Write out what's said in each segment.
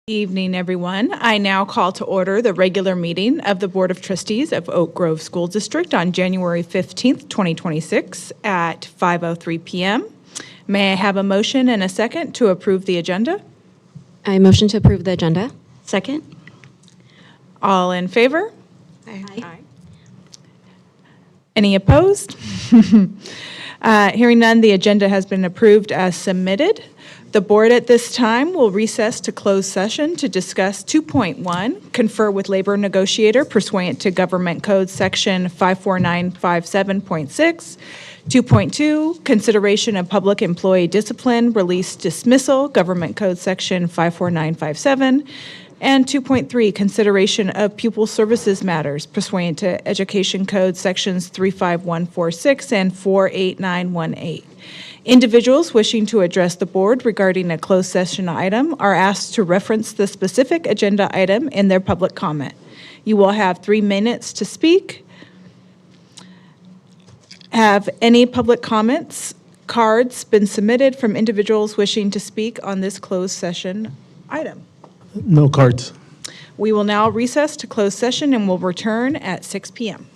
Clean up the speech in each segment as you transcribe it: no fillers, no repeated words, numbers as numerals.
Evening, everyone. I now call to order the regular meeting of the Board of Trustees of Oak Grove School District on January 15th, 2026 at 5:03 p.m. May I have a motion and a second to approve the agenda? I motion to approve the agenda. Second? All in favor? Aye. Any opposed? Hearing none, the agenda has been approved as submitted. The board at this time will recess to closed session to discuss 2.1, confer with labor negotiator pursuant to Government Code Section 54957.6, 2.2, consideration of public employee discipline, release dismissal, Government Code Section 54957, and 2.3, consideration of pupil services matters pursuant to Education Code Sections 35146 and 48918. Individuals wishing to address the board regarding a closed session item are asked to reference the specific agenda item in their public comment. You will have 3 minutes to speak. Have any public comments, cards been submitted from individuals wishing to speak on this closed session item? No cards. We will now recess to closed session and will return at 6 p.m.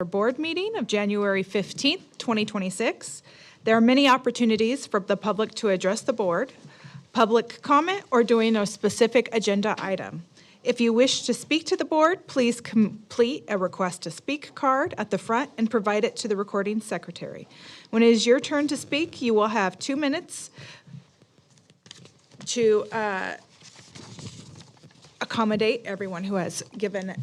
Board meeting of January 15th, 2026. There are many opportunities for the public to address the board, public comment, or doing a specific agenda item. If you wish to speak to the board, please complete a request to speak card at the front and provide it to the recording secretary. When it is your turn to speak, you will have 2 minutes to accommodate everyone who has given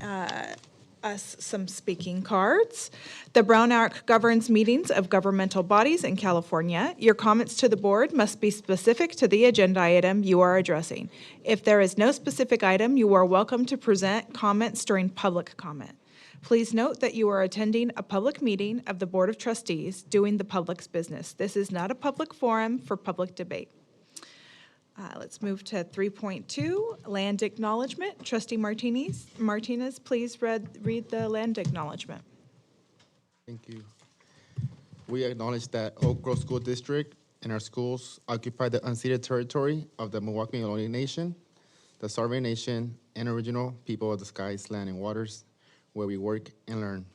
us some speaking cards. The Brown Act governs meetings of governmental bodies in California. Your comments to the board must be specific to the agenda item you are addressing. If there is no specific item, you are welcome to present comments during public comment. Please note that you are attending a public meeting of the Board of Trustees doing the public's business. This is not a public forum for public debate. Let's move to 3.2, land acknowledgement. Trustee Martinez, please read the land acknowledgement. Thank you. We acknowledge that Oak Grove School District and our schools occupy the unceded territory of the Mdewakanton Ohlone Nation, the Sarve Nation, and original people of the skies, land, and waters, where we work and learn.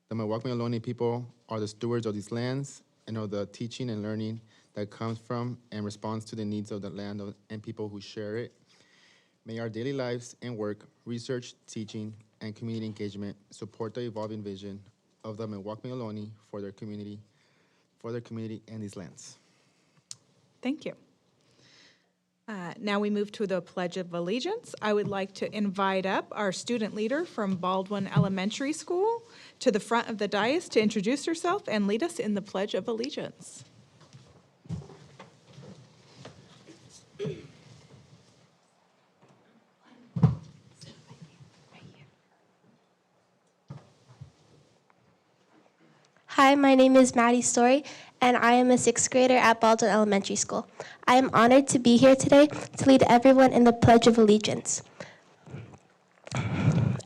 The Mdewakanton Ohlone people are the stewards of these lands and of the teaching and learning that comes from and responds to the needs of the land and people who share it. May our daily lives and work, research, teaching, and community engagement support the evolving vision of the Mdewakanton Ohlone for their community and these lands. Thank you. Now we move to the Pledge of Allegiance. I would like to invite up our student leader from Baldwin Elementary School to the front of the dais to introduce herself and lead us in the Pledge of Allegiance. Hi, my name is Maddie Story, and I am a 6th grader at Baldwin Elementary School. I am honored to be here today to lead everyone in the Pledge of Allegiance.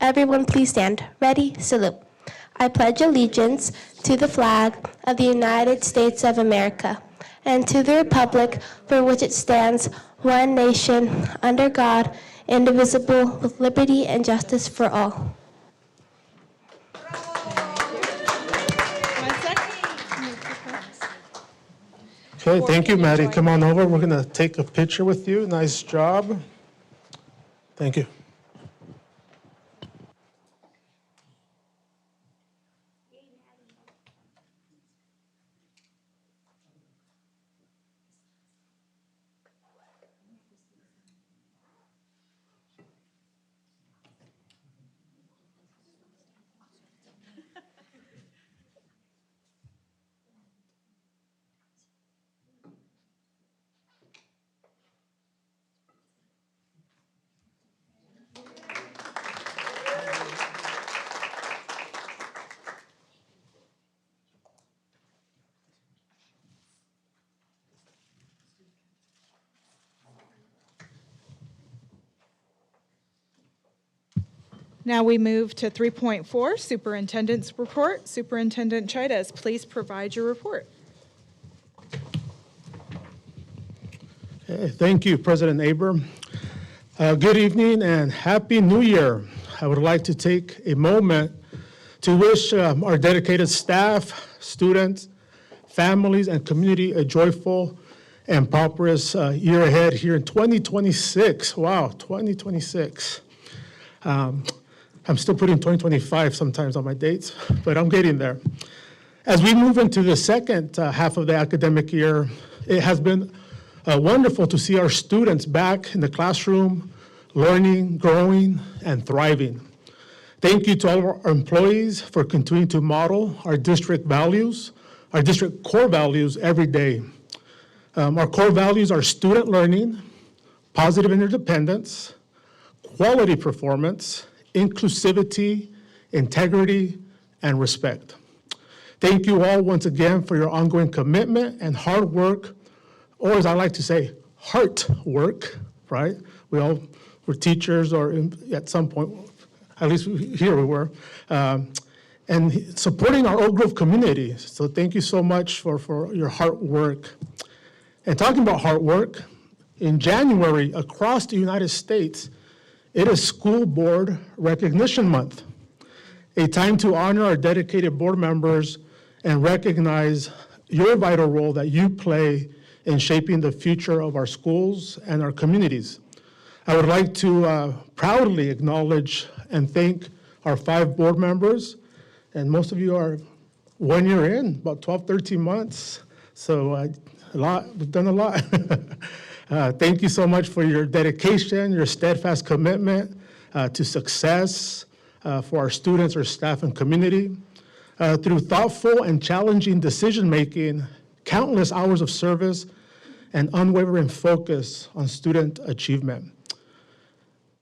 Everyone please stand. Ready? Salute. I pledge allegiance to the flag of the United States of America and to the republic for which it stands, one nation, under God, indivisible, with liberty and justice for all. Okay, thank you, Maddie. Come on over. We're going to take a picture with you. Nice job. Thank you. Now we move to 3.4, Superintendent's Report. Superintendent Chidas, please provide your report. Okay, thank you, President Aber. Good evening and Happy New Year. I would like to take a moment to wish our dedicated staff, students, families, and community a joyful and prosperous year ahead here in 2026. Wow, 2026. I'm still putting 2025 sometimes on my dates, but I'm getting there. As we move into the second half of the academic year, it has been wonderful to see our students back in the classroom, learning, growing, and thriving. Thank you to all of our employees for continuing to model our district values, our district core values every day. Our core values are student learning, positive interdependence, quality performance, inclusivity, integrity, and respect. Thank you all once again for your ongoing commitment and hard work, or as I like to say, heart work, right? We all were teachers or at some point, at least here we were, and supporting our Oak Grove community. So thank you so much for your hard work. And talking about hard work, in January, across the United States, it is School Board Recognition Month. a time to honor our dedicated board members and recognize your vital role that you play in shaping the future of our schools and our communities. I would like to proudly acknowledge and thank our 5 board members, and most of you are 1 year in, about 12, 13 months, so we've done a lot. Thank you so much for your dedication, your steadfast commitment to success for our students, our staff, and community. Through thoughtful and challenging decision-making, countless hours of service, and unwavering focus on student achievement.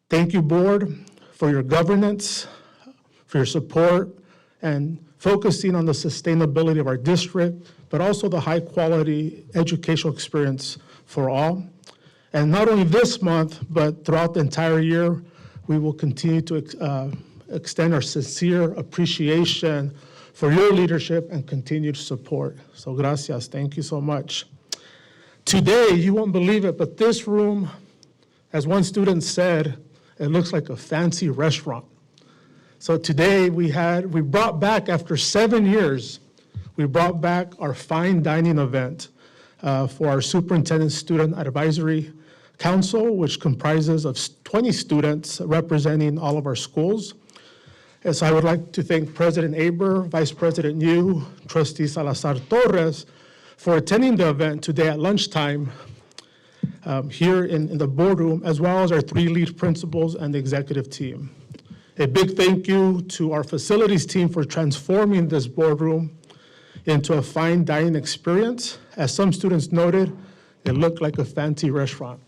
Thank you, board, for your governance, for your support, and focusing on the sustainability of our district, but also the high-quality educational experience for all. And not only this month, but throughout the entire year, we will continue to extend our sincere appreciation for your leadership and continued support. So gracias, thank you so much. Today, you won't believe it, but this room, as one student said, it looks like a fancy restaurant. So today we brought back, after 7 years, we brought back our fine dining event for our Superintendent Student Advisory Council, which comprises of 20 students representing all of our schools. And so I would like to thank President Aber, Vice President Yu, Trustee Salazar Torres for attending the event today at lunchtime here in the boardroom, as well as our 3 lead principals and the executive team. A big thank you to our facilities team for transforming this boardroom into a fine dining experience. As some students noted, it looked like a fancy restaurant.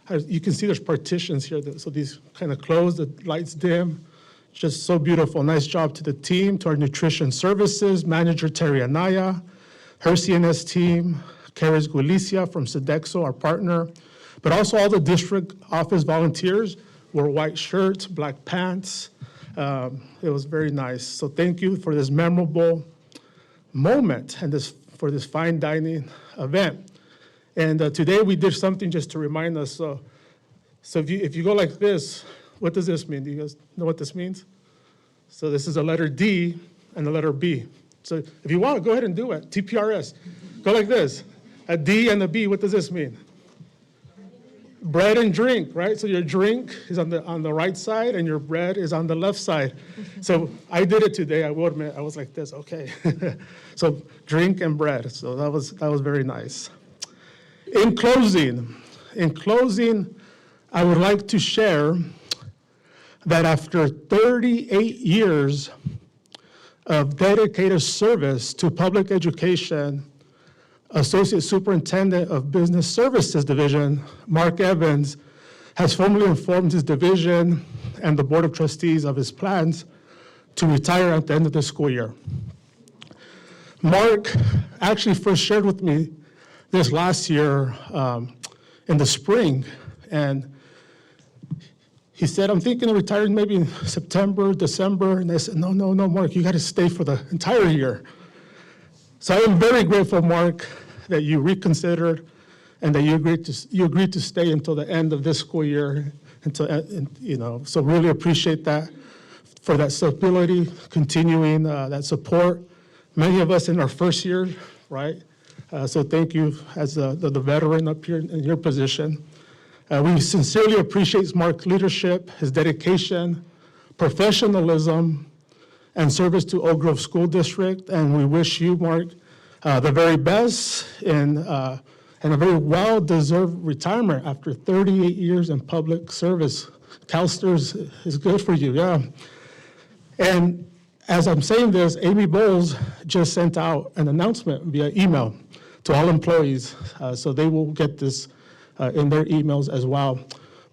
As you can see there's partitions here, so these kind of closed, the lights dim. Just so beautiful. Nice job to the team, to our nutrition services, manager Terry Anaya, her CNS team, Karis Guilicia from Sodexo, our partner, but also all the district office volunteers wore white shirts, black pants. It was very nice. So thank you for this memorable moment and for this fine dining event. And today we did something just to remind us. So if you go like this, what does this mean? Do you guys know what this means? So this is a letter D and a letter B. So if you want, go ahead and do it. TPRS. Go like this. A D and a B, what does this mean? Bread and drink, right? So your drink is on the right side and your bread is on the left side. So I did it today, I will admit. I was like this, okay. So drink and bread. So that was very nice. In closing, I would like to share that after 38 years of dedicated service to public education, Associate Superintendent of Business Services Division, Mark Evans, has formally informed his division and the Board of Trustees of his plans to retire at the end of the school year. Mark actually first shared with me this last year in the spring, and he said, I'm thinking of retiring maybe in September, December, and I said, no, Mark, you got to stay for the entire year. So I am very grateful, Mark, that you reconsidered and that you agreed to stay until the end of this school year. So really appreciate that, for that stability, continuing that support. Many of us in our first year, right? So thank you as the veteran up here in your position. We sincerely appreciate Mark's leadership, his dedication, professionalism, and service to Oak Grove School District. And we wish you, Mark, the very best and a very well-deserved retirement after 38 years in public service. CalSTRS is good for you, yeah. And as I'm saying this, Amy Bowles just sent out an announcement via email to all employees, so they will get this in their emails as well.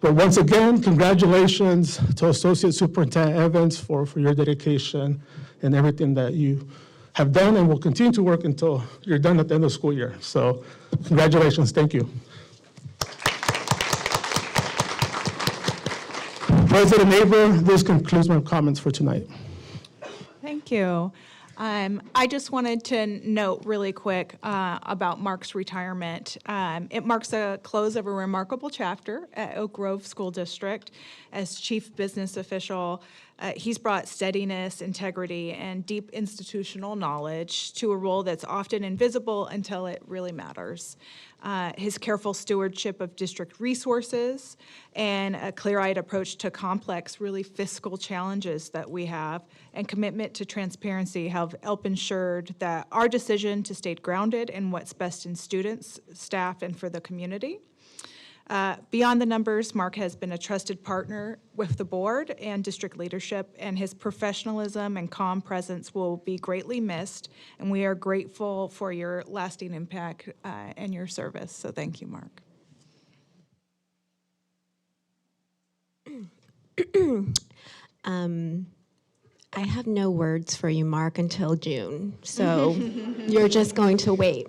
But once again, congratulations to Associate Superintendent Evans for your dedication and everything that you have done and will continue to work until you're done at the end of the school year. So congratulations, thank you. President Aber, this concludes my comments for tonight. Thank you. I just wanted to note really quick about Mark's retirement. It marks a close of a remarkable chapter at Oak Grove School District as Chief Business Official. He's brought steadiness, integrity, and deep institutional knowledge to a role that's often invisible until it really matters. His careful stewardship of district resources and a clear-eyed approach to complex, really fiscal challenges that we have, and commitment to transparency have helped ensured that our decision to stay grounded in what's best in students, staff, and for the community. Beyond the numbers, Mark has been a trusted partner with the board and district leadership, and his professionalism and calm presence will be greatly missed, and we are grateful for your lasting impact and your service. So thank you, Mark. I have no words for you, Mark, until June, so you're just going to wait.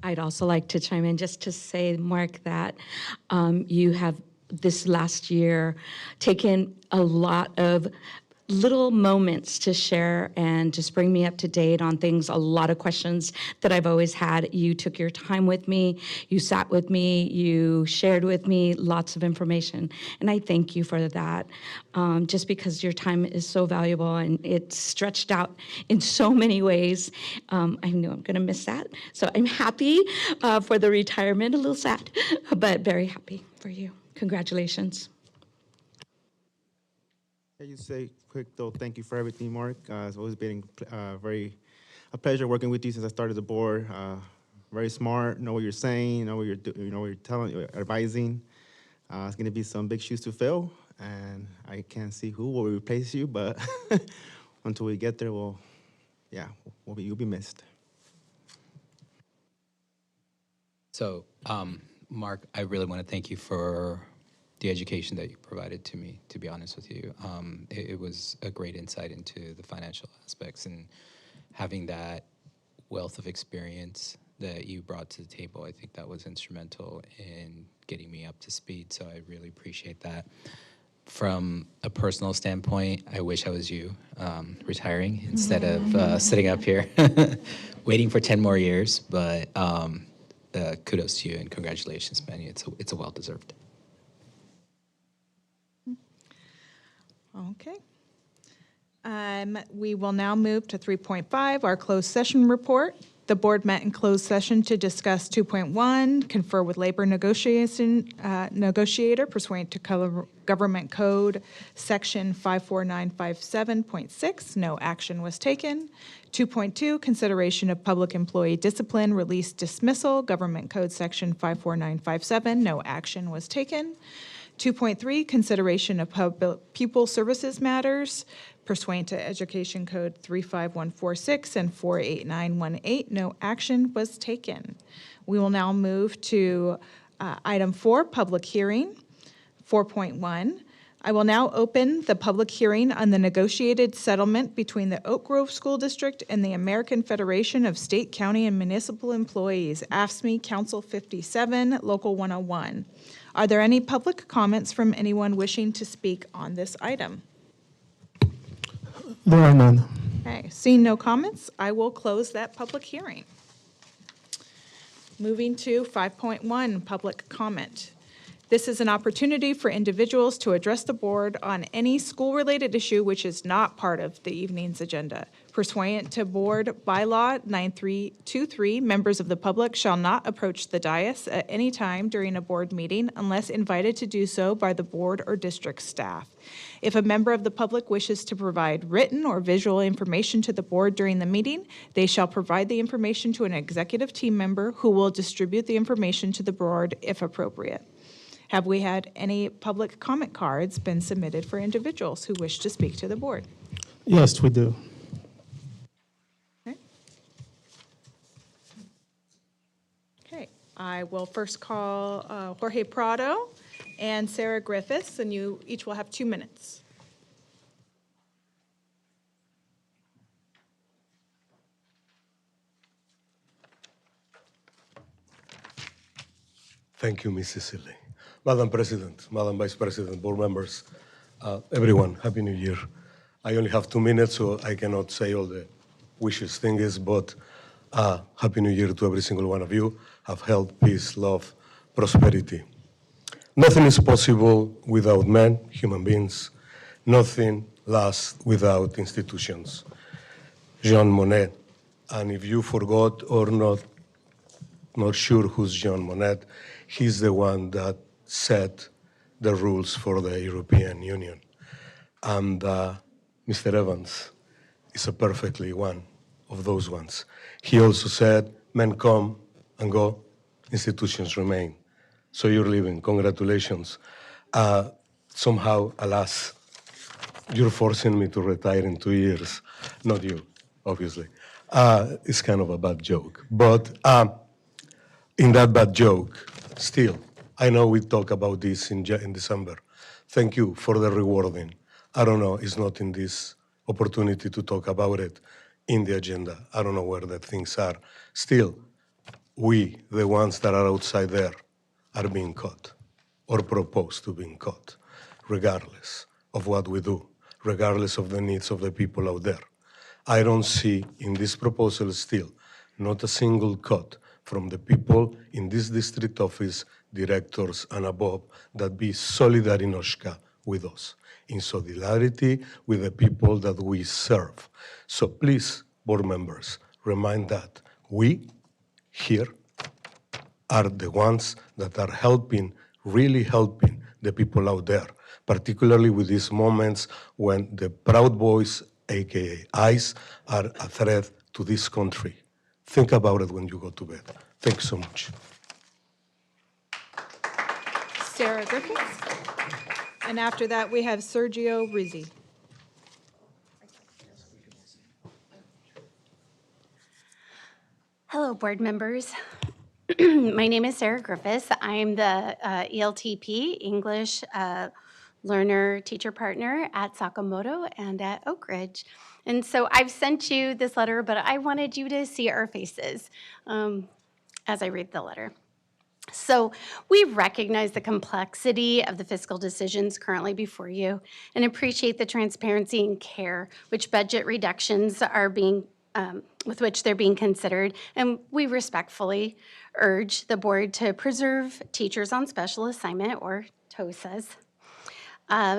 I'd also like to chime in just to say, Mark, that you have this last year taken a lot of little moments to share and just bring me up to date on things, a lot of questions that I've always had. You took your time with me, you sat with me, you shared with me lots of information, and I thank you for that, just because your time is so valuable and it's stretched out in so many ways. I know I'm gonna miss that, so I'm happy for the retirement, a little sad, but very happy for you. Congratulations. Can you say quick though, thank you for everything, Mark. It's always been a pleasure working with you since I started the board. Very smart, know what you're saying, know what you're know what you're telling, you're advising. It's gonna be some big shoes to fill, and I can't see who will replace you, but until we get there, you'll be missed. So, Mark, I really want to thank you for the education that you provided to me, to be honest with you. It was a great insight into the financial aspects, and having that wealth of experience that you brought to the table, I think that was instrumental in getting me up to speed, so I really appreciate that. From a personal standpoint, I wish I was you, retiring instead of sitting up here waiting for 10 more years, but kudos to you and congratulations, man. It's a well-deserved. Okay. We will now move to 3.5, our closed session report. The board met in closed session to discuss 2.1, confer with labor negotiator pursuant to Government Code Section 54957.6. No action was taken. 2.2, consideration of public employee discipline, release, dismissal, Government Code Section 54957. No action was taken. 2.3, consideration of pupil services matters pursuant to Education Code 35146 and 48918. No action was taken. We will now move to item 4, public hearing. 4.1, I will now open the public hearing on the negotiated settlement between the Oak Grove School District and the American Federation of State, County, and Municipal Employees, AFSCME Council 57, Local 101. Are there any public comments from anyone wishing to speak on this item? There are none. Okay, seeing no comments, I will close that public hearing. Moving to 5.1, public comment. This is an opportunity for individuals to address the board on any school-related issue which is not part of the evening's agenda. Pursuant to Board Bylaw 9323, members of the public shall not approach the dais at any time during a board meeting unless invited to do so by the board or district staff. If a member of the public wishes to provide written or visual information to the board during the meeting, they shall provide the information to an executive team member who will distribute the information to the board if appropriate. Have we had any public comment cards been submitted for individuals who wish to speak to the board? Yes, we do. Okay. Okay, I will first call Jorge Prado and Sarah Griffiths, and you each will have 2 minutes. Thank you, Ms. Cecily. Madam President, Madam Vice President, board members, everyone, Happy New Year. I only have 2 minutes, so I cannot say all the wishes things, but Happy New Year to every single one of you. Have health, peace, love, prosperity. Nothing is possible without men, human beings. Nothing lasts without institutions. Jean Monnet. And if you forgot or not sure who's Jean Monnet, he's the one that set the rules for the European Union. And Mr. Evans is a perfectly one of those ones. He also said, men come and go, institutions remain. So you're leaving, congratulations. Somehow, alas, you're forcing me to retire in 2 years. Not you, obviously. It's kind of a bad joke. But in that bad joke, still, I know we talk about this in December. Thank you for the rewarding. I don't know, it's not in this opportunity to talk about it in the agenda. I don't know where the things are. Still, we, the ones that are outside there, are being caught or proposed to being caught, regardless of what we do, regardless of the needs of the people out there. I don't see in this proposal still not a single cut from the people in this district office, directors and above, that be solidarinoshka with us, in solidarity with the people that we serve. So please, board members, remind that we here are the ones that are helping, really helping the people out there, particularly with these moments when the Proud Boys, AKA ICE, are a threat to this country. Think about it when you go to bed. Thanks so much. Sarah Griffiths. And after that, we have Sergio Rizzi. Hello, board members. My name is Sarah Griffiths. I'm the ELTP, English Learner Teacher Partner at Sakamoto and at Oak Ridge. And so I've sent you this letter, but I wanted you to see our faces as I read the letter. So we recognize the complexity of the fiscal decisions currently before you and appreciate the transparency and care which budget reductions are being with which they're being considered, and we respectfully urge the board to preserve teachers on special assignment, or TOSAs,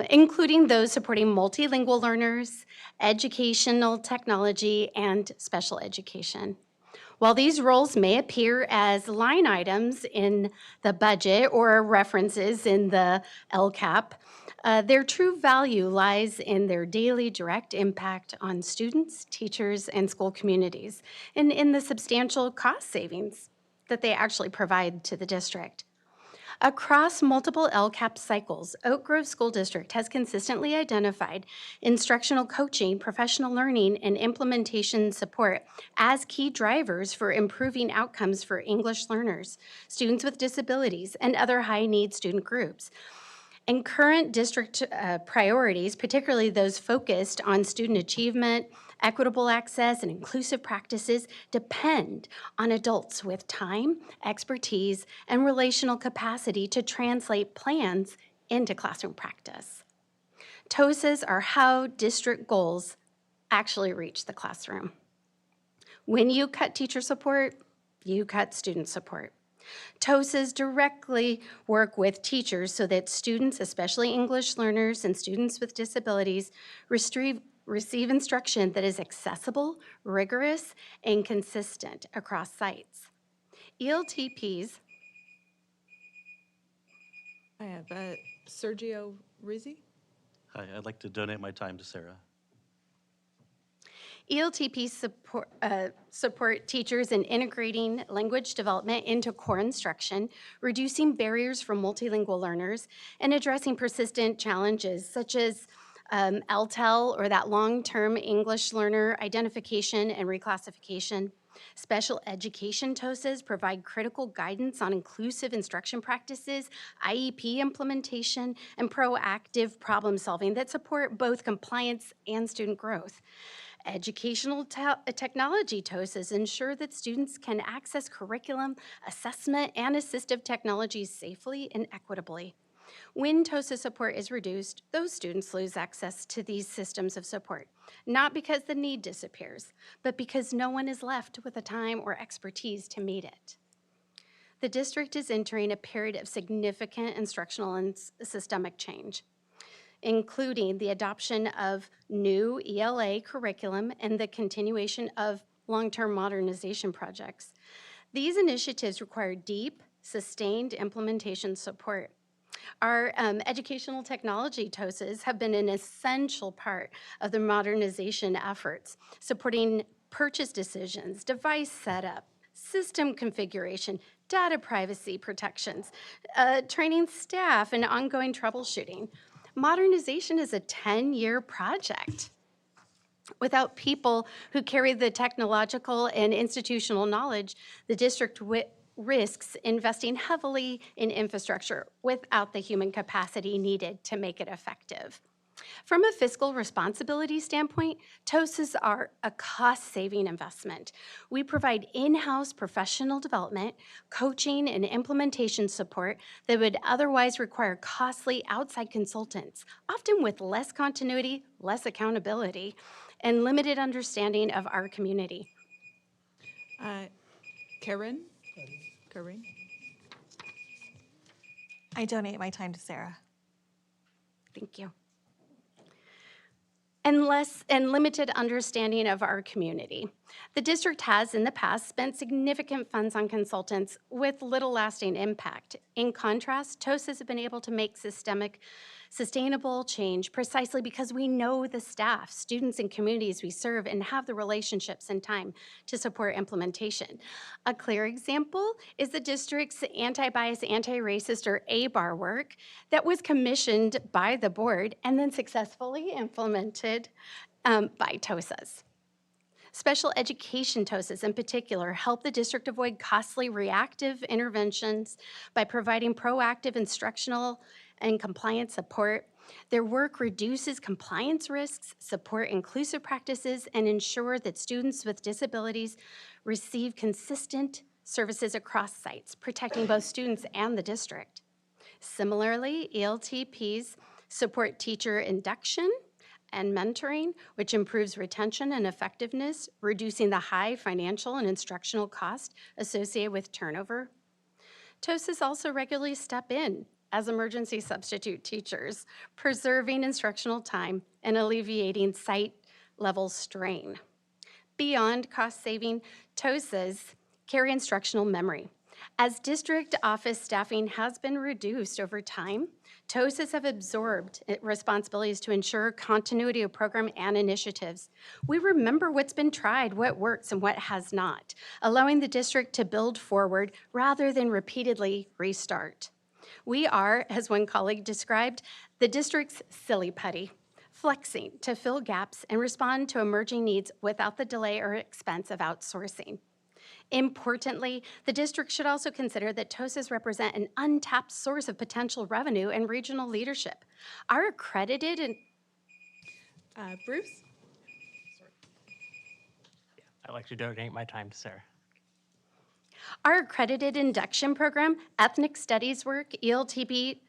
including those supporting multilingual learners, educational technology, and special education. While these roles may appear as line items in the budget or references in the LCAP, their true value lies in their daily direct impact on students, teachers, and school communities, and in the substantial cost savings that they actually provide to the district. Across multiple LCAP cycles, Oak Grove School District has consistently identified instructional coaching, professional learning, and implementation support as key drivers for improving outcomes for English learners, students with disabilities, and other high-need student groups. And current district priorities, particularly those focused on student achievement, equitable access, and inclusive practices, depend on adults with time, expertise, and relational capacity to translate plans into classroom practice. TOSAs are how district goals actually reach the classroom. When you cut teacher support, you cut student support. TOSAs directly work with teachers so that students, especially English learners and students with disabilities, receive instruction that is accessible, rigorous, and consistent across sites. ELTPs. I have Sergio Rizzi. Hi, I'd like to donate my time to Sarah. ELTP support teachers in integrating language development into core instruction, reducing barriers for multilingual learners, and addressing persistent challenges such as LTEL, or that long-term English learner identification and reclassification. Special education TOSAs provide critical guidance on inclusive instruction practices, IEP implementation, and proactive problem solving that support both compliance and student growth. Educational technology TOSAs ensure that students can access curriculum, assessment, and assistive technologies safely and equitably. When TOSA support is reduced, those students lose access to these systems of support, not because the need disappears, but because no one is left with the time or expertise to meet it. the district is entering a period of significant instructional and systemic change, including the adoption of new ELA curriculum and the continuation of long-term modernization projects. These initiatives require deep, sustained implementation support. Our educational technology TOSAs have been an essential part of the modernization efforts, supporting purchase decisions, device setup, system configuration, data privacy protections, training staff, and ongoing troubleshooting. Modernization is a 10-year project. Without people who carry the technological and institutional knowledge, the district risks investing heavily in infrastructure without the human capacity needed to make it effective. From a fiscal responsibility standpoint, TOSAs are a cost-saving investment. We provide in-house professional development, coaching, and implementation support that would otherwise require costly outside consultants, often with less continuity, less accountability, and limited understanding of our community. Karen? I donate my time to Sarah. Thank you. And limited understanding of our community. The district has in the past spent significant funds on consultants with little lasting impact. In contrast, TOSAs have been able to make sustainable change precisely because we know the staff, students, and communities we serve and have the relationships and time to support implementation. A clear example is the district's anti-bias, anti-racist, or ABAR work that was commissioned by the board and then successfully implemented by TOSAs. Special education TOSAs in particular help the district avoid costly reactive interventions by providing proactive instructional and compliance support. Their work reduces compliance risks, support inclusive practices, and ensure that students with disabilities receive consistent services across sites, protecting both students and the district. Similarly, ELTPs support teacher induction and mentoring, which improves retention and effectiveness, reducing the high financial and instructional cost associated with turnover. TOSAs also regularly step in as emergency substitute teachers, preserving instructional time and alleviating site-level strain. Beyond cost saving, TOSAs carry instructional memory. As district office staffing has been reduced over time, TOSAs have absorbed responsibilities to ensure continuity of program and initiatives. We remember what's been tried, what works, and what has not, allowing the district to build forward rather than repeatedly restart. We are, as one colleague described, the district's silly putty, flexing to fill gaps and respond to emerging needs without the delay or expense of outsourcing. Importantly, the district should also consider that TOSAs represent an untapped source of potential revenue and regional leadership. Our accredited and Bruce? I'd like to donate my time to Sarah. Our accredited induction program, ethnic studies work, ELTP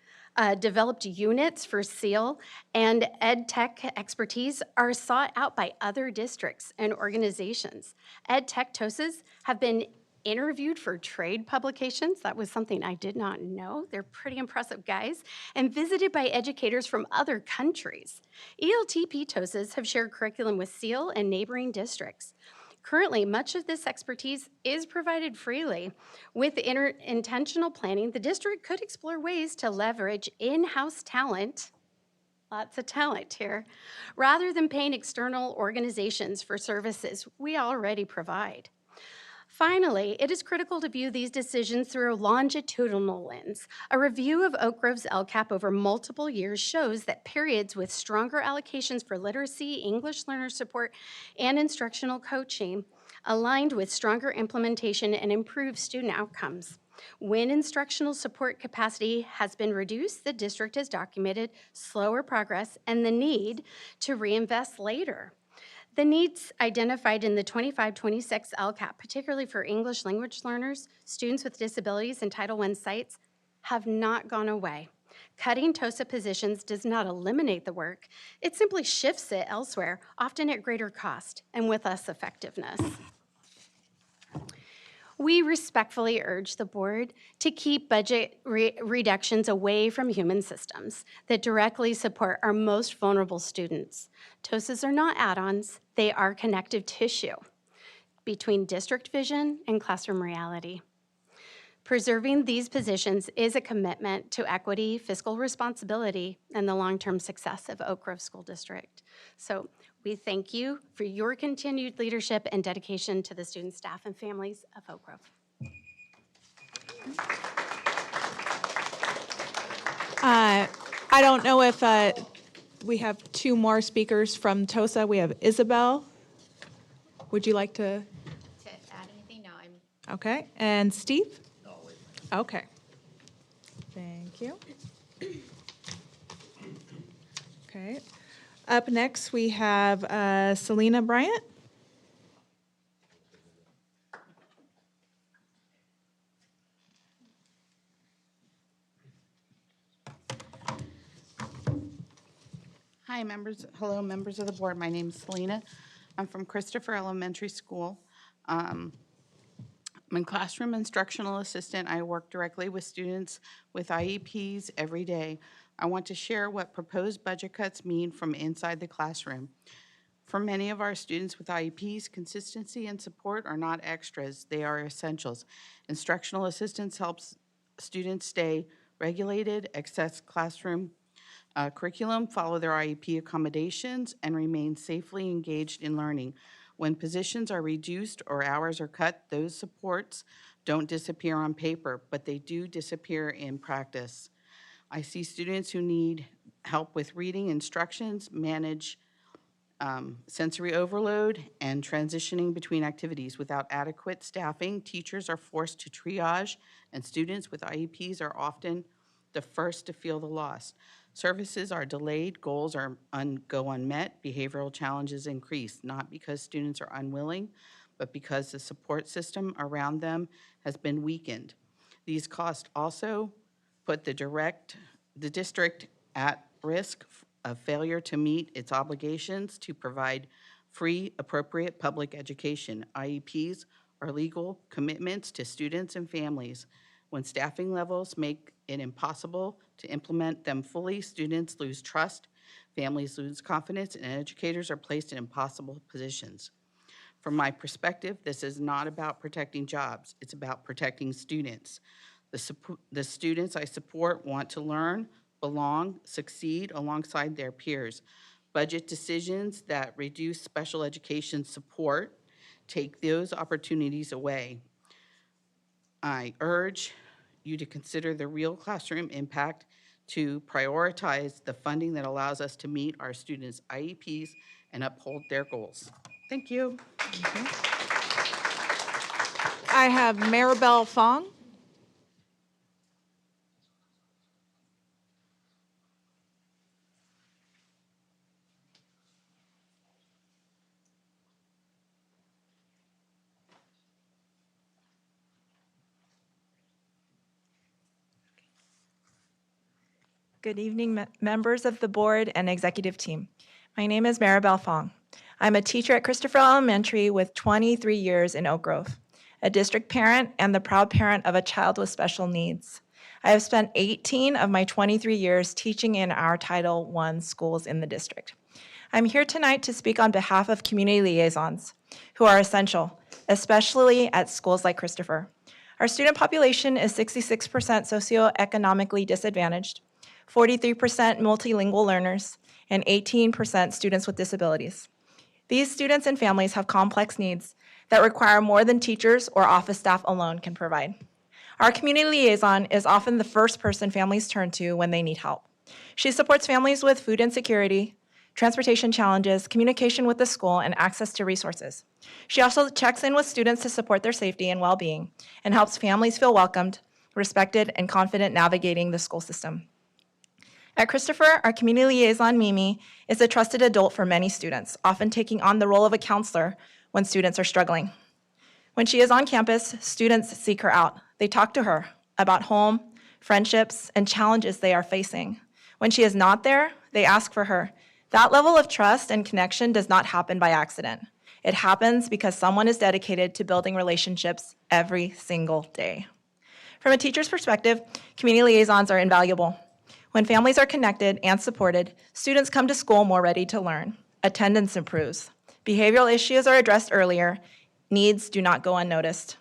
developed units for SEAL, and ed tech expertise are sought out by other districts and organizations. Ed tech TOSAs have been interviewed for trade publications. That was something I did not know. They're pretty impressive guys. And visited by educators from other countries. ELTP TOSAs have shared curriculum with SEAL and neighboring districts. Currently, much of this expertise is provided freely. With intentional planning, the district could explore ways to leverage in-house talent, lots of talent here, rather than paying external organizations for services we already provide. Finally, it is critical to view these decisions through a longitudinal lens. A review of Oak Grove's LCAP over multiple years shows that periods with stronger allocations for literacy, English learner support, and instructional coaching aligned with stronger implementation and improved student outcomes. When instructional support capacity has been reduced, the district has documented slower progress and the need to reinvest later. The needs identified in the 25-26 LCAP, particularly for English language learners, students with disabilities, and Title I sites, have not gone away. Cutting TOSA positions does not eliminate the work. It simply shifts it elsewhere, often at greater cost and with less effectiveness. We respectfully urge the board to keep budget reductions away from human systems that directly support our most vulnerable students. TOSAs are not add-ons, they are connective tissue between district vision and classroom reality. Preserving these positions is a commitment to equity, fiscal responsibility, and the long-term success of Oak Grove School District. So we thank you for your continued leadership and dedication to the students, staff, and families of Oak Grove. I don't know if we have two more speakers from TOSA. We have Isabel. Would you like to? Add anything? No, I'm. Okay, and Steve? Okay. Thank you. Okay. Up next, we have Selena Bryant. Hi, members. Hello, members of the board. My name is Selena. I'm from Christopher Elementary School. I'm a classroom instructional assistant. I work directly with students with IEPs every day. I want to share what proposed budget cuts mean from inside the classroom. For many of our students with IEPs, consistency and support are not extras, they are essentials. Instructional assistance helps students stay regulated, access classroom curriculum, follow their IEP accommodations, and remain safely engaged in learning. When positions are reduced or hours are cut, those supports don't disappear on paper, but they do disappear in practice. I see students who need help with reading instructions, manage sensory overload, and transitioning between activities. Without adequate staffing, teachers are forced to triage, and students with IEPs are often the first to feel the loss. Services are delayed, goals go unmet, behavioral challenges increase, not because students are unwilling, but because the support system around them has been weakened. These costs also put the district at risk of failure to meet its obligations to provide free, appropriate public education. IEPs are legal commitments to students and families. When staffing levels make it impossible to implement them fully, students lose trust, families lose confidence, and educators are placed in impossible positions. From my perspective, this is not about protecting jobs, it's about protecting students. The students I support want to learn, belong, succeed alongside their peers. Budget decisions that reduce special education support take those opportunities away. I urge you to consider the real classroom impact, to prioritize the funding that allows us to meet our students' IEPs and uphold their goals. Thank you. I have Maribel Fong. Good evening, members of the board and executive team. My name is Maribel Fong. I'm a teacher at Christopher Elementary with 23 years in Oak Grove, a district parent and the proud parent of a child with special needs. I have spent 18 of my 23 years teaching in our Title I schools in the district. I'm here tonight to speak on behalf of community liaisons, who are essential, especially at schools like Christopher. Our student population is 66% socioeconomically disadvantaged, 43% multilingual learners, and 18% students with disabilities. These students and families have complex needs that require more than teachers or office staff alone can provide. Our community liaison is often the first person families turn to when they need help. She supports families with food insecurity, transportation challenges, communication with the school, and access to resources. She also checks in with students to support their safety and well-being and helps families feel welcomed, respected, and confident navigating the school system. At Christopher, our community liaison, Mimi, is a trusted adult for many students, often taking on the role of a counselor when students are struggling. When she is on campus, students seek her out. They talk to her about home, friendships, and challenges they are facing. When she is not there, they ask for her. That level of trust and connection does not happen by accident. It happens because someone is dedicated to building relationships every single day. From a teacher's perspective, community liaisons are invaluable. When families are connected and supported, students come to school more ready to learn. Attendance improves. Behavioral issues are addressed earlier. Needs do not go unnoticed.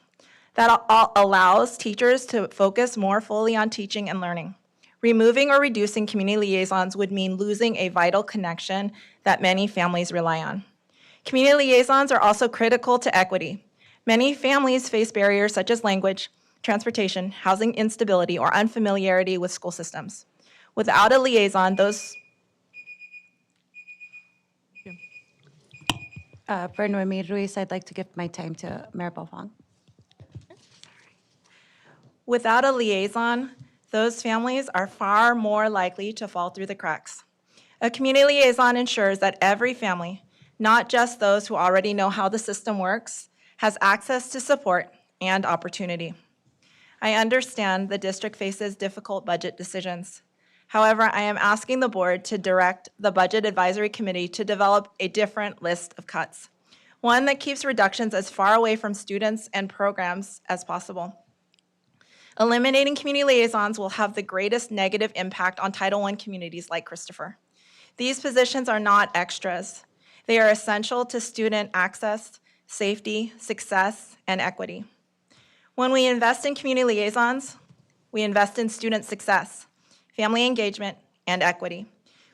That allows teachers to focus more fully on teaching and learning. Removing or reducing community liaisons would mean losing a vital connection that many families rely on. Community liaisons are also critical to equity. Many families face barriers such as language, transportation, housing instability, or unfamiliarity with school systems. Without a liaison, For Noemi Ruiz, I'd like to give my time to Maribel Fong. Without a liaison, those families are far more likely to fall through the cracks. A community liaison ensures that every family, not just those who already know how the system works, has access to support and opportunity. I understand the district faces difficult budget decisions. However, I am asking the board to direct the Budget Advisory Committee to develop a different list of cuts, one that keeps reductions as far away from students and programs as possible. Eliminating community liaisons will have the greatest negative impact on Title I communities like Christopher. These positions are not extras. They are essential to student access, safety, success, and equity. When we invest in community liaisons, we invest in student success, family engagement, and equity.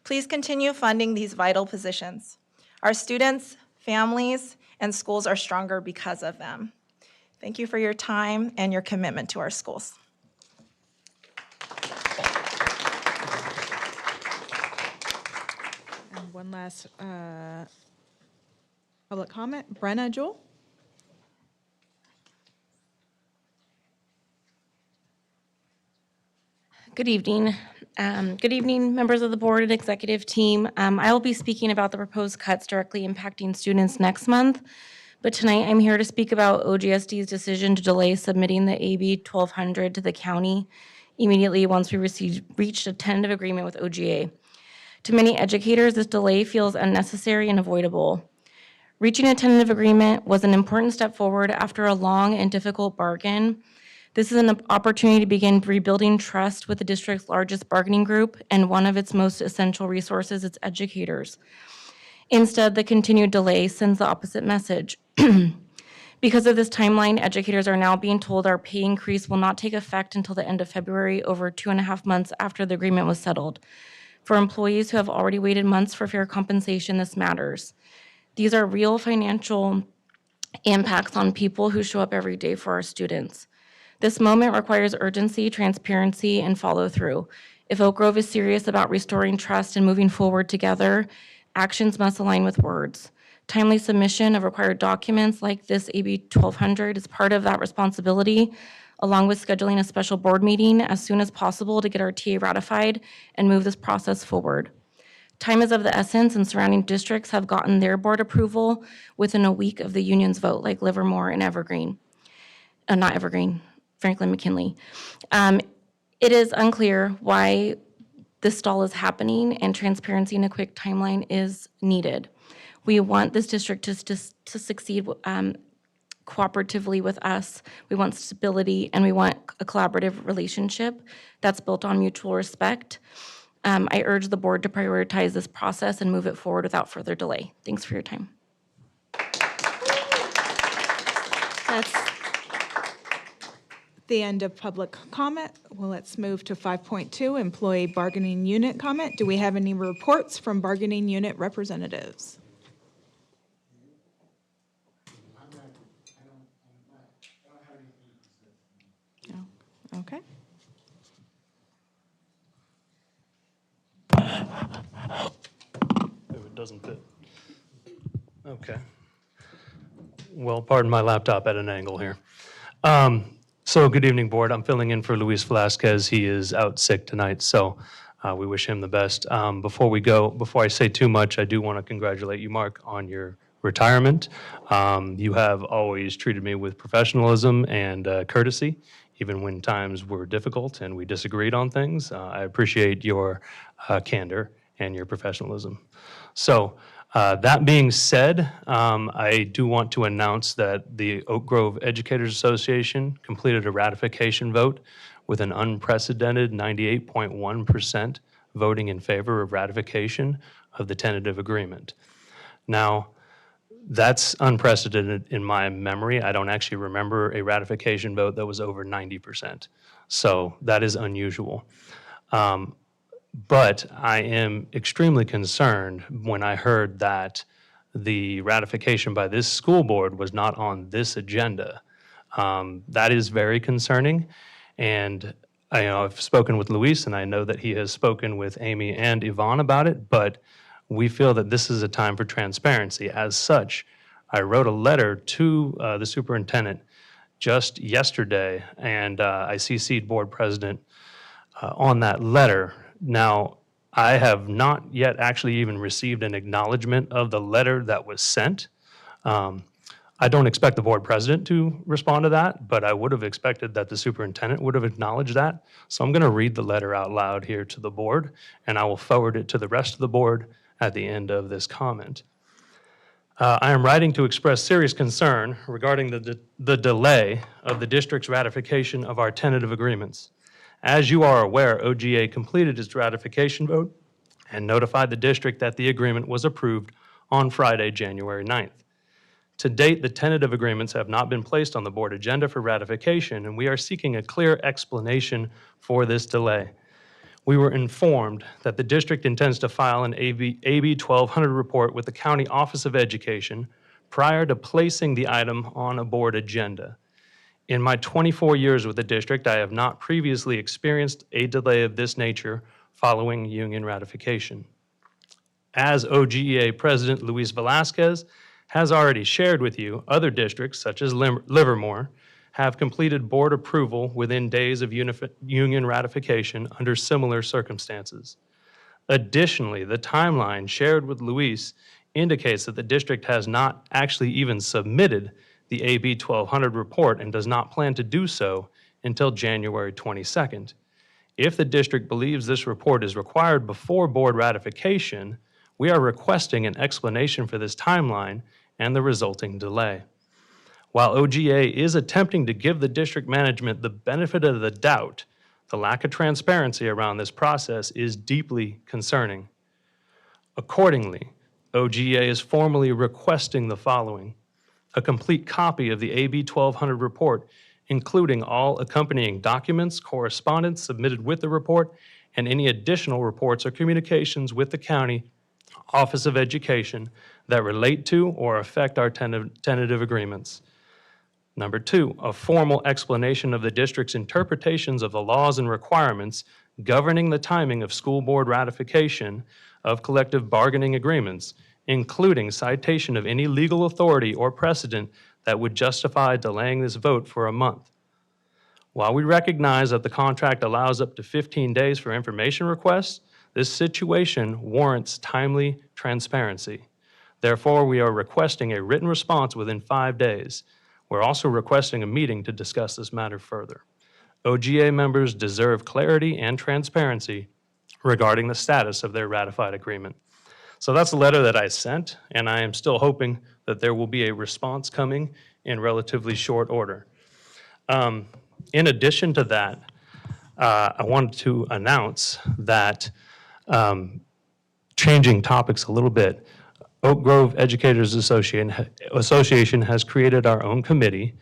Please continue funding these vital positions. Our students, families, and schools are stronger because of them. Thank you for your time and your commitment to our schools. And one last public comment. Brenna Jewell? Good evening. Good evening, members of the board and executive team. I will be speaking about the proposed cuts directly impacting students next month, but tonight I'm here to speak about OGSD's decision to delay submitting the AB 1200 to the county immediately once we reached a tentative agreement with OGA. To many educators, this delay feels unnecessary and avoidable. Reaching a tentative agreement was an important step forward after a long and difficult bargain. This is an opportunity to begin rebuilding trust with the district's largest bargaining group and one of its most essential resources, its educators. Instead, the continued delay sends the opposite message. Because of this timeline, educators are now being told our pay increase will not take effect until the end of February, over 2.5 months after the agreement was settled. For employees who have already waited months for fair compensation, this matters. These are real financial impacts on people who show up every day for our students. This moment requires urgency, transparency, and follow-through. If Oak Grove is serious about restoring trust and moving forward together, actions must align with words. Timely submission of required documents like this AB 1200 is part of that responsibility, along with scheduling a special board meeting as soon as possible to get our TA ratified and move this process forward. Time is of the essence, and surrounding districts have gotten their board approval within a week of the union's vote, like Livermore and Evergreen. Not Evergreen, Franklin McKinley. It is unclear why this stall is happening, and transparency in a quick timeline is needed. We want this district to succeed cooperatively with us. We want stability, and we want a collaborative relationship that's built on mutual respect. I urge the board to prioritize this process and move it forward without further delay. Thanks for your time. That's the end of public comment. Well, let's move to 5.2, employee bargaining unit comment. Do we have any reports from bargaining unit representatives? No. Okay. It doesn't fit. Okay. Well, pardon my laptop at an angle here. So good evening, board. I'm filling in for Luis Velasquez. He is out sick tonight, so we wish him the best. Before I say too much, I do want to congratulate you, Mark, on your retirement. You have always treated me with professionalism and courtesy, even when times were difficult and we disagreed on things. I appreciate your candor and your professionalism. So That being said, I do want to announce that the Oak Grove Educators Association completed a ratification vote with an unprecedented 98.1% voting in favor of ratification of the tentative agreement. Now, that's unprecedented in my memory. I don't actually remember a ratification vote that was over 90%. So that is unusual. But I am extremely concerned when I heard that the ratification by this school board was not on this agenda. That is very concerning. And I've spoken with Luis, and I know that he has spoken with Amy and Yvonne about it, but we feel that this is a time for transparency. As such, I wrote a letter to the superintendent just yesterday, and I CC'd board president on that letter. Now, I have not yet actually even received an acknowledgement of the letter that was sent. I don't expect the board president to respond to that, but I would have expected that the superintendent would have acknowledged that. So I'm going to read the letter out loud here to the board, and I will forward it to the rest of the board at the end of this comment. I am writing to express serious concern regarding the delay of the district's ratification of our tentative agreements. As you are aware, OGA completed its ratification vote and notified the district that the agreement was approved on Friday, January 9th. To date, the tentative agreements have not been placed on the board agenda for ratification, and we are seeking a clear explanation for this delay. We were informed that the district intends to file an AB 1200 report with the County Office of Education prior to placing the item on a board agenda. In my 24 years with the district, I have not previously experienced a delay of this nature following union ratification. As OGEA President Luis Velasquez has already shared with you, other districts, such as Livermore, have completed board approval within days of union ratification under similar circumstances. Additionally, the timeline shared with Luis indicates that the district has not actually even submitted the AB 1200 report and does not plan to do so until January 22nd. If the district believes this report is required before board ratification, we are requesting an explanation for this timeline and the resulting delay. While OGA is attempting to give the district management the benefit of the doubt, the lack of transparency around this process is deeply concerning. Accordingly, OGA is formally requesting the following: a complete copy of the AB 1200 report, including all accompanying documents, correspondence submitted with the report, and any additional reports or communications with the County Office of Education that relate to or affect our tentative agreements. Number two, a formal explanation of the district's interpretations of the laws and requirements governing the timing of school board ratification of collective bargaining agreements, including citation of any legal authority or precedent that would justify delaying this vote for a month. While we recognize that the contract allows up to 15 days for information requests, this situation warrants timely transparency. Therefore, we are requesting a written response within 5 days. We're also requesting a meeting to discuss this matter further. OGA members deserve clarity and transparency regarding the status of their ratified agreement. So that's a letter that I sent, and I am still hoping that there will be a response coming in relatively short order. In addition to that, I wanted to announce that, changing topics a little bit, Oak Grove Educators Association has created our own committee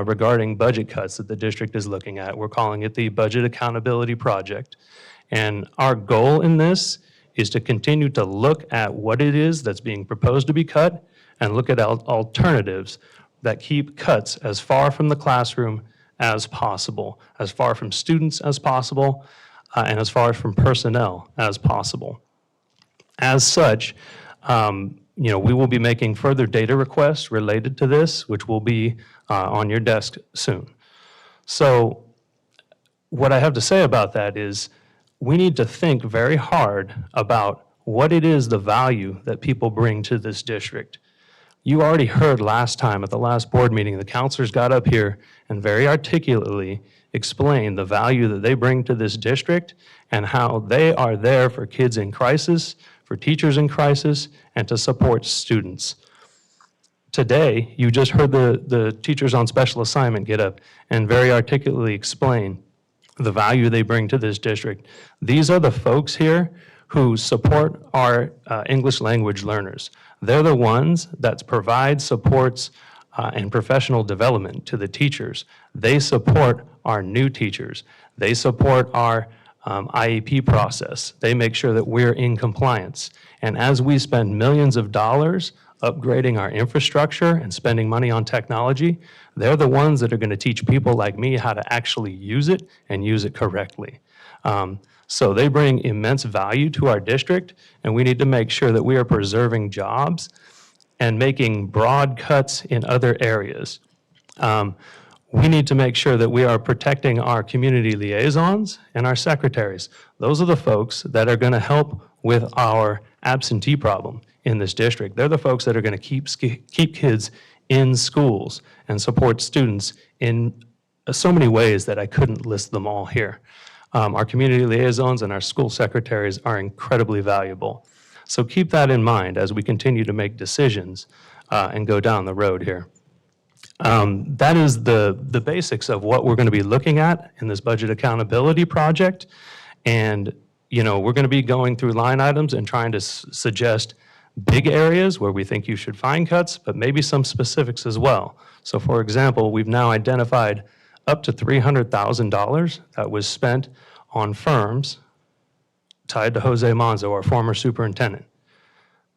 regarding budget cuts that the district is looking at. We're calling it the Budget Accountability Project. And our goal in this is to continue to look at what it is that's being proposed to be cut and look at alternatives that keep cuts as far from the classroom as possible, as far from students as possible, and as far from personnel as possible. As such, we will be making further data requests related to this, which will be on your desk soon. So what I have to say about that is we need to think very hard about what it is the value that people bring to this district. You already heard last time at the last board meeting, the counselors got up here and very articulately explained the value that they bring to this district and how they are there for kids in crisis, for teachers in crisis, and to support students. Today, you just heard the teachers on special assignment get up and very articulately explain the value they bring to this district. These are the folks here who support our English language learners. They're the ones that provide supports and professional development to the teachers. They support our new teachers. They support our IEP process. They make sure that we're in compliance. And as we spend millions of dollars upgrading our infrastructure and spending money on technology, they're the ones that are going to teach people like me how to actually use it and use it correctly. So they bring immense value to our district, and we need to make sure that we are preserving jobs and making broad cuts in other areas. We need to make sure that we are protecting our community liaisons and our secretaries. Those are the folks that are going to help with our absentee problem in this district. They're the folks that are going to keep kids in schools and support students in so many ways that I couldn't list them all here. Our community liaisons and our school secretaries are incredibly valuable. So keep that in mind as we continue to make decisions and go down the road here. That is the basics of what we're going to be looking at in this budget accountability project. And, you know, we're going to be going through line items and trying to suggest big areas where we think you should find cuts, but maybe some specifics as well. So for example, we've now identified up to $300,000 that was spent on firms tied to Jose Manzo, our former superintendent.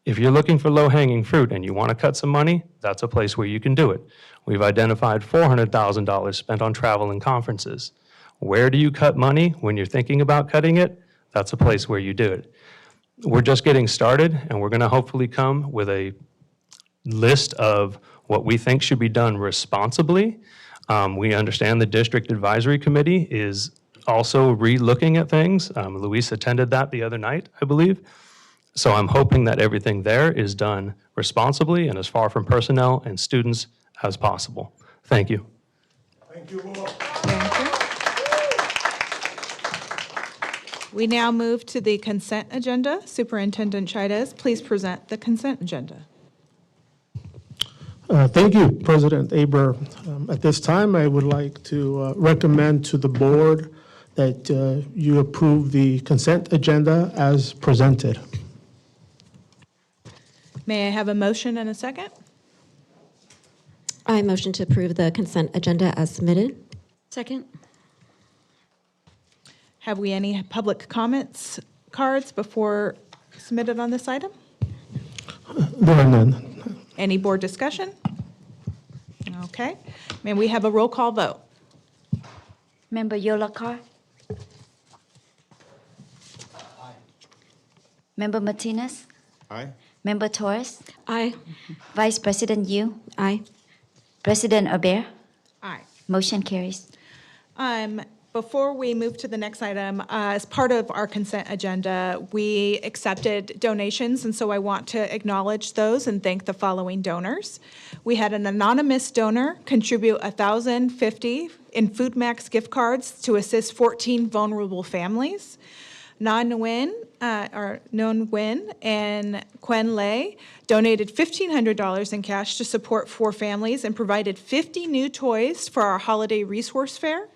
If you're looking for low-hanging fruit and you want to cut some money, that's a place where you can do it. We've identified $400,000 spent on travel and conferences. Where do you cut money when you're thinking about cutting it? That's a place where you do it. We're just getting started, and we're going to hopefully come with a list of what we think should be done responsibly. We understand the District Advisory Committee is also re-looking at things. Luis attended that the other night, I believe. So I'm hoping that everything there is done responsibly and as far from personnel and students as possible. Thank you. Thank you all. Thank you. We now move to the consent agenda. Superintendent Chaidez, please present the consent agenda. Thank you, President Aber. At this time, I would like to recommend to the board that you approve the consent agenda as presented. May I have a motion and a second? I motion to approve the consent agenda as submitted. Second. Have we any public comments cards before submitted on this item? There are none. Any board discussion? Okay. May we have a roll call vote? Member Yolakar. Aye. Member Martinez. Aye. Member Torres. Aye. Vice President Yu. Aye. President Aber. Aye. Motion carries. Before we move to the next item, as part of our consent agenda, we accepted donations, and so I want to acknowledge those and thank the following donors. We had an anonymous donor contribute $1,050 in Food Max gift cards to assist 14 vulnerable families. Non Nguyen and Quen Lei donated $1,500 in cash to support 4 families and provided 50 new toys for our holiday resource fair.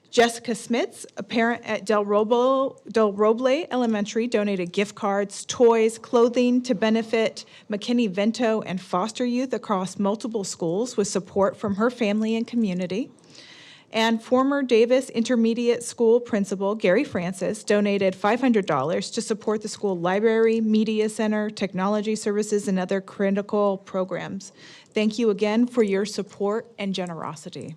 Jessica Smits, a parent at Del Roble Elementary, donated gift cards, toys, clothing to benefit McKinney-Vento and foster youth across multiple schools with support from her family and community. And former Davis Intermediate School principal Gary Francis donated $500 to support the school library, media center, technology services, and other critical programs. Thank you again for your support and generosity.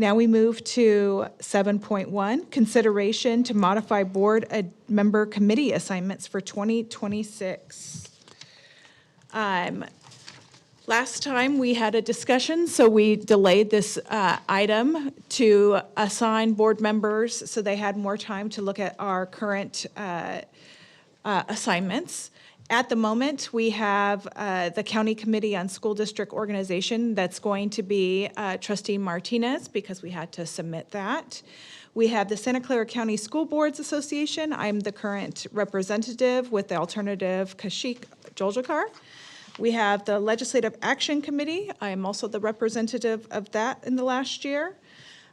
Now we move to 7.1, consideration to modify board member committee assignments for 2026. Last time we had a discussion, so we delayed this item to assign board members so they had more time to look at our current assignments. At the moment, we have the County Committee on School District Organization that's going to be Trustee Martinez because we had to submit that. We have the Santa Clara County School Boards Association. I'm the current representative with the alternative Kashik Joljakar. We have the Legislative Action Committee. I am also the representative of that in the last year.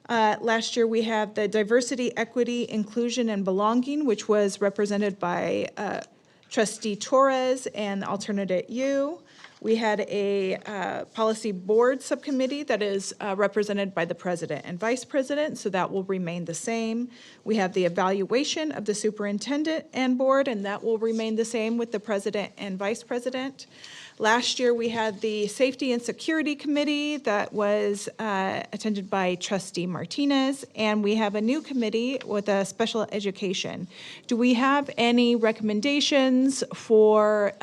Last year, we have the Diversity, Equity, Inclusion, and Belonging, which was represented by Trustee Torres and the alternate you. We had a Policy Board Subcommittee that is represented by the President and Vice President, so that will remain the same. We have the Evaluation of the Superintendent and Board, and that will remain the same with the President and Vice President. Last year, we had the Safety and Security Committee that was attended by Trustee Martinez, and we have a new committee with a special education. Do we have any recommendations for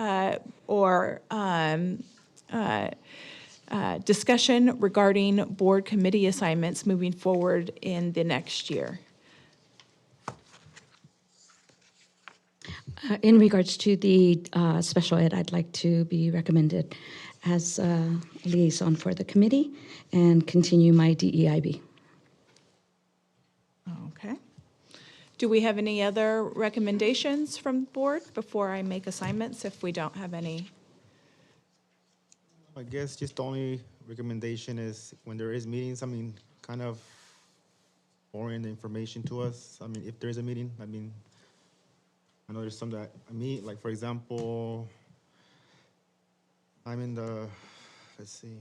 discussion regarding board committee assignments moving forward in the next year? In regards to the special ed, I'd like to be recommended as liaison for the committee and continue my DEIB. Okay. Do we have any other recommendations from the board before I make assignments, if we don't have any? I guess just the only recommendation is when there is meetings, I mean, kind of orient the information to us. I mean, if there is a meeting, I mean, I know there's some that I meet, like, for example, I'm in the, let's see.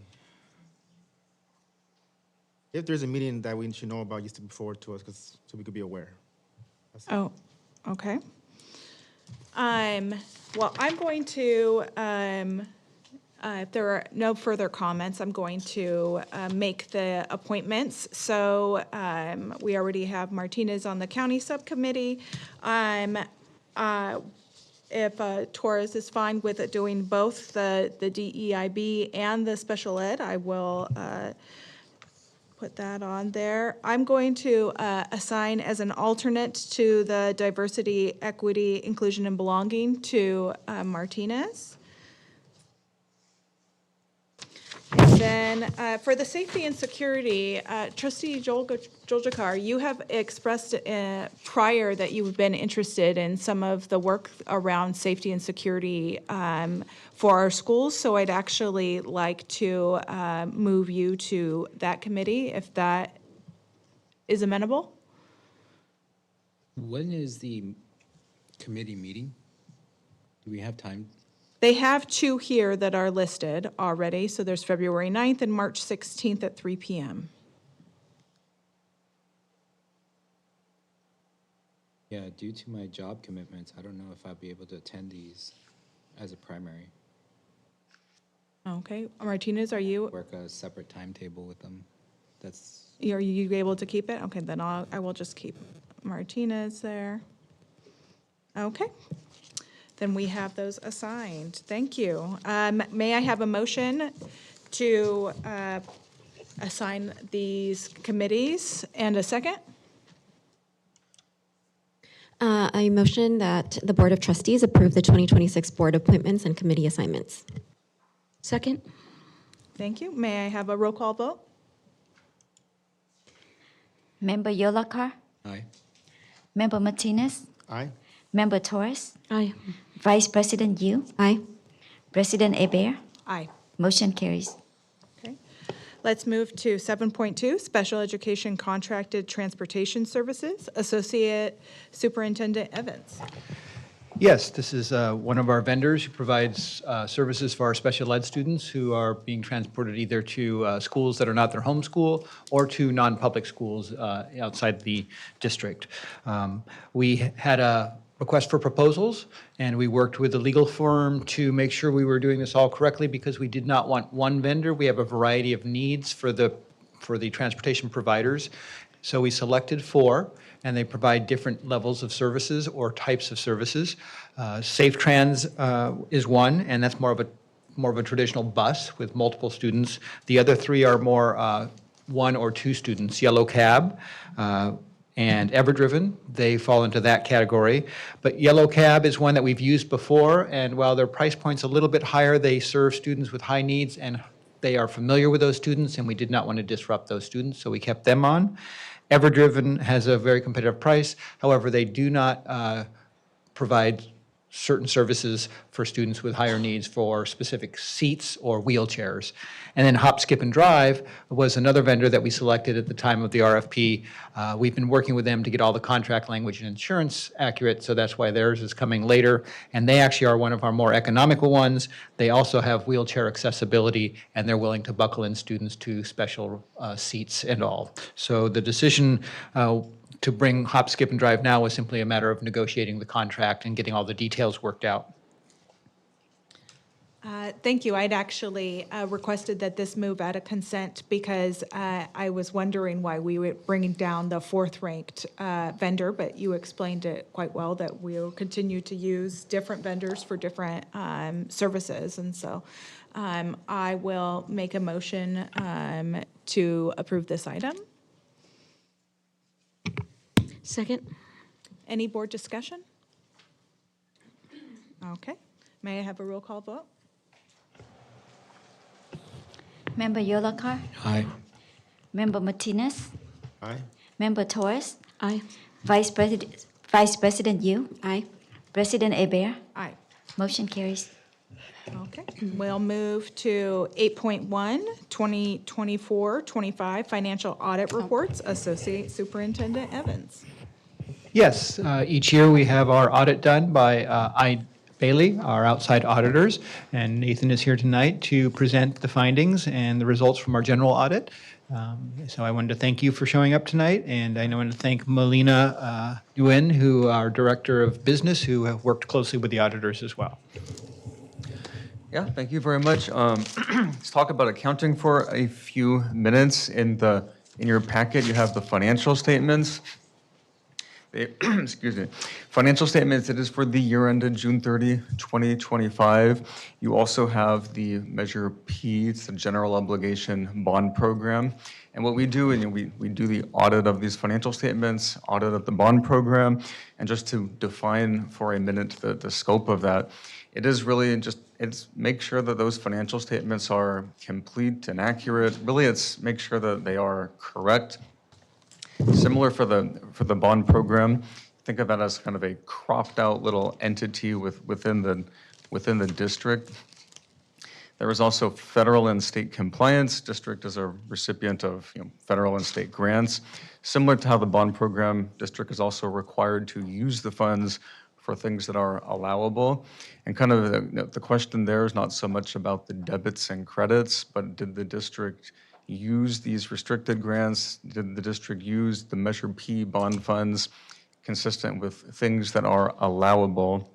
If there's a meeting that we should know about, just to be forward to us, so we could be aware. That's it. Oh, okay. Well, I'm going to, if there are no further comments, I'm going to make the appointments. So we already have Martinez on the county subcommittee. If Torres is fine with it doing both the DEIB and the special ed, I will put that on there. I'm going to assign as an alternate to the Diversity, Equity, Inclusion, and Belonging to Martinez. And then for the safety and security, Trustee Joljakar, you have expressed prior that you've been interested in some of the work around safety and security for our schools. So I'd actually like to move you to that committee if that is amenable. When is the committee meeting? Do we have time? They have two here that are listed already. So there's February 9th and March 16th at 3 p.m. Yeah, due to my job commitments, I don't know if I'll be able to attend these as a primary. Okay, Martinez, are you? Work a separate timetable with them. Are you able to keep it? Okay, then I will just keep Martinez there. Okay. Then we have those assigned. Thank you. May I have a motion to assign these committees and a second? I motion that the Board of Trustees approve the 2026 board appointments and committee assignments. Second? Thank you. May I have a roll call vote? Member Jolakar, Aye. Member Martinez, Aye. Member Torres, Aye. Vice President Yu, Aye. President Hebert. Aye. Motion carries. Okay. Let's move to 7.2, Special Education Contracted Transportation Services. Associate Superintendent Evans. Yes, this is one of our vendors who provides services for our special ed students who are being transported either to schools that are not their home school or to non-public schools outside the district. We had a request for proposals, and we worked with the legal firm to make sure we were doing this all correctly because we did not want one vendor. We have a variety of needs for the transportation providers. So we selected 4, and they provide different levels of services or types of services. Safe Trans is one, and that's more of a traditional bus with multiple students. The other 3 are more 1 or 2 students. Yellow Cab and Everdriven, they fall into that category. But Yellow Cab is one that we've used before, and while their price point's a little bit higher, they serve students with high needs and they are familiar with those students, and we did not want to disrupt those students, so we kept them on. Everdriven has a very competitive price. However, they do not provide certain services for students with higher needs for specific seats or wheelchairs. And then Hop, Skip, and Drive was another vendor that we selected at the time of the RFP. We've been working with them to get all the contract language and insurance accurate, so that's why theirs is coming later. And they actually are one of our more economical ones. They also have wheelchair accessibility, and they're willing to buckle in students to special seats and all. So the decision to bring Hop, Skip, and Drive now was simply a matter of negotiating the contract and getting all the details worked out. Thank you. I'd actually requested that this move out of consent because I was wondering why we were bringing down the fourth-ranked vendor, but you explained it quite well that we'll continue to use different vendors for different services. And so I will make a motion to approve this item. Second. Any board discussion? Okay. May I have a roll call vote? Member Yolakar, Aye. Member Martinez, Aye. Member Torres, Aye. Vice President Yu, Aye. President Hebert. Aye. Motion carries. Okay. We'll move to 8.1, 2024-25 Financial Audit Reports, Associate Superintendent Evans. Yes, each year we have our audit done by I. Bailey, our outside auditors, and Nathan is here tonight to present the findings and the results from our general audit. So I wanted to thank you for showing up tonight, and I want to thank Melina Yuen, who our Director of Business, who have worked closely with the auditors as well. Yeah, thank you very much. Let's talk about accounting for a few minutes. In your packet, you have the financial statements. Excuse me. Financial statements, it is for the year ended June 30, 2025. You also have the Measure P, it's the General Obligation Bond Program. And what we do, and we do the audit of these financial statements, audit of the bond program, and just to define for a minute the scope of that, it is really just, it's make sure that those financial statements are complete and accurate. Really, it's make sure that they are correct. Similar for the bond program, think of that as kind of a cropped out little entity within the district. There is also federal and state compliance. District is a recipient of federal and state grants. Similar to how the bond program, district is also required to use the funds for things that are allowable. And kind of the question there is not so much about the debits and credits, but did the district use these restricted grants? Did the district use the Measure P bond funds consistent with things that are allowable?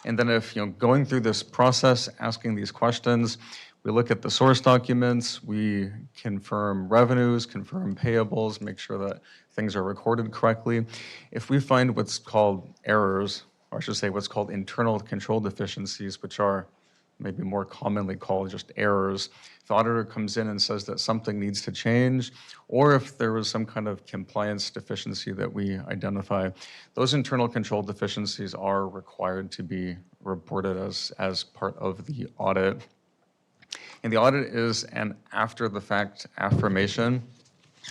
And then if, going through this process, asking these questions, we look at the source documents, we confirm revenues, confirm payables, make sure that things are recorded correctly. If we find what's called errors, or I should say what's called internal control deficiencies, which are maybe more commonly called just errors, the auditor comes in and says that something needs to change, or if there was some kind of compliance deficiency that we identify, those internal control deficiencies are required to be reported as part of the audit. And the audit is an after-the-fact affirmation.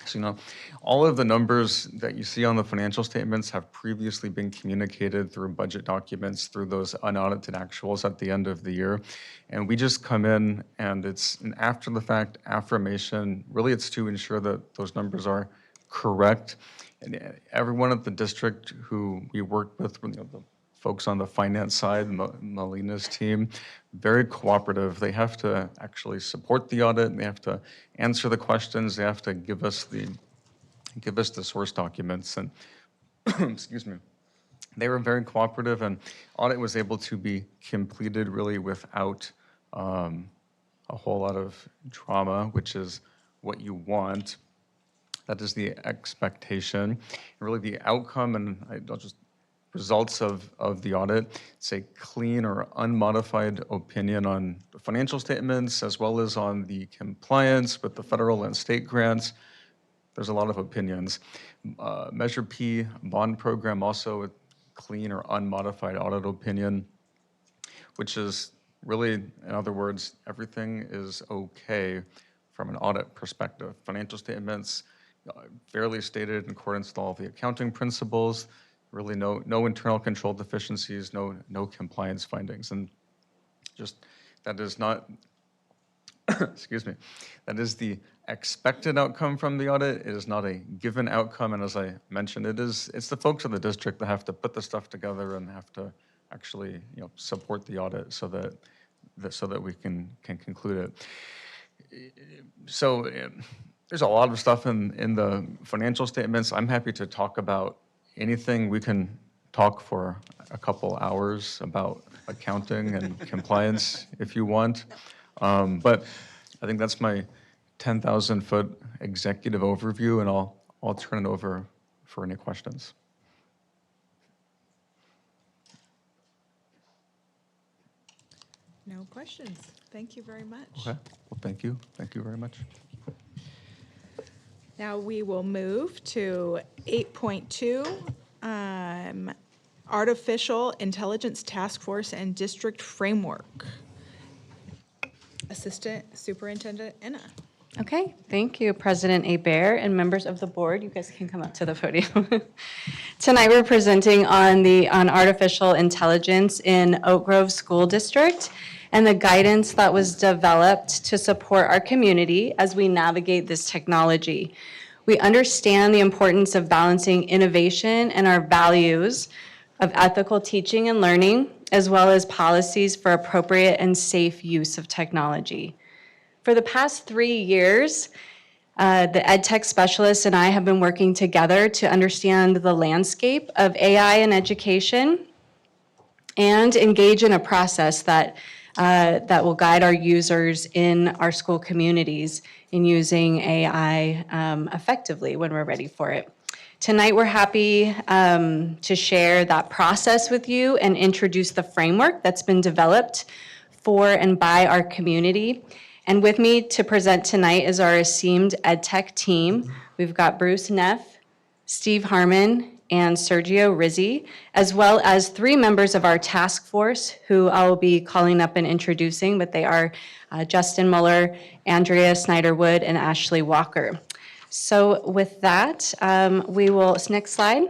So, all of the numbers that you see on the financial statements have previously been communicated through budget documents, through those unaudited actuals at the end of the year. And we just come in and it's an after-the-fact affirmation. Really, it's to ensure that those numbers are correct. And everyone at the district who we worked with, the folks on the finance side, Melina's team, very cooperative. They have to actually support the audit. They have to answer the questions. They have to give us the source documents. And excuse me, they were very cooperative, and audit was able to be completed really without a whole lot of drama, which is what you want. That is the expectation. And really, the outcome, and I'll just results of the audit. It's a clean or unmodified opinion on the financial statements as well as on the compliance with the federal and state grants. There's a lot of opinions. Measure P bond program, also a clean or unmodified audit opinion, which is really, in other words, everything is okay from an audit perspective. Financial statements fairly stated in accordance with all the accounting principles, really no internal control deficiencies, no compliance findings. And just that is not, excuse me, that is the expected outcome from the audit. It is not a given outcome. And as I mentioned, it's the folks in the district that have to put the stuff together and have to actually support the audit so that we can conclude it. So there's a lot of stuff in the financial statements. I'm happy to talk about anything. We can talk for a couple hours about accounting and compliance if you want. But I think that's my 10,000-foot executive overview, and I'll turn it over for any questions. No questions. Thank you very much. Okay. Well, thank you. Thank you very much. Now we will move to 8.2, Artificial Intelligence Task Force and District Framework. Assistant Superintendent Enna. Okay, thank you, President Hebert and members of the board. You guys can come up to the podium. Tonight we're presenting on artificial intelligence in Oak Grove School District and the guidance that was developed to support our community as we navigate this technology. We understand the importance of balancing innovation and our values of ethical teaching and learning, as well as policies for appropriate and safe use of technology. For the past 3 years, the EdTech specialists and I have been working together to understand the landscape of AI in education and engage in a process that will guide our users in our school communities in using AI effectively when we're ready for it. Tonight, we're happy to share that process with you and introduce the framework that's been developed for and by our community. And with me to present tonight is our esteemed EdTech team. We've got Bruce Neff, Steve Harmon, and Sergio Rizzi, as well as 3 members of our task force who I'll be calling up and introducing, but they are Justin Muller, Andrea Snyderwood, and Ashley Walker. So with that, we will, next slide.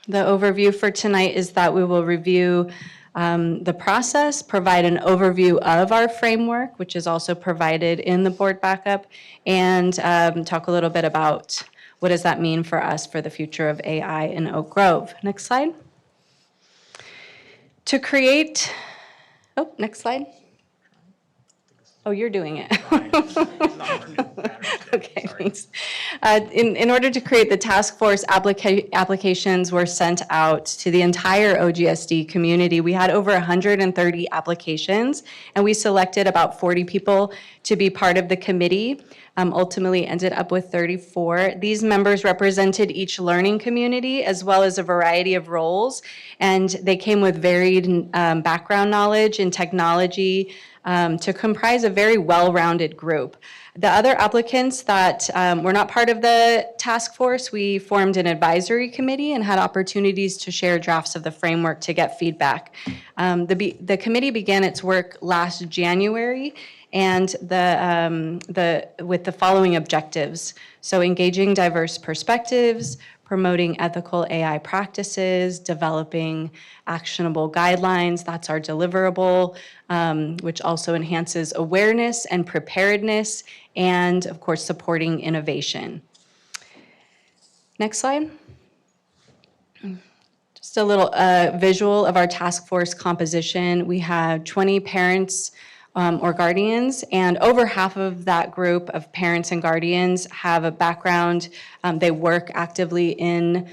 The overview for tonight is that we will review the process, provide an overview of our framework, which is also provided in the board backup, and talk a little bit about what does that mean for us for the future of AI in Oak Grove. Next slide. To create, next slide. Oh, you're doing it. Okay, thanks. In order to create the task force, applications were sent out to the entire OGSD community. We had over 130 applications, and we selected about 40 people to be part of the committee. Ultimately ended up with 34. These members represented each learning community as well as a variety of roles, and they came with varied background knowledge in technology, to comprise a very well-rounded group. The other applicants that were not part of the task force, we formed an advisory committee and had opportunities to share drafts of the framework to get feedback. The committee began its work last January and with the following objectives. So engaging diverse perspectives, promoting ethical AI practices, developing actionable guidelines, that's our deliverable, which also enhances awareness and preparedness, and of course, supporting innovation. Next slide. Just a little visual of our task force composition. We have 20 parents or guardians, and over half of that group of parents and guardians have a background. They work actively in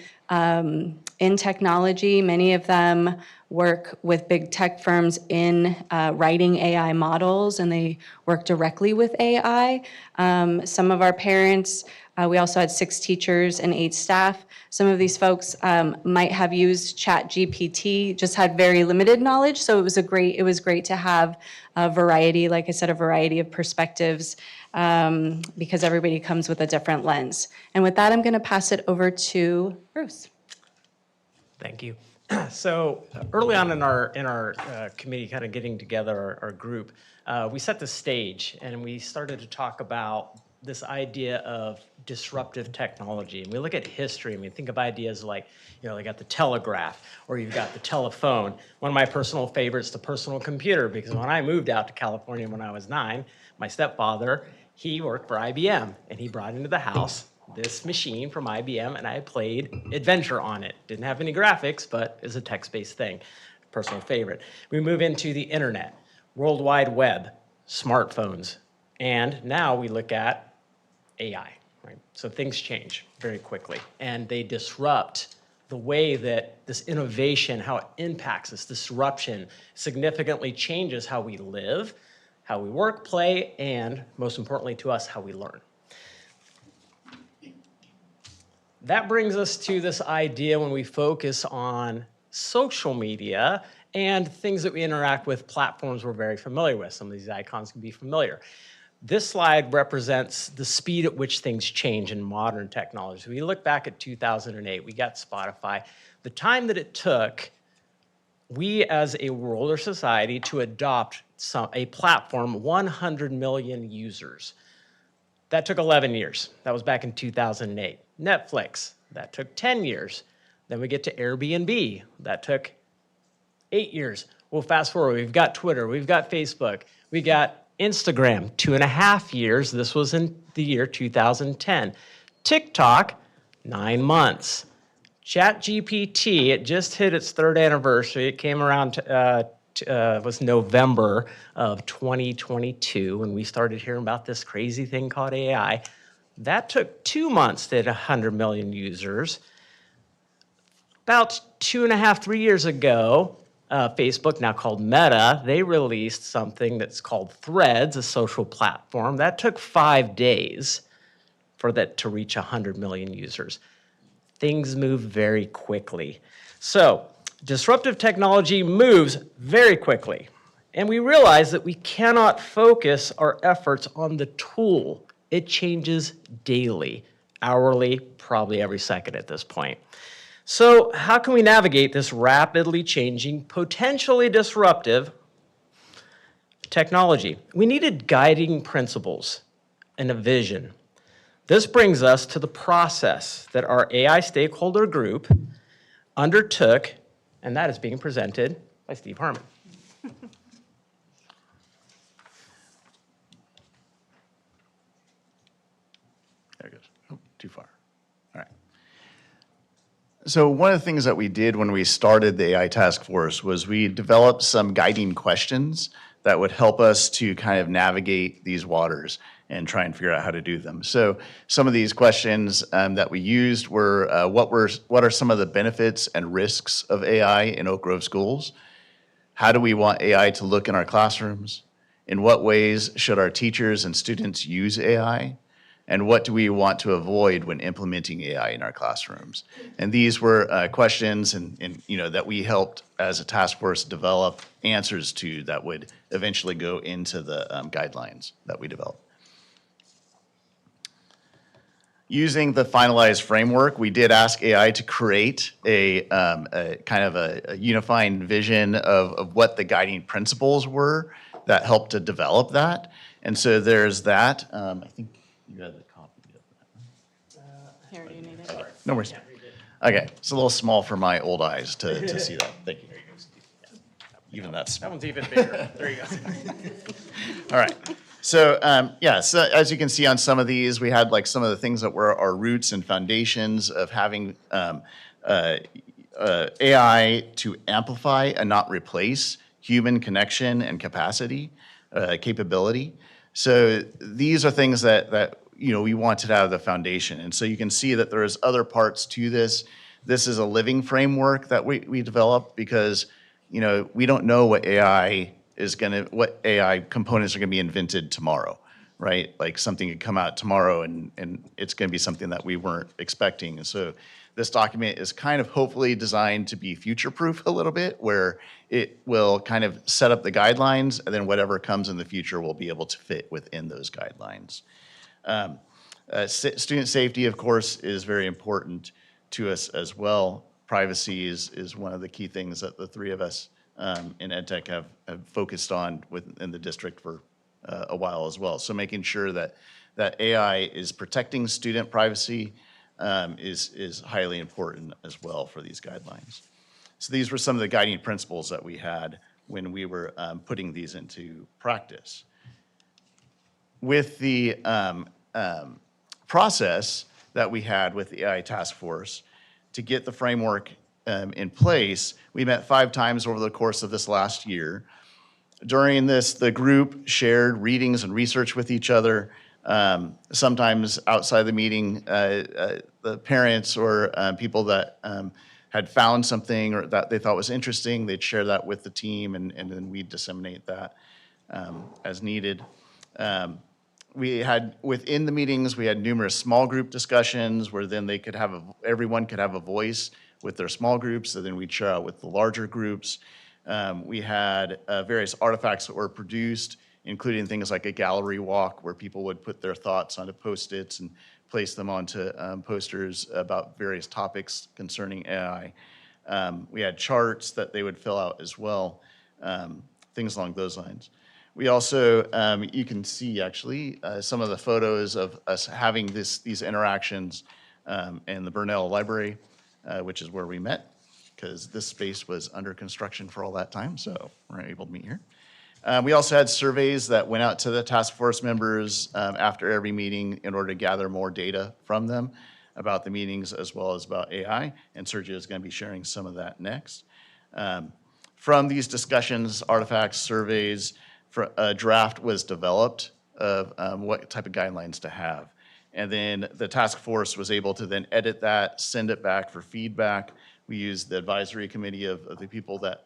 technology. Many of them work with big tech firms in writing AI models, and they work directly with AI. Some of our parents, we also had 6 teachers and 8 staff. Some of these folks might have used ChatGPT, just had very limited knowledge, so it was great to have a variety, like I said, a variety of perspectives, because everybody comes with a different lens. And with that, I'm going to pass it over to Bruce. Thank you. So early on in our committee, kind of getting together our group, we set the stage and we started to talk about this idea of disruptive technology. And we look at history and we think of ideas like, they got the telegraph or you've got the telephone. One of my personal favorites, the personal computer, because when I moved out to California when I was 9, my stepfather, he worked for IBM and he brought into the house this machine from IBM and I played Adventure on it. Didn't have any graphics, but is a text-based thing. Personal favorite. We move into the internet, World Wide Web, smartphones, and now we look at AI, right? So things change very quickly and they disrupt the way that this innovation, how it impacts this disruption, significantly changes how we live, how we work, play, and most importantly to us, how we learn. That brings us to this idea when we focus on social media and things that we interact with, platforms we're very familiar with. Some of these icons can be familiar. This slide represents the speed at which things change in modern technology. We look back at 2008, we got Spotify. The time that it took, we as a world or society to adopt a platform, 100 million users. That took 11 years. That was back in 2008. Netflix, that took 10 years. Then we get to Airbnb, that took 8 years. Well, fast forward, we've got Twitter, we've got Facebook, we got Instagram, 2.5 years. This was in the year 2010. TikTok, 9 months. ChatGPT, it just hit its 3rd anniversary. It came around was November of 2022 when we started hearing about this crazy thing called AI. That took 2 months to hit 100 million users. About 2.5, 3 years ago, Facebook, now called Meta, they released something that's called Threads, a social platform. That took 5 days for that to reach 100 million users. Things move very quickly. So disruptive technology moves very quickly. And we realize that we cannot focus our efforts on the tool. It changes daily, hourly, probably every second at this point. So how can we navigate this rapidly changing, potentially disruptive technology? We needed guiding principles and a vision. This brings us to the process that our AI stakeholder group undertook, and that is being presented by Steve Harmon. There it goes. Oh, too far. All right. So one of the things that we did when we started the AI task force was we developed some guiding questions that would help us to kind of navigate these waters and try and figure out how to do them. So some of these questions that we used were, what are some of the benefits and risks of AI in Oak Grove schools? How do we want AI to look in our classrooms? In what ways should our teachers and students use AI? And what do we want to avoid when implementing AI in our classrooms? And these were questions and that we helped as a task force develop answers to that would eventually go into the guidelines that we developed. Using the finalized framework, we did ask AI to create a kind of a unifying vision of what the guiding principles were that helped to develop that. And so there's that. I think you had the copy of that. Here, do you need it? No worries. Okay, it's a little small for my old eyes to see that. Thank you. Even that's That one's even bigger. There you go. all right. So so as you can see on some of these, we had like some of the things that were our roots and foundations of having AI to amplify and not replace human connection and capability. So these are things that we wanted out of the foundation. And so you can see that there's other parts to this. This is a living framework that we developed because we don't know what AI components are gonna be invented tomorrow, right? Like something could come out tomorrow and it's gonna be something that we weren't expecting. And so this document is kind of hopefully designed to be future-proof a little bit, where it will kind of set up the guidelines and then whatever comes in the future will be able to fit within those guidelines. Student safety, of course, is very important to us as well. privacy is one of the key things that the three of us in EdTech have focused on within the district for a while as well. So making sure that AI is protecting student privacy is highly important as well for these guidelines. So these were some of the guiding principles that we had when we were putting these into practice. With the process that we had with the AI task force to get the framework in place, we met 5 times over the course of this last year. During this, the group shared readings and research with each other. Sometimes outside the meeting, the parents or people that had found something or that they thought was interesting, they'd share that with the team, and then we'd disseminate that as needed. We had, within the meetings, we had numerous small group discussions where then they could have, everyone could have a voice with their small groups, so then we'd share out with the larger groups. We had various artifacts that were produced, including things like a gallery walk where people would put their thoughts onto Post-its and place them onto posters about various topics concerning AI. We had charts that they would fill out as well, things along those lines. We also, you can see actually some of the photos of us having these interactions in the Burnell Library, which is where we met, because this space was under construction for all that time, so we're able to meet here. We also had surveys that went out to the task force members after every meeting in order to gather more data from them about the meetings as well as about AI, and Sergio is going to be sharing some of that next. From these discussions, artifacts, surveys, a draft was developed of what type of guidelines to have. And then the task force was able to then edit that, send it back for feedback. We used the advisory committee of the people that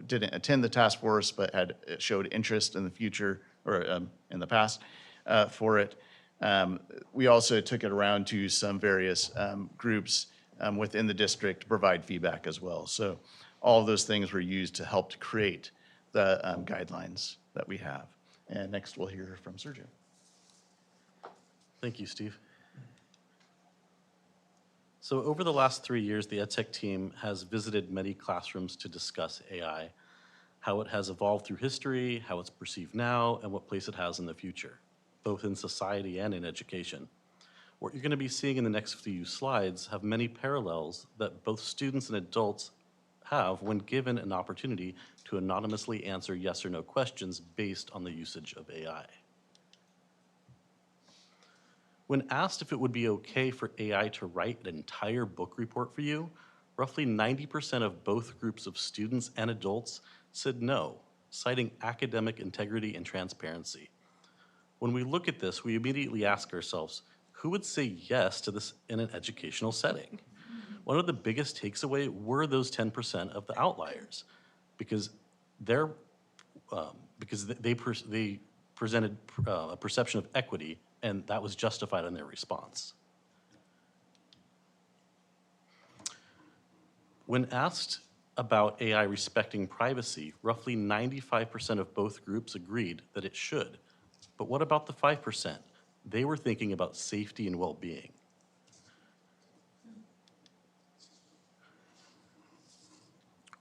didn't attend the task force but had showed interest in the future or in the past for it. We also took it around to some various groups within the district to provide feedback as well. So all of those things were used to help to create the guidelines that we have. And next we'll hear from Sergio. Thank you, Steve. So over the last 3 years, the EdTech team has visited many classrooms to discuss AI, how it has evolved through history, how it's perceived now, and what place it has in the future, both in society and in education. What you're going to be seeing in the next few slides have many parallels that both students and adults have when given an opportunity to anonymously answer yes or no questions based on the usage of AI. When asked if it would be okay for AI to write an entire book report for you, roughly 90% of both groups of students and adults said no, citing academic integrity and transparency. When we look at this, we immediately ask ourselves, who would say yes to this in an educational setting? One of the biggest takes away were those 10% of the outliers, because they presented a perception of equity, and that was justified in their response. When asked about AI respecting privacy, roughly 95% of both groups agreed that it should. But what about the 5%? They were thinking about safety and well-being.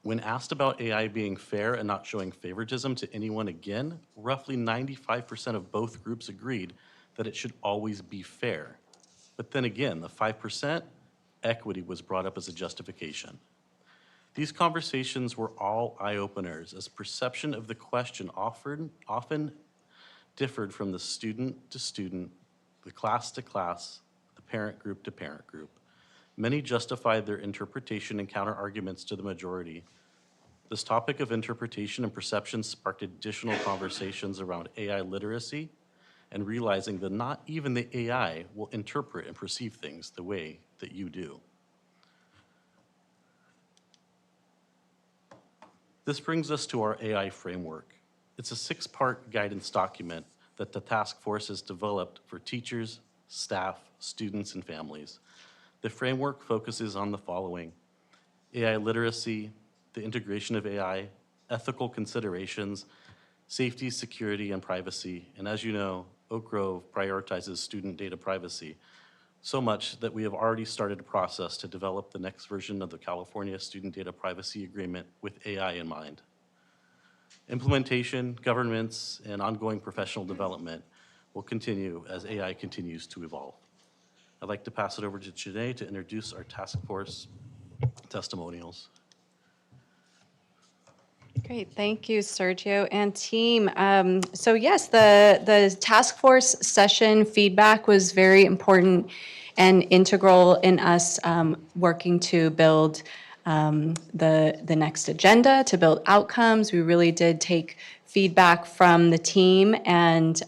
When asked about AI being fair and not showing favoritism to anyone again, roughly 95% of both groups agreed that it should always be fair. But then again, the 5%, equity was brought up as a justification. These conversations were all eye-openers, as perception of the question often differed from the student to student, the class to class, the parent group to parent group. Many justified their interpretation and counter-arguments to the majority. This topic of interpretation and perception sparked additional conversations around AI literacy and realizing that not even the AI will interpret and perceive things the way that you do. This brings us to our AI framework. It's a 6-part guidance document that the task force has developed for teachers, staff, students, and families. The framework focuses on the following: AI literacy, the integration of AI, ethical considerations, safety, security, and privacy. And as you know, Oak Grove prioritizes student data privacy. So much that we have already started a process to develop the next version of the California Student Data Privacy Agreement with AI in mind. Implementation, governance, and ongoing professional development will continue as AI continues to evolve. I'd like to pass it over to Janae to introduce our task force testimonials. Great, thank you, Sergio and team. So yes, the task force session feedback was very important and integral in us working to build the next agenda, to build outcomes. We really did take feedback from the team and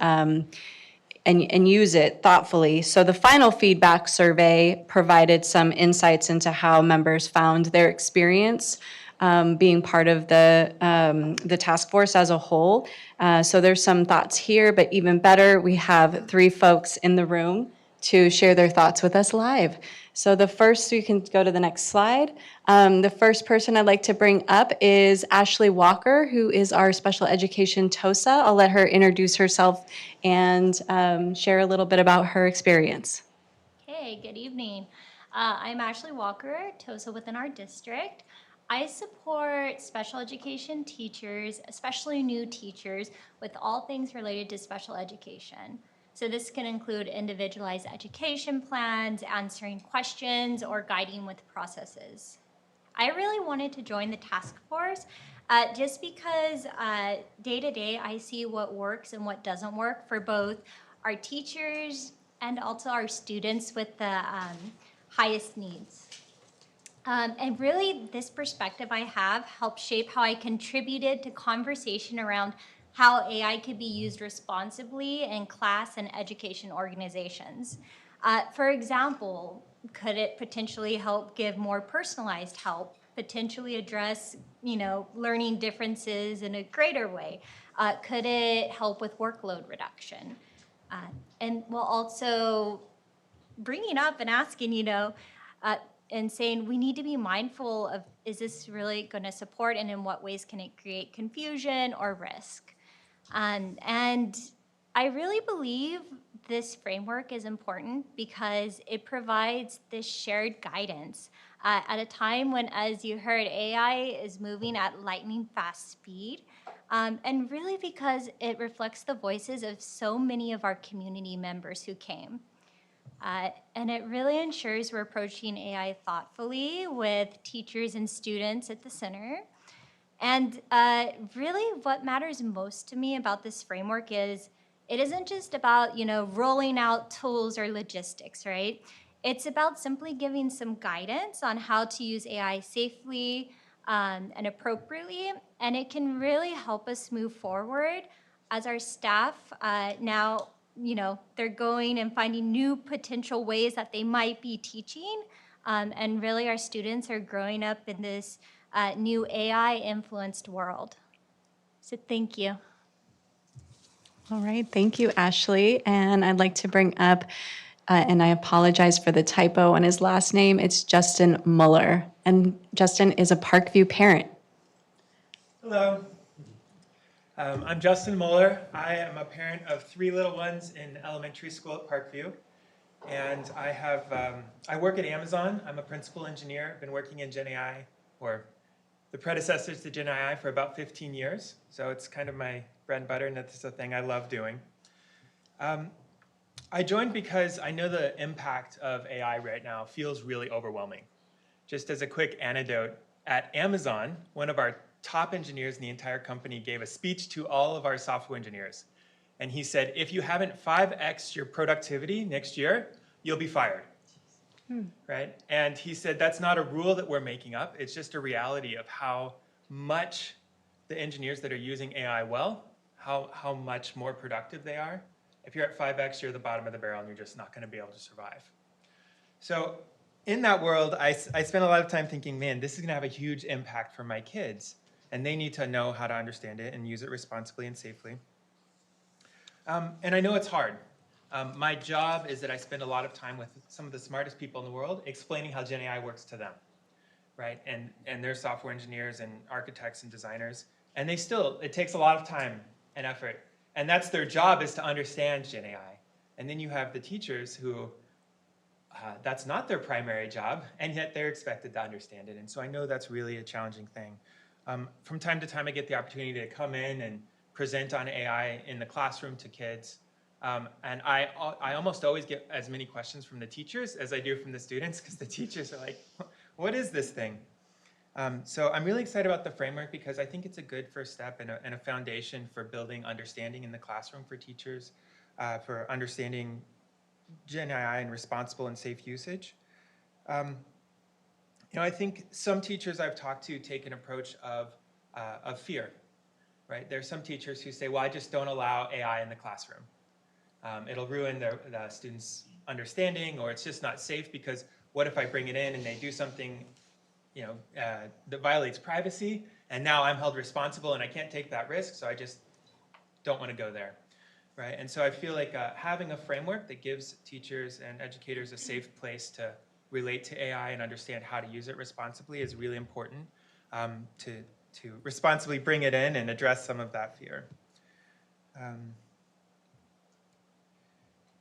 use it thoughtfully. So the final feedback survey provided some insights into how members found their experience being part of the task force as a whole. So there's some thoughts here, but even better, we have 3 folks in the room to share their thoughts with us live. So the first, you can go to the next slide. The first person I'd like to bring up is Ashley Walker, who is our special education TOSA. I'll let her introduce herself and share a little bit about her experience. Hey, good evening. I'm Ashley Walker, TOSA within our district. I support special education teachers, especially new teachers, with all things related to special education. So this can include individualized education plans, answering questions, or guiding with processes. I really wanted to join the task force just because day to day I see what works and what doesn't work for both our teachers and also our students with the highest needs. And really, this perspective I have helped shape how I contributed to conversation around how AI could be used responsibly in class and education organizations. For example, could it potentially help give more personalized help, potentially address, learning differences in a greater way? Could it help with workload reduction? And while also bringing up and asking, and saying we need to be mindful of, is this really going to support, and in what ways can it create confusion or risk? And I really believe this framework is important because it provides this shared guidance at a time when, as you heard, AI is moving at lightning fast speed, and really because it reflects the voices of so many of our community members who came. And it really ensures we're approaching AI thoughtfully with teachers and students at the center. And really what matters most to me about this framework is it isn't just about, rolling out tools or logistics, right? It's about simply giving some guidance on how to use AI safely and appropriately. And it can really help us move forward as our staff now, they're going and finding new potential ways that they might be teaching. And really our students are growing up in this new AI-influenced world. So thank you. All right, thank you, Ashley. And I'd like to bring up, and I apologize for the typo on his last name, it's Justin Muller. And Justin is a Parkview parent. Hello. I'm Justin Muller. I am a parent of 3 little ones in elementary school at Parkview. And I work at Amazon. I'm a principal engineer. I've been working in Gen AI, or the predecessors to Gen AI, for about 15 years. So it's kind of my bread and butter, and it's a thing I love doing. I joined because I know the impact of AI right now feels really overwhelming. Just as a quick anecdote, at Amazon, one of our top engineers in the entire company gave a speech to all of our software engineers. And he said, if you haven't 5x your productivity next year, you'll be fired. Right? And he said, that's not a rule that we're making up. It's just a reality of how much the engineers that are using AI well, how much more productive they are. If you're at 5x, you're at the bottom of the barrel and you're just not going to be able to survive. So in that world, I spent a lot of time thinking, man, this is going to have a huge impact for my kids. And they need to know how to understand it and use it responsibly and safely. And I know it's hard. My job is that I spend a lot of time with some of the smartest people in the world explaining how Gen AI works to them, right? And they're software engineers and architects and designers. And it takes a lot of time and effort. And that's their job, is to understand Gen AI. And then you have the teachers who that's not their primary job, and yet they're expected to understand it. And so I know that's really a challenging thing. From time to time, I get the opportunity to come in and present on AI in the classroom to kids. And I almost always get as many questions from the teachers as I do from the students, because the teachers are like, what is this thing? So I'm really excited about the framework because I think it's a good first step and a foundation for building understanding in the classroom for teachers, for understanding Gen AI and responsible and safe usage. I think some teachers I've talked to take an approach of fear, right? There are some teachers who say, well, I just don't allow AI in the classroom. It'll ruin the students' understanding, or it's just not safe because what if I bring it in and they do something that violates privacy, and now I'm held responsible and I can't take that risk, so I just don't want to go there, right? And so I feel like having a framework that gives teachers and educators a safe place to relate to AI and understand how to use it responsibly is really important to responsibly bring it in and address some of that fear.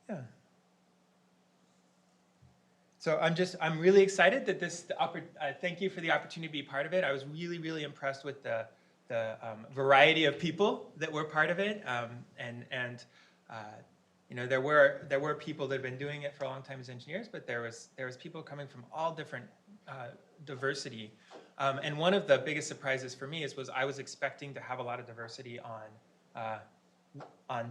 Yeah. So I'm really excited that thank you for the opportunity to be part of it. I was really, really impressed with the variety of people that were part of it. There were people that have been doing it for a long time as engineers, but there was people coming from all different diversity. And one of the biggest surprises for me was I was expecting to have a lot of diversity on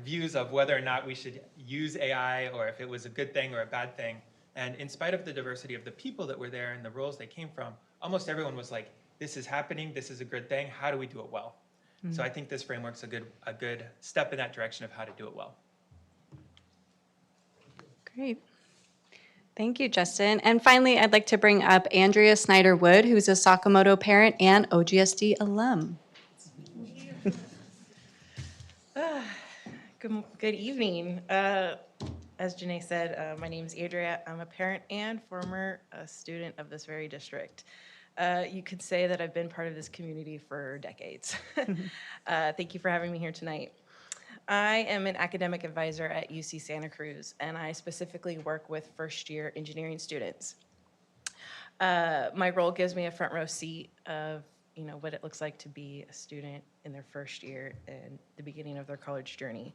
views of whether or not we should use AI or if it was a good thing or a bad thing. And in spite of the diversity of the people that were there and the roles they came from, almost everyone was like, this is happening, this is a good thing, how do we do it well? So I think this framework's a good step in that direction of how to do it well. Great. Thank you, Justin. And finally, I'd like to bring up Andrea Snyder-Wood, who's a Sakamoto parent and OGSD alum. Good evening. As Janae said, my name is Andrea. I'm a parent and former student of this very district. You could say that I've been part of this community for decades. Thank you for having me here tonight. I am an academic advisor at UC Santa Cruz, and I specifically work with first-year engineering students. My role gives me a front row seat of what it looks like to be a student in their first year and the beginning of their college journey.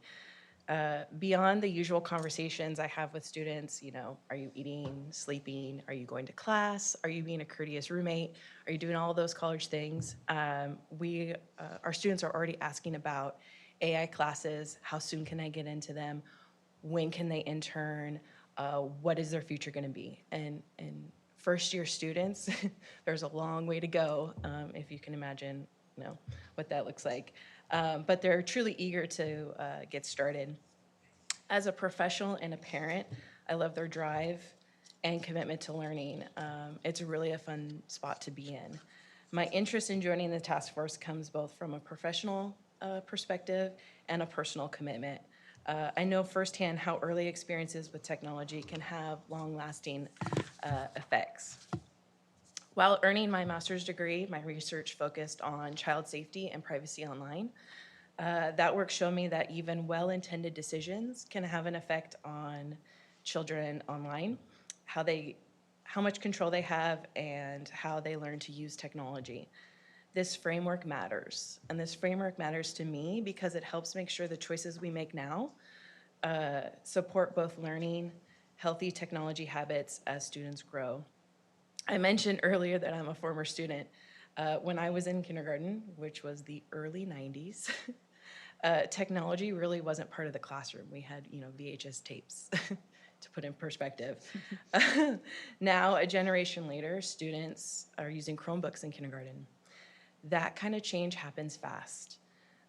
Beyond the usual conversations I have with students, are you eating, sleeping, are you going to class, are you being a courteous roommate, are you doing all of those college things? Our students are already asking about AI classes, how soon can I get into them, when can they intern, what is their future going to be? And first year students, there's a long way to go, if you can imagine what that looks like. But they're truly eager to get started. As a professional and a parent, I love their drive and commitment to learning. It's really a fun spot to be in. My interest in joining the task force comes both from a professional perspective and a personal commitment. I know firsthand how early experiences with technology can have long-lasting effects. While earning my master's degree, my research focused on child safety and privacy online. That work showed me that even well-intended decisions can have an effect on children online, how much control they have, and how they learn to use technology. This framework matters, and this framework matters to me because it helps make sure the choices we make now support both learning, healthy technology habits as students grow. I mentioned earlier that I'm a former student. When I was in kindergarten, which was the early 90s, technology really wasn't part of the classroom. We had, VHS tapes, to put in perspective. Now, a generation later, students are using Chromebooks in kindergarten. That kind of change happens fast.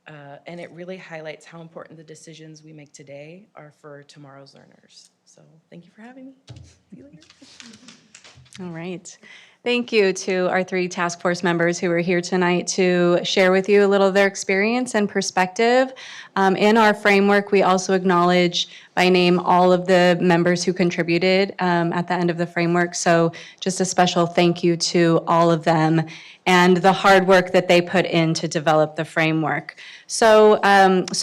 And it really highlights how important the decisions we make today are for tomorrow's learners. So thank you for having me. See you later. All right. Thank you to our 3 task force members who are here tonight to share with you a little of their experience and perspective. In our framework, we also acknowledge by name all of the members who contributed at the end of the framework. So just a special thank you to all of them and the hard work that they put in to develop the framework. So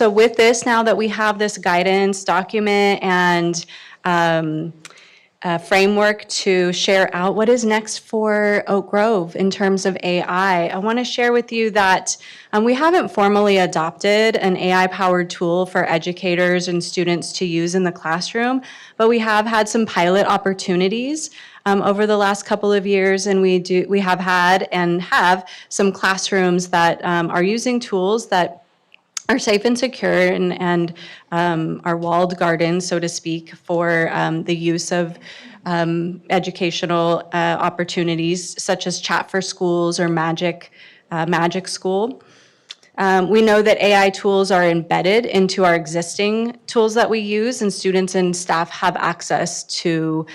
with this, now that we have this guidance document and framework to share out what is next for Oak Grove in terms of AI. I want to share with you that we haven't formally adopted an AI-powered tool for educators and students to use in the classroom, but we have had some pilot opportunities over the last couple of years, and we have had and have some classrooms that are using tools that are safe and secure and are walled gardens, so to speak, for the use of educational opportunities such as Chat for Schools or Magic School. We know that AI tools are embedded into our existing tools that we use, and students and staff have access to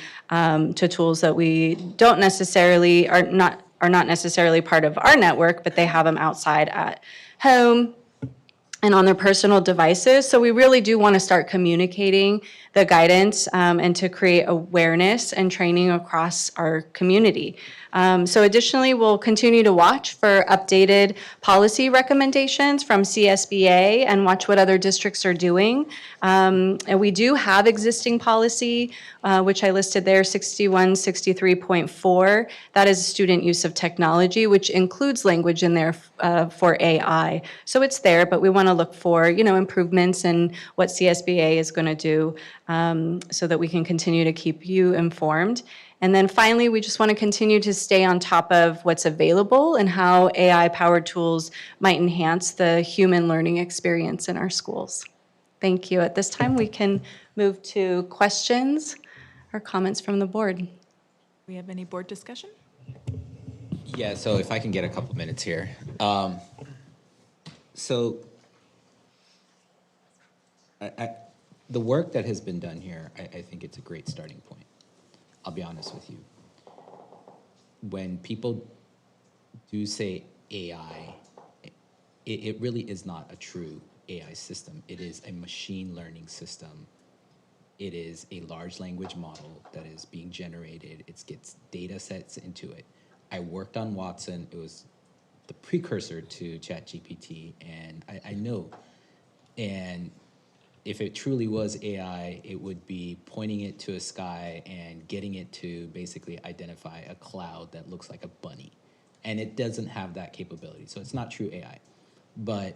tools that we don't necessarily are not necessarily part of our network, but they have them outside at home and on their personal devices. So we really do want to start communicating the guidance and to create awareness and training across our community. So additionally, we'll continue to watch for updated policy recommendations from CSBA and watch what other districts are doing. And we do have existing policy, which I listed there, 6163.4. That is student use of technology, which includes language in there for AI. So it's there, but we want to look for, improvements in what CSBA is going to do so that we can continue to keep you informed. And then finally, we just want to continue to stay on top of what's available and how AI-powered tools might enhance the human learning experience in our schools. Thank you. At this time, we can move to questions or comments from the board. Do we have any board discussion? Yeah, so if I can get a couple minutes here. The work that has been done here, I think it's a great starting point. I'll be honest with you. When people do say AI, it really is not a true AI system. It is a machine learning system. It is a large language model that is being generated. It gets data sets into it. I worked on Watson. It was the precursor to ChatGPT, and I know. And if it truly was AI, it would be pointing it to a sky and getting it to basically identify a cloud that looks like a bunny. And it doesn't have that capability. So it's not true AI. But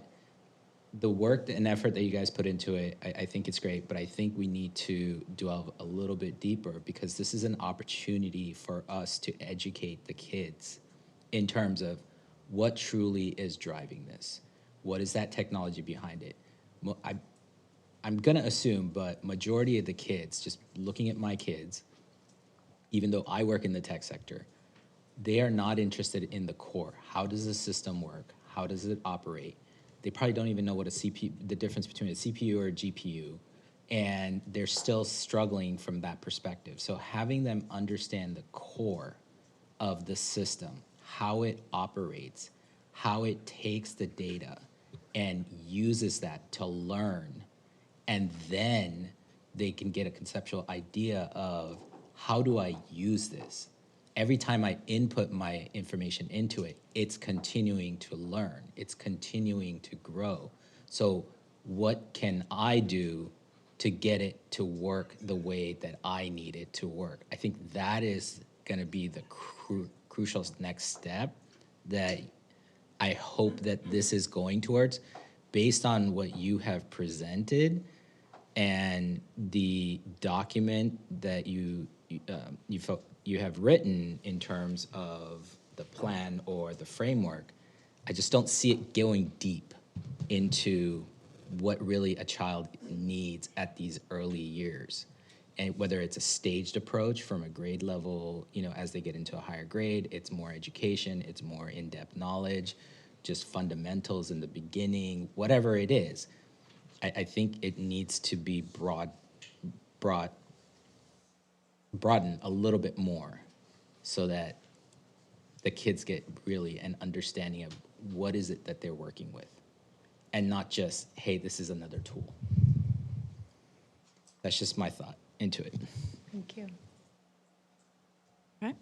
the work and effort that you guys put into it, I think it's great. But I think we need to delve a little bit deeper, because this is an opportunity for us to educate the kids in terms of what truly is driving this. What is that technology behind it? I'm going to assume, but majority of the kids, just looking at my kids, even though I work in the tech sector, they are not interested in the core. How does the system work? How does it operate? They probably don't even know what a CPU, the difference between a CPU or a GPU, and they're still struggling from that perspective. So having them understand the core of the system, how it operates, how it takes the data and uses that to learn, and then they can get a conceptual idea of, how do I use this? Every time I input my information into it, it's continuing to learn. It's continuing to grow. So what can I do to get it to work the way that I need it to work? I think that is going to be the crucial next step that I hope that this is going towards, based on what you have presented and the document that you have written in terms of the plan or the framework. I just don't see it going deep into what really a child needs at these early years. And whether it's a staged approach from a grade level, as they get into a higher grade, it's more education, it's more in-depth knowledge, just fundamentals in the beginning, whatever it is. I think it needs to be broadened a little bit more, so that the kids get really an understanding of what is it that they're working with, and not just, hey, this is another tool. That's just my thought into it. Thank you. Okay.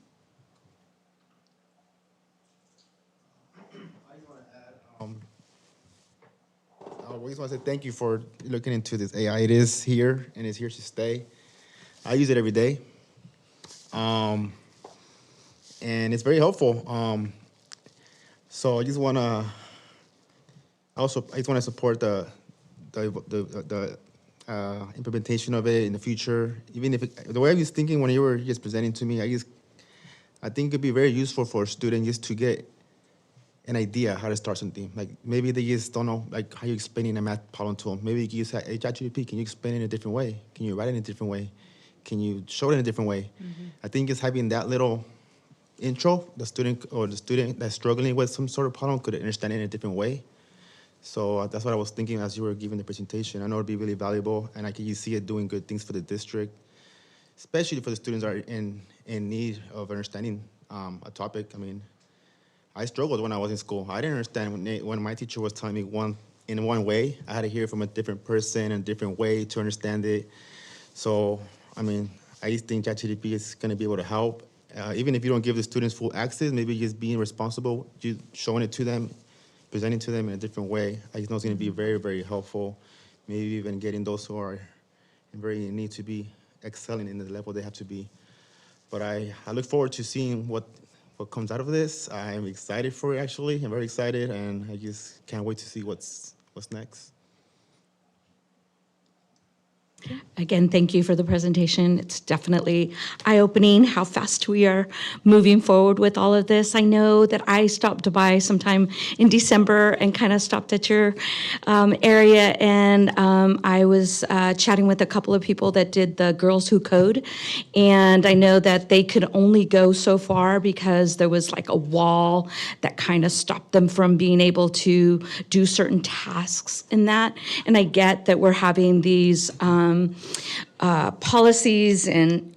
We just want to say thank you for looking into this AI. It is here, and it's here to stay. I use it every day. And it's very helpful. So I just want to support the implementation of it in the future. Even if the way I was thinking when you were just presenting to me, I think it'd be very useful for a student just to get an idea how to start something. Like maybe they just don't know like how you explaining a math problem to them. Maybe you can use hey, ChatGPT, can you explain it in a different way? Can you write it in a different way? Can you show it in a different way? I think just having that little intro, the student that's struggling with some sort of problem could understand it in a different way. So that's what I was thinking as you were giving the presentation. I know it'd be really valuable, and I can you see it doing good things for the district, especially for the students that are in need of understanding a topic. I mean, I struggled when I was in school. I didn't understand when my teacher was telling me in one way. I had to hear it from a different person in a different way to understand it. So, I mean, I just think ChatGPT is going to be able to help. Even if you don't give the students full access, maybe just being responsible, just showing it to them, presenting to them in a different way. I just know it's going to be very, very helpful. Maybe even getting those who are very need to be excelling in the level they have to be. But I look forward to seeing what comes out of this. I'm excited for it, actually. I'm very excited, and I just can't wait to see what's next. Again, thank you for the presentation. It's definitely eye-opening how fast we are moving forward with all of this. I know that I stopped by sometime in December and kind of stopped at your area, and I was chatting with a couple of people that did the Girls Who Code, and I know that they could only go so far because there was like a wall that kind of stopped them from being able to do certain tasks in that. And I get that we're having these policies, and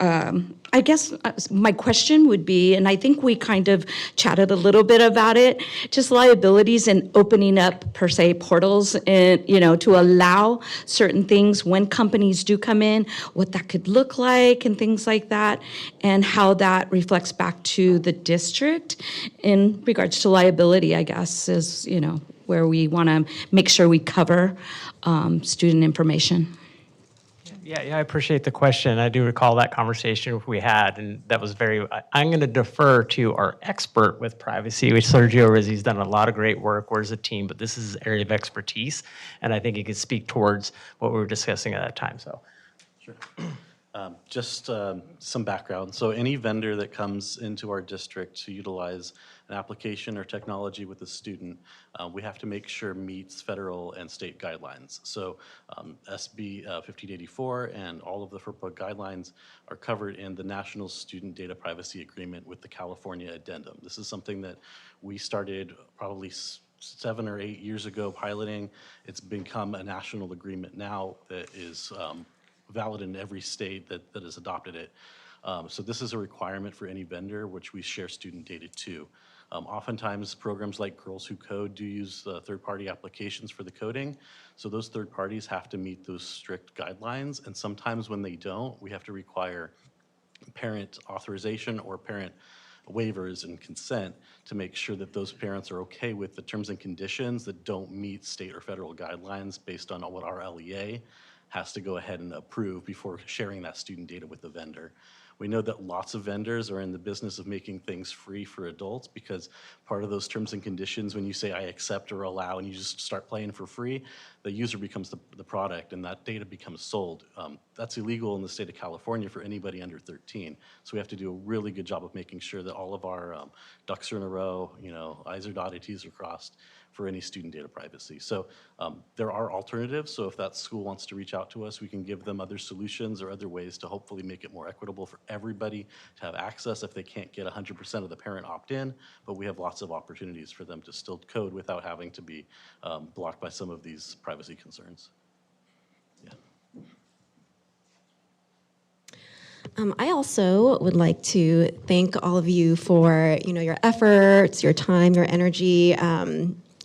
I guess my question would be, and I think we kind of chatted a little bit about it, just liabilities and opening up per se portals and to allow certain things when companies do come in, what that could look like and things like that, and how that reflects back to the district in regards to liability, I guess, is where we want to make sure we cover student information. Yeah, I appreciate the question. I do recall that conversation we had, and that was I'm going to defer to our expert with privacy, which Sergio Rizzi's done a lot of great work. We're as a team, but this is his area of expertise, and I think he could speak towards what we were discussing at that time. So, sure. Just some background. So any vendor that comes into our district to utilize an application or technology with a student, we have to make sure meets federal and state guidelines. So SB 1584 and all of the FERPA guidelines are covered in the National Student Data Privacy Agreement with the California Addendum. This is something that we started probably 7 or 8 years ago piloting. It's become a national agreement now that is valid in every state that has adopted it. So this is a requirement for any vendor, which we share student data to. Oftentimes, programs like Girls Who Code do use third-party applications for the coding. So those third parties have to meet those strict guidelines. And sometimes when they don't, we have to require parent authorization or parent waivers and consent to make sure that those parents are okay with the terms and conditions that don't meet state or federal guidelines based on what our LEA has to go ahead and approve before sharing that student data with the vendor. We know that lots of vendors are in the business of making things free for adults, because part of those terms and conditions, when you say I accept or allow and you just start playing for free, the user becomes the product and that data becomes sold. That's illegal in the state of California for anybody under 13. So we have to do a really good job of making sure that all of our ducks are in a row, I's are dotted, T's are crossed for any student data privacy. So there are alternatives. So if that school wants to reach out to us, we can give them other solutions or other ways to hopefully make it more equitable for everybody to have access if they can't get 100% of the parent opt-in. But we have lots of opportunities for them to still code without having to be blocked by some of these privacy concerns. I also would like to thank all of you for, your efforts, your time, your energy.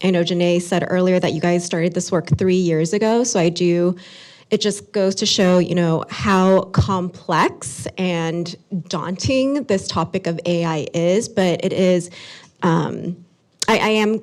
I know Janae said earlier that you guys started this work 3 years ago, so it just goes to show, how complex and daunting this topic of AI is, but it is, I am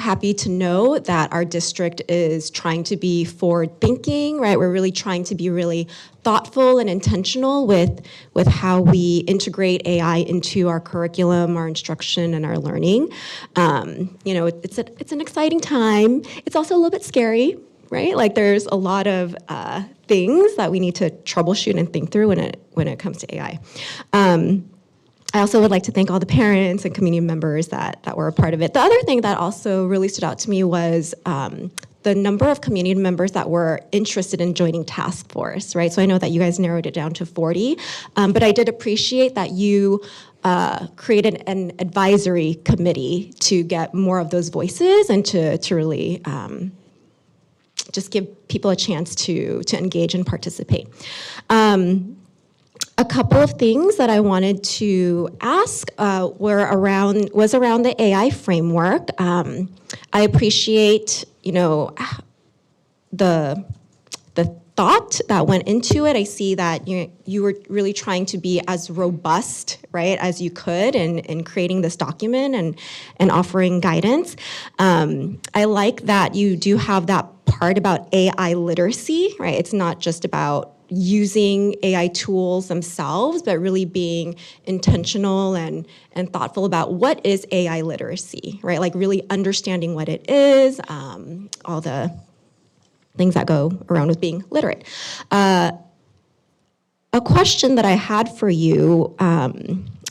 happy to know that our district is trying to be forward-thinking, right? We're really trying to be really thoughtful and intentional with how we integrate AI into our curriculum, our instruction, and our learning. It's an exciting time. It's also a little bit scary, right? Like there's a lot of things that we need to troubleshoot and think through when it comes to AI. I also would like to thank all the parents and community members that were a part of it. The other thing that also really stood out to me was the number of community members that were interested in joining task force, right? So I know that you guys narrowed it down to 40, but I did appreciate that you created an advisory committee to get more of those voices and to really just give people a chance to engage and participate. A couple of things that I wanted to ask was around the AI framework. I appreciate, the thought that went into it. I see that you were really trying to be as robust, right, as you could in creating this document and offering guidance. I like that you do have that part about AI literacy, right? It's not just about using AI tools themselves, but really being intentional and thoughtful about what is AI literacy, right? Like really understanding what it is, all the things that go around with being literate. A question that I had for you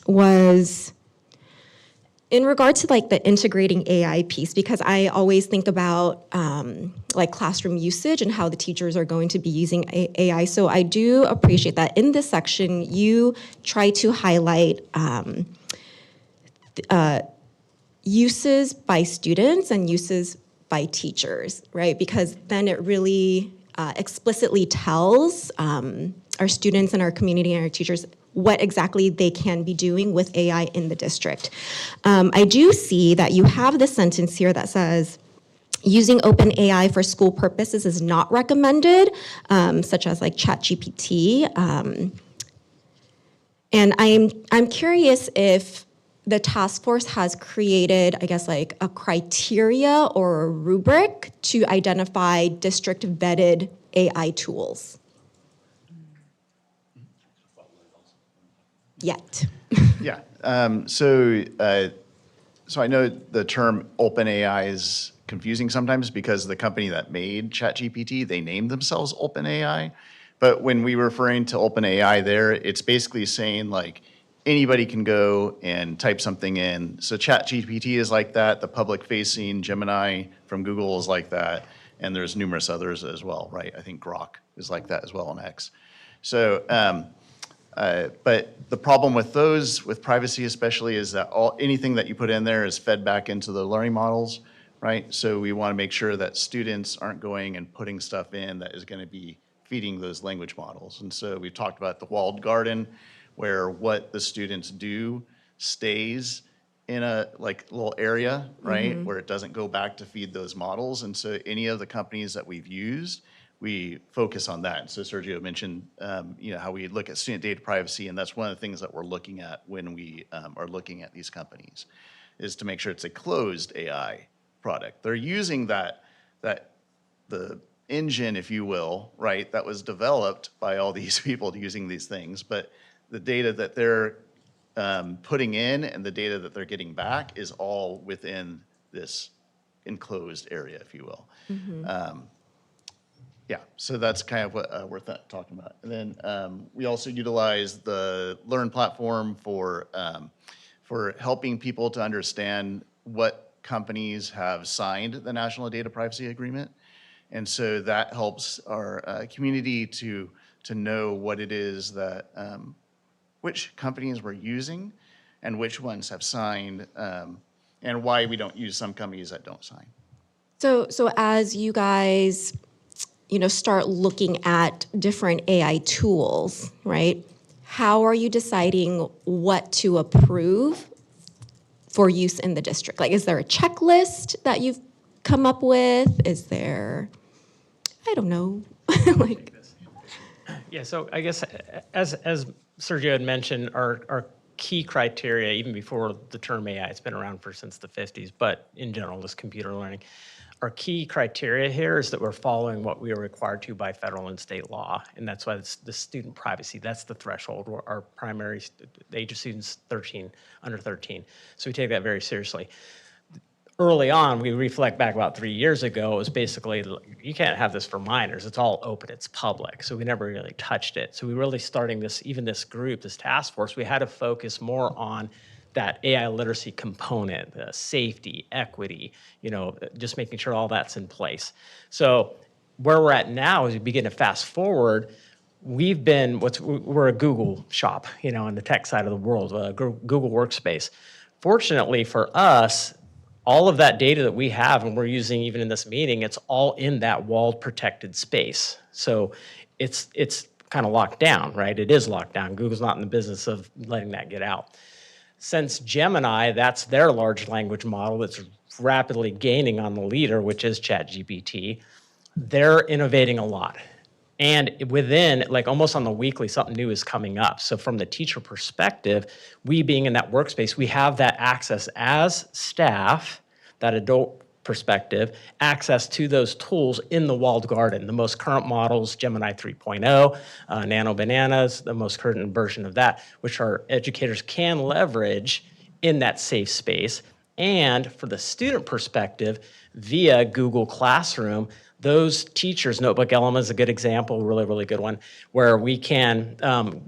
was in regard to like the integrating AI piece, because I always think about like classroom usage and how the teachers are going to be using AI. So I do appreciate that in this section, you try to highlight uses by students and uses by teachers, right? Because then it really explicitly tells our students and our community and our teachers what exactly they can be doing with AI in the district. I do see that you have this sentence here that says, using OpenAI for school purposes is not recommended, such as like ChatGPT. And I'm curious if the task force has created, I guess, like a criteria or a rubric to identify district vetted AI tools. Yet. Yeah. So I know the term OpenAI is confusing sometimes because the company that made ChatGPT, they named themselves OpenAI. But when we were referring to OpenAI there, it's basically saying like anybody can go and type something in. So ChatGPT is like that. The public-facing Gemini from Google is like that. And there's numerous others as well, right? I think Grok is like that as well on X. So, but the problem with those, with privacy especially, is that anything that you put in there is fed back into the learning models, right? So we want to make sure that students aren't going and putting stuff in that is going to be feeding those language models. And so we've talked about the walled garden, where what the students do stays in a like little area, right? Where it doesn't go back to feed those models. And so any of the companies that we've used, we focus on that. So Sergio mentioned, how we look at student data privacy, and that's one of the things that we're looking at when we are looking at these companies, is to make sure it's a closed AI product. They're using the engine, if you will, right, that was developed by all these people using these things, but the data that they're putting in and the data that they're getting back is all within this enclosed area, if you will. Yeah, so that's kind of what we're talking about. And then we also utilize the Learn platform for helping people to understand what companies have signed the National Data Privacy Agreement. And so that helps our community to know what it is that, which companies we're using and which ones have signed, and why we don't use some companies that don't sign. So as you guys start looking at different AI tools, right? How are you deciding what to approve for use in the district? Like, is there a checklist that you've come up with? Is there, I don't know, like. Yeah, so I guess as Sergio had mentioned, our key criteria, even before the term AI, it's been around since the 50s, but in general, this computer learning. Our key criteria here is that we're following what we are required to by federal and state law, and that's why it's the student privacy. That's the threshold. Our primary age of students 13, under 13. So we take that very seriously. Early on, we reflect back about 3 years ago, it was basically, you can't have this for minors. It's all open, it's public. So we never really touched it. So we really starting this, even this group, this task force, we had to focus more on that AI literacy component, safety, equity, just making sure all that's in place. So where we're at now, as we begin to fast forward, we're a Google shop, on the tech side of the world, Google Workspace. Fortunately for us, all of that data that we have and we're using even in this meeting, it's all in that walled protected space. So it's kind of locked down, right? It is locked down. Google's not in the business of letting that get out. Since Gemini, that's their large language model that's rapidly gaining on the leader, which is ChatGPT, they're innovating a lot. And within, almost on the weekly, something new is coming up. So from the teacher perspective, we being in that workspace, we have that access as staff, that adult perspective, access to those tools in the walled garden. The most current models, Gemini 3.0, Nano Bananas, the most current version of that, which our educators can leverage in that safe space. And for the student perspective, via Google Classroom, those teachers, Notebook LM is a good example, really, really good one, where we can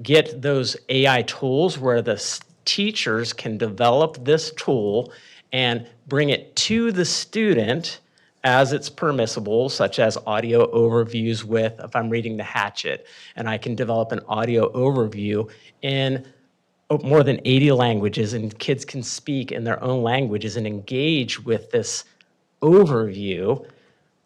get those AI tools where the teachers can develop this tool and bring it to the student as it's permissible, such as audio overviews with, if I'm reading The Hatchet, and I can develop an audio overview in more than 80 languages, and kids can speak in their own languages and engage with this overview.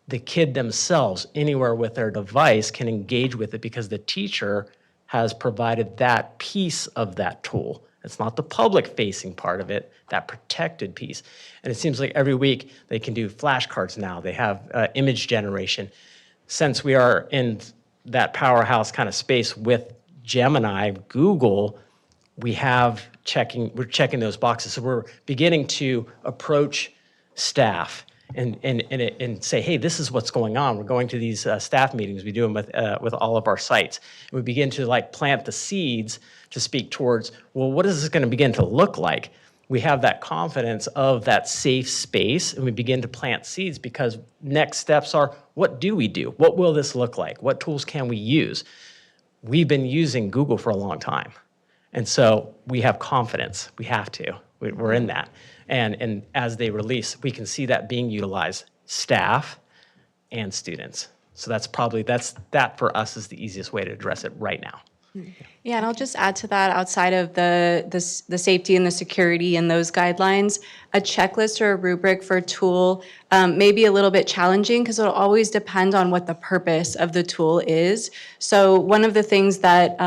The kid themselves, anywhere with their device, can engage with it because the teacher has provided that piece of that tool. It's not the public-facing part of it, that protected piece. And it seems like every week they can do flashcards now. They have image generation. Since we are in that powerhouse kind of space with Gemini, Google, we're checking those boxes. So we're beginning to approach staff and say, hey, this is what's going on. We're going to these staff meetings. We do them with all of our sites. And we begin to plant the seeds to speak towards, well, what is this going to begin to look like? We have that confidence of that safe space, and we begin to plant seeds because next steps are, what do we do? What will this look like? What tools can we use? We've been using Google for a long time. And so we have confidence. We have to. We're in that. And as they release, we can see that being utilized, staff and students. So that for us is the easiest way to address it right now. Yeah, and I'll just add to that, outside of the safety and the security and those guidelines, a checklist or a rubric for a tool may be a little bit challenging because it'll always depend on what the purpose of the tool is. So one of the things that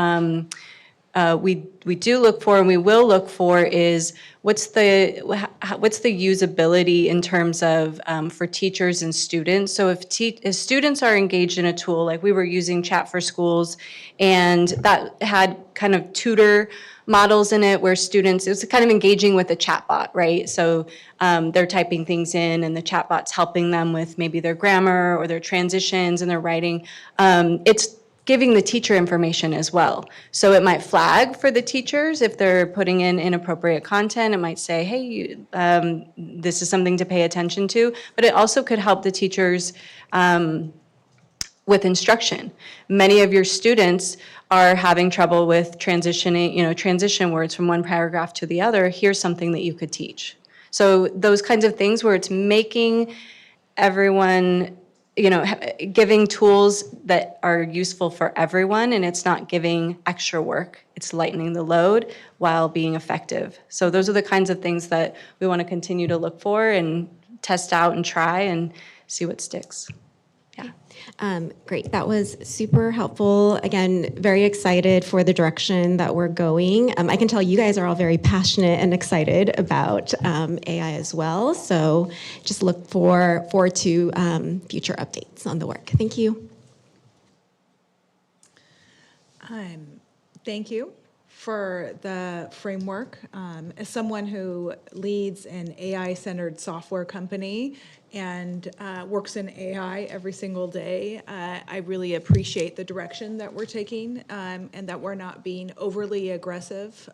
we do look for and we will look for is what's the usability in terms of for teachers and students. So if students are engaged in a tool, like we were using Chat for Schools, and that had kind of tutor models in it where students, it was kind of engaging with a chatbot, right? So they're typing things in and the chatbot's helping them with maybe their grammar or their transitions and their writing. It's giving the teacher information as well. So it might flag for the teachers if they're putting in inappropriate content. It might say, hey, this is something to pay attention to. But it also could help the teachers with instruction. Many of your students are having trouble with transitioning, transition words from one paragraph to the other. Here's something that you could teach. So those kinds of things where it's making everyone, giving tools that are useful for everyone, and it's not giving extra work. It's lightening the load while being effective. So those are the kinds of things that we want to continue to look for and test out and try and see what sticks. Great. That was super helpful. Again, very excited for the direction that we're going. I can tell you guys are all very passionate and excited about AI as well. So just look forward to future updates on the work. Thank you. Thank you for the framework. As someone who leads an AI-centered software company and works in AI every single day, I really appreciate the direction that we're taking and that we're not being overly aggressive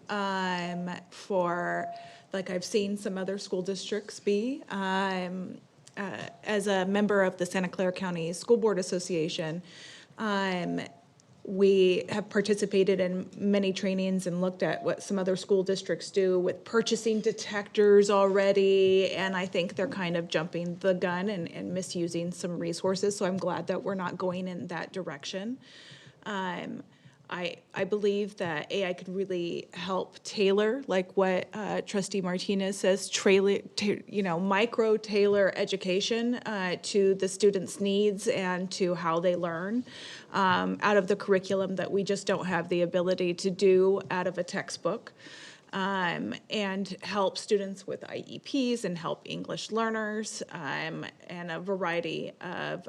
like I've seen some other school districts be. As a member of the Santa Clara County School Board Association, we have participated in many trainings and looked at what some other school districts do with purchasing detectors already, and I think they're kind of jumping the gun and misusing some resources, so I'm glad that we're not going in that direction. I believe that AI could really help tailor, like what Trustee Martinez says, micro-tailor education to the students' needs and to how they learn out of the curriculum that we just don't have the ability to do out of a textbook. And help students with IEPs and help English learners and a variety of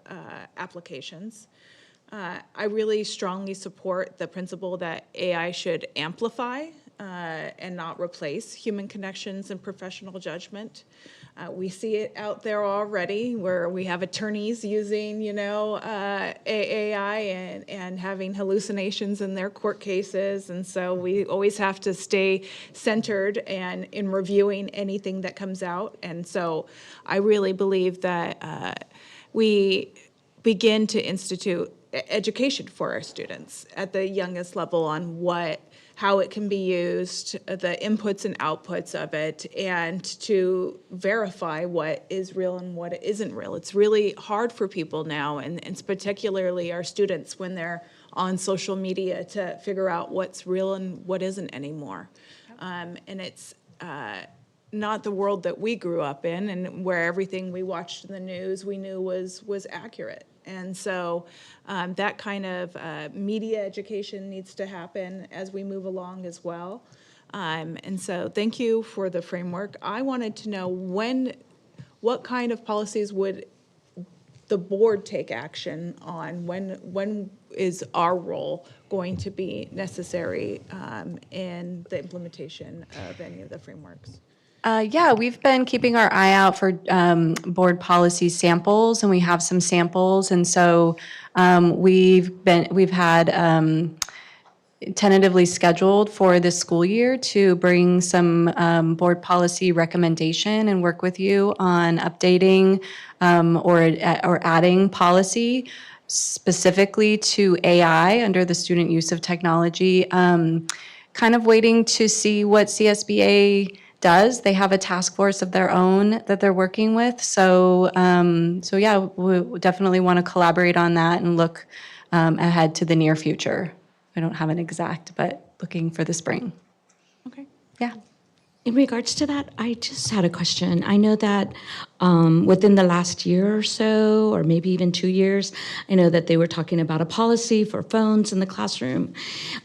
applications. I really strongly support the principle that AI should amplify and not replace human connections and professional judgment. We see it out there already where we have attorneys using, AI and having hallucinations in their court cases. And so we always have to stay centered and in reviewing anything that comes out. And so I really believe that we begin to institute education for our students at the youngest level on how it can be used, the inputs and outputs of it, and to verify what is real and what isn't real. It's really hard for people now, and it's particularly our students when they're on social media to figure out what's real and what isn't anymore. And it's not the world that we grew up in and where everything we watched in the news we knew was accurate. And so that kind of media education needs to happen as we move along as well. And so thank you for the framework. I wanted to know what kind of policies would the board take action on? When is our role going to be necessary in the implementation of any of the frameworks? Yeah, we've been keeping our eye out for board policy samples, and we have some samples. And so we've had tentatively scheduled for this school year to bring some board policy recommendation and work with you on updating or adding policy specifically to AI under the student use of technology. Kind of waiting to see what CSBA does. They have a task force of their own that they're working with. So yeah, we definitely want to collaborate on that and look ahead to the near future. I don't have an exact, but looking for the spring. Okay. Yeah. In regards to that, I just had a question. I know that within the last year or so, or maybe even 2 years, I know that they were talking about a policy for phones in the classroom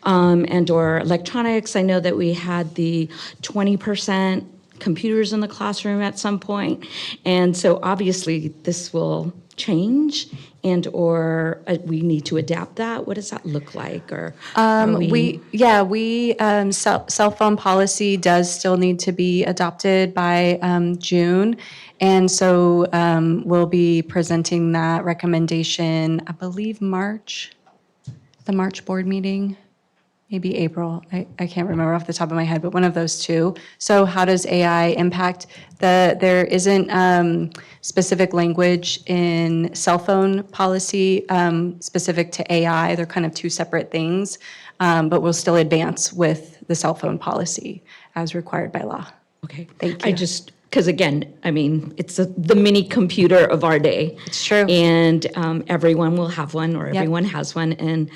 and or electronics. I know that we had the 20% computers in the classroom at some point. And so obviously this will change and or we need to adapt that. What does that look like? Or cell phone policy does still need to be adopted by June. And so we'll be presenting that recommendation, I believe the March board meeting, maybe April. I can't remember off the top of my head, but one of those two. So how does AI impact there isn't specific language in cell phone policy specific to AI. They're kind of two separate things, but we'll still advance with the cell phone policy as required by law. Okay. Thank you. Because again, I mean, it's the mini computer of our day. It's true. And everyone will have one or everyone has one. And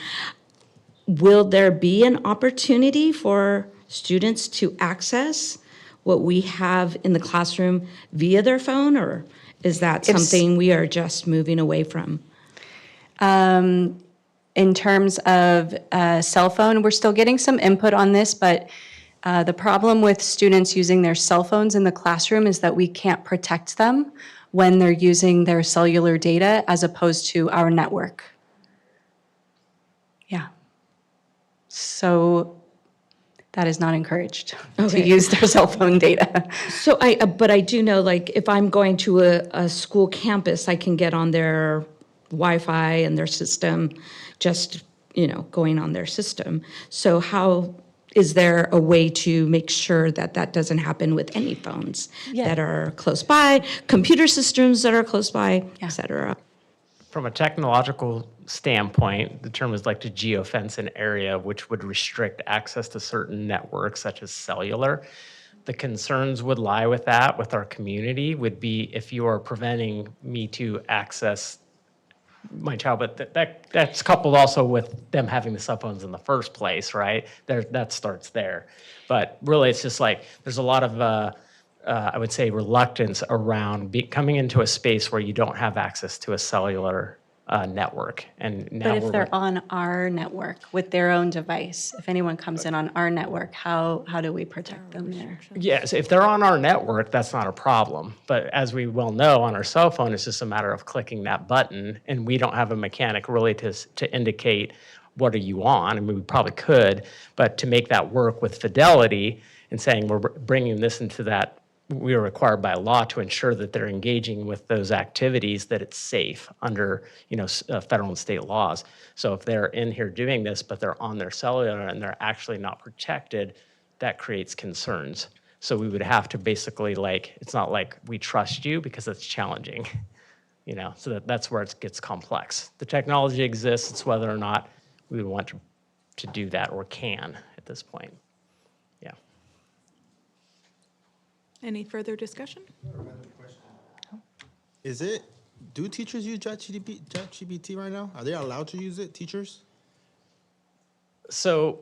will there be an opportunity for students to access what we have in the classroom via their phone, or is that something we are just moving away from? In terms of cell phone, we're still getting some input on this, but the problem with students using their cell phones in the classroom is that we can't protect them when they're using their cellular data as opposed to our network. Yeah. So that is not encouraged to Okay. use their cell phone data. So but I do know, like, if I'm going to a school campus, I can get on their Wi-Fi and their system, just, going on their system. So how, is there a way to make sure that that doesn't happen with any phones that are close by, computer systems that are close by, et cetera? From a technological standpoint, the term is like to geofence an area which would restrict access to certain networks such as cellular. The concerns would lie with that, with our community, would be if you are preventing me to access my child, but that's coupled also with them having the cell phones in the first place, right? That starts there. But really, it's just like, there's a lot of, I would say, reluctance around coming into a space where you don't have access to a cellular network. And now But if they're on our network with their own device, if anyone comes in on our network, how do we protect them there? yes, if they're on our network, that's not a problem. But as we well know, on our cell phone, it's just a matter of clicking that button, and we don't have a mechanic really to indicate what are you on. I mean, we probably could, but to make that work with fidelity and saying we're bringing this into that, we are required by law to ensure that they're engaging with those activities, that it's safe under, federal and state laws. So if they're in here doing this, but they're on their cellular and they're actually not protected, that creates concerns. So we would have to basically it's not like we trust you because it's challenging, so that's where it gets complex. The technology exists, it's whether or not we would want to do that or can at this point. Yeah. Any further discussion? Do teachers use ChatGPT right now? Are they allowed to use it, teachers? So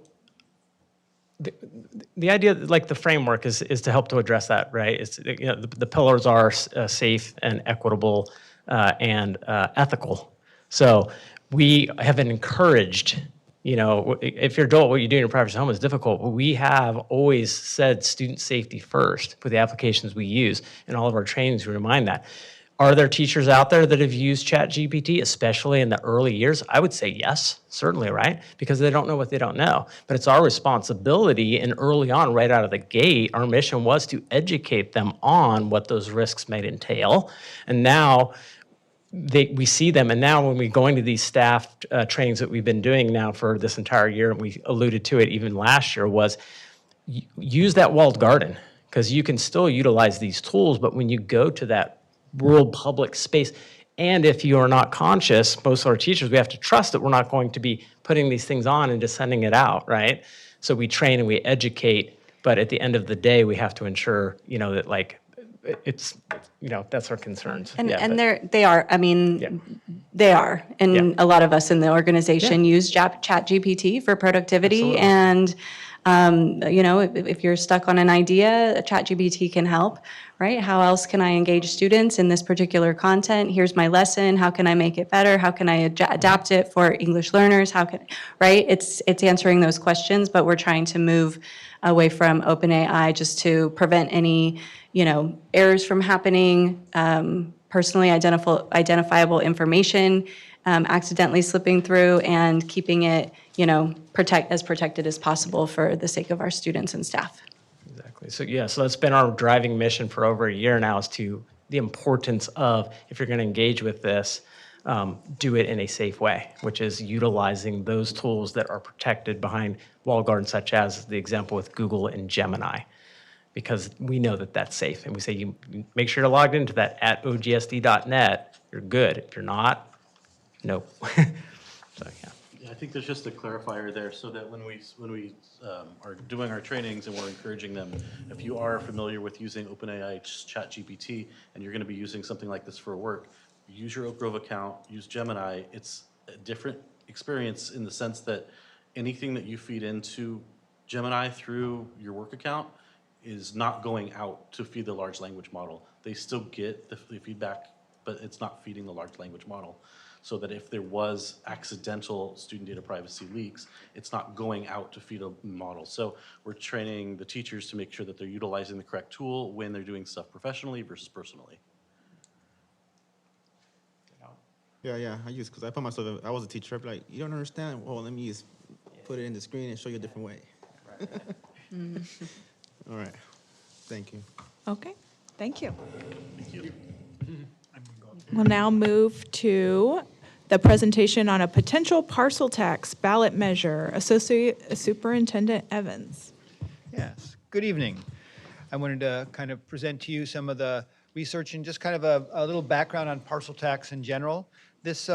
the idea, like the framework, is to help to address that, right? It's, the pillars are safe and equitable and ethical. So we have been encouraged, if you're adult, what you do in your private home is difficult, but we have always said student safety first with the applications we use. In all of our trainings, we remind that. Are there teachers out there that have used ChatGPT, especially in the early years? I would say yes, certainly, right? Because they don't know what they don't know. But it's our responsibility, and early on, right out of the gate, our mission was to educate them on what those risks might entail. And now we see them, and now when we go into these staff trainings that we've been doing now for this entire year, and we alluded to it even last year, was use that walled garden, because you can still utilize these tools, but when you go to that world public space, and if you are not conscious, most of our teachers, we have to trust that we're not going to be putting these things on and just sending it out, right? So we train and we educate, but at the end of the day, we have to ensure, that it's, that's our concerns. And Yeah, but- they are. I mean, they are. And a lot of us in the organization use ChatGPT for productivity. Absolutely. And, if you're stuck on an idea, ChatGPT can help, right? How else can I engage students in this particular content? Here's my lesson. How can I make it better? How can I adapt it for English learners? Right? It's answering those questions, but we're trying to move away from OpenAI just to prevent any, errors from happening, personally identifiable information accidentally slipping through, and keeping it, as protected as possible for the sake of our students and staff. Exactly. So that's been our driving mission for over a year now, is to the importance of, if you're going to engage with this, do it in a safe way, which is utilizing those tools that are protected behind walled gardens, such as the example with Google and Gemini, because we know that that's safe. And we say, you make sure you're logged into that at ogsd.net, you're good. If you're not, nope. So, yeah. Yeah, I think there's just a clarifier there, so that when we are doing our trainings and we're encouraging them, if you are familiar with using OpenAI ChatGPT and you're going to be using something like this for work, use your Oak Grove account, use Gemini. It's a different experience in the sense that anything that you feed into Gemini through your work account is not going out to feed the large language model. They still get the feedback, but it's not feeding the large language model. So that if there was accidental student data privacy leaks, it's not going out to feed a model. So we're training the teachers to make sure that they're utilizing the correct tool when they're doing stuff professionally versus personally. Yeah, because I put myself, I was a teacher, I'd be like, you don't understand? Well, let me just put it in the screen and show you a different way. All right, thank you. Okay, thank you. Thank you. We'll now move to the presentation on a potential parcel tax ballot measure. Associate Superintendent Evans. Yes, good evening. I wanted to kind of present to you some of the research and just kind of a little background on parcel tax in general. This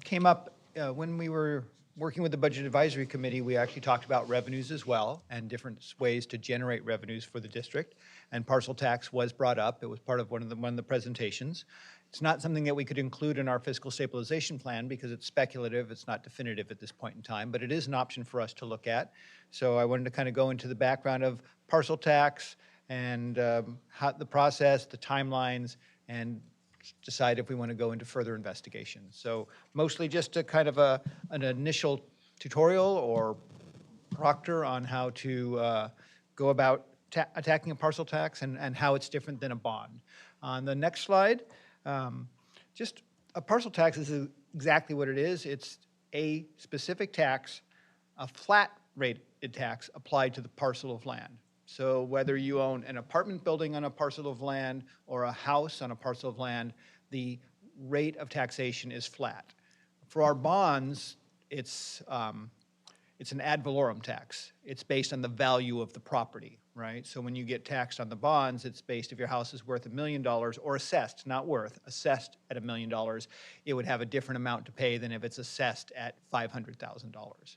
came up when we were working with the Budget Advisory Committee. We actually talked about revenues as well and different ways to generate revenues for the district. And parcel tax was brought up. It was part of one of the presentations. It's not something that we could include in our fiscal stabilization plan because it's speculative, it's not definitive at this point in time, but it is an option for us to look at. So I wanted to kind of go into the background of parcel tax and how the process, the timelines, and decide if we want to go into further investigation. So mostly just a kind of an initial tutorial or proctor on how to go about attacking a parcel tax and how it's different than a bond. On the next slide, just a parcel tax is exactly what it is. It's a specific tax, a flat rate tax applied to the parcel of land. So whether you own an apartment building on a parcel of land or a house on a parcel of land, the rate of taxation is flat. For our bonds, it's an ad valorem tax. It's based on the value of the property, right? So when you get taxed on the bonds, it's based if your house is worth $1 million or assessed, not worth, assessed at $1 million, it would have a different amount to pay than if it's assessed at $500,000.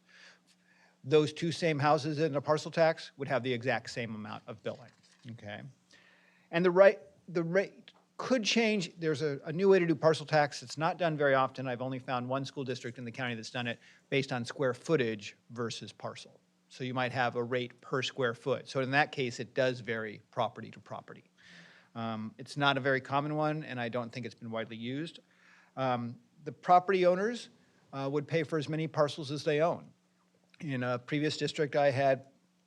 Those two same houses in a parcel tax would have the exact same amount of billing, okay? And the rate could change. There's a new way to do parcel tax. It's not done very often. I've only found one school district in the county that's done it based on square footage versus parcel. So you might have a rate per square foot. So in that case, it does vary property to property. It's not a very common one, and I don't think it's been widely used. The property owners would pay for as many parcels as they own. In a previous district, I had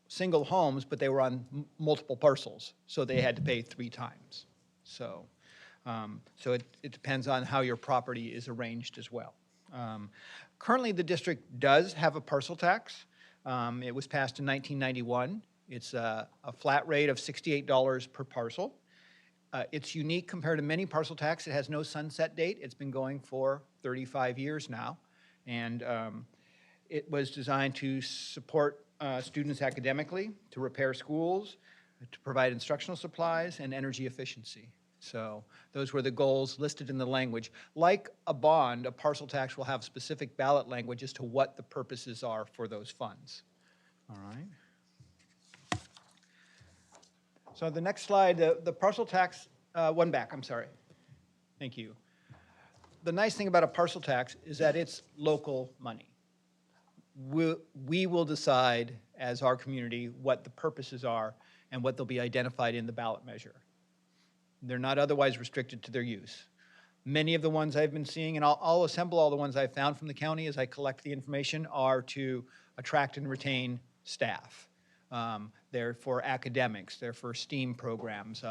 single homes, but they were on multiple parcels, so they had to pay 3 times. So it depends on how your property is arranged as well. Currently, the district does have a parcel tax. It was passed in 1991. It's a flat rate of $68 per parcel. It's unique compared to many parcel tax. It has no sunset date. It's been going for 35 years now. And it was designed to support students academically, to repair schools, to provide instructional supplies, and energy efficiency. So those were the goals listed in the language. Like a bond, a parcel tax will have specific ballot language as to what the purposes are for those funds. All right. So the next slide, the parcel tax, one back, I'm sorry. Thank you. The nice thing about a parcel tax is that it's local money. We will decide as our community what the purposes are and what they'll be identified in the ballot measure. They're not otherwise restricted to their use. Many of the ones I've been seeing, and I'll assemble all the ones I've found from the county as I collect the information, are to attract and retain staff. They're for academics, they're for STEAM programs.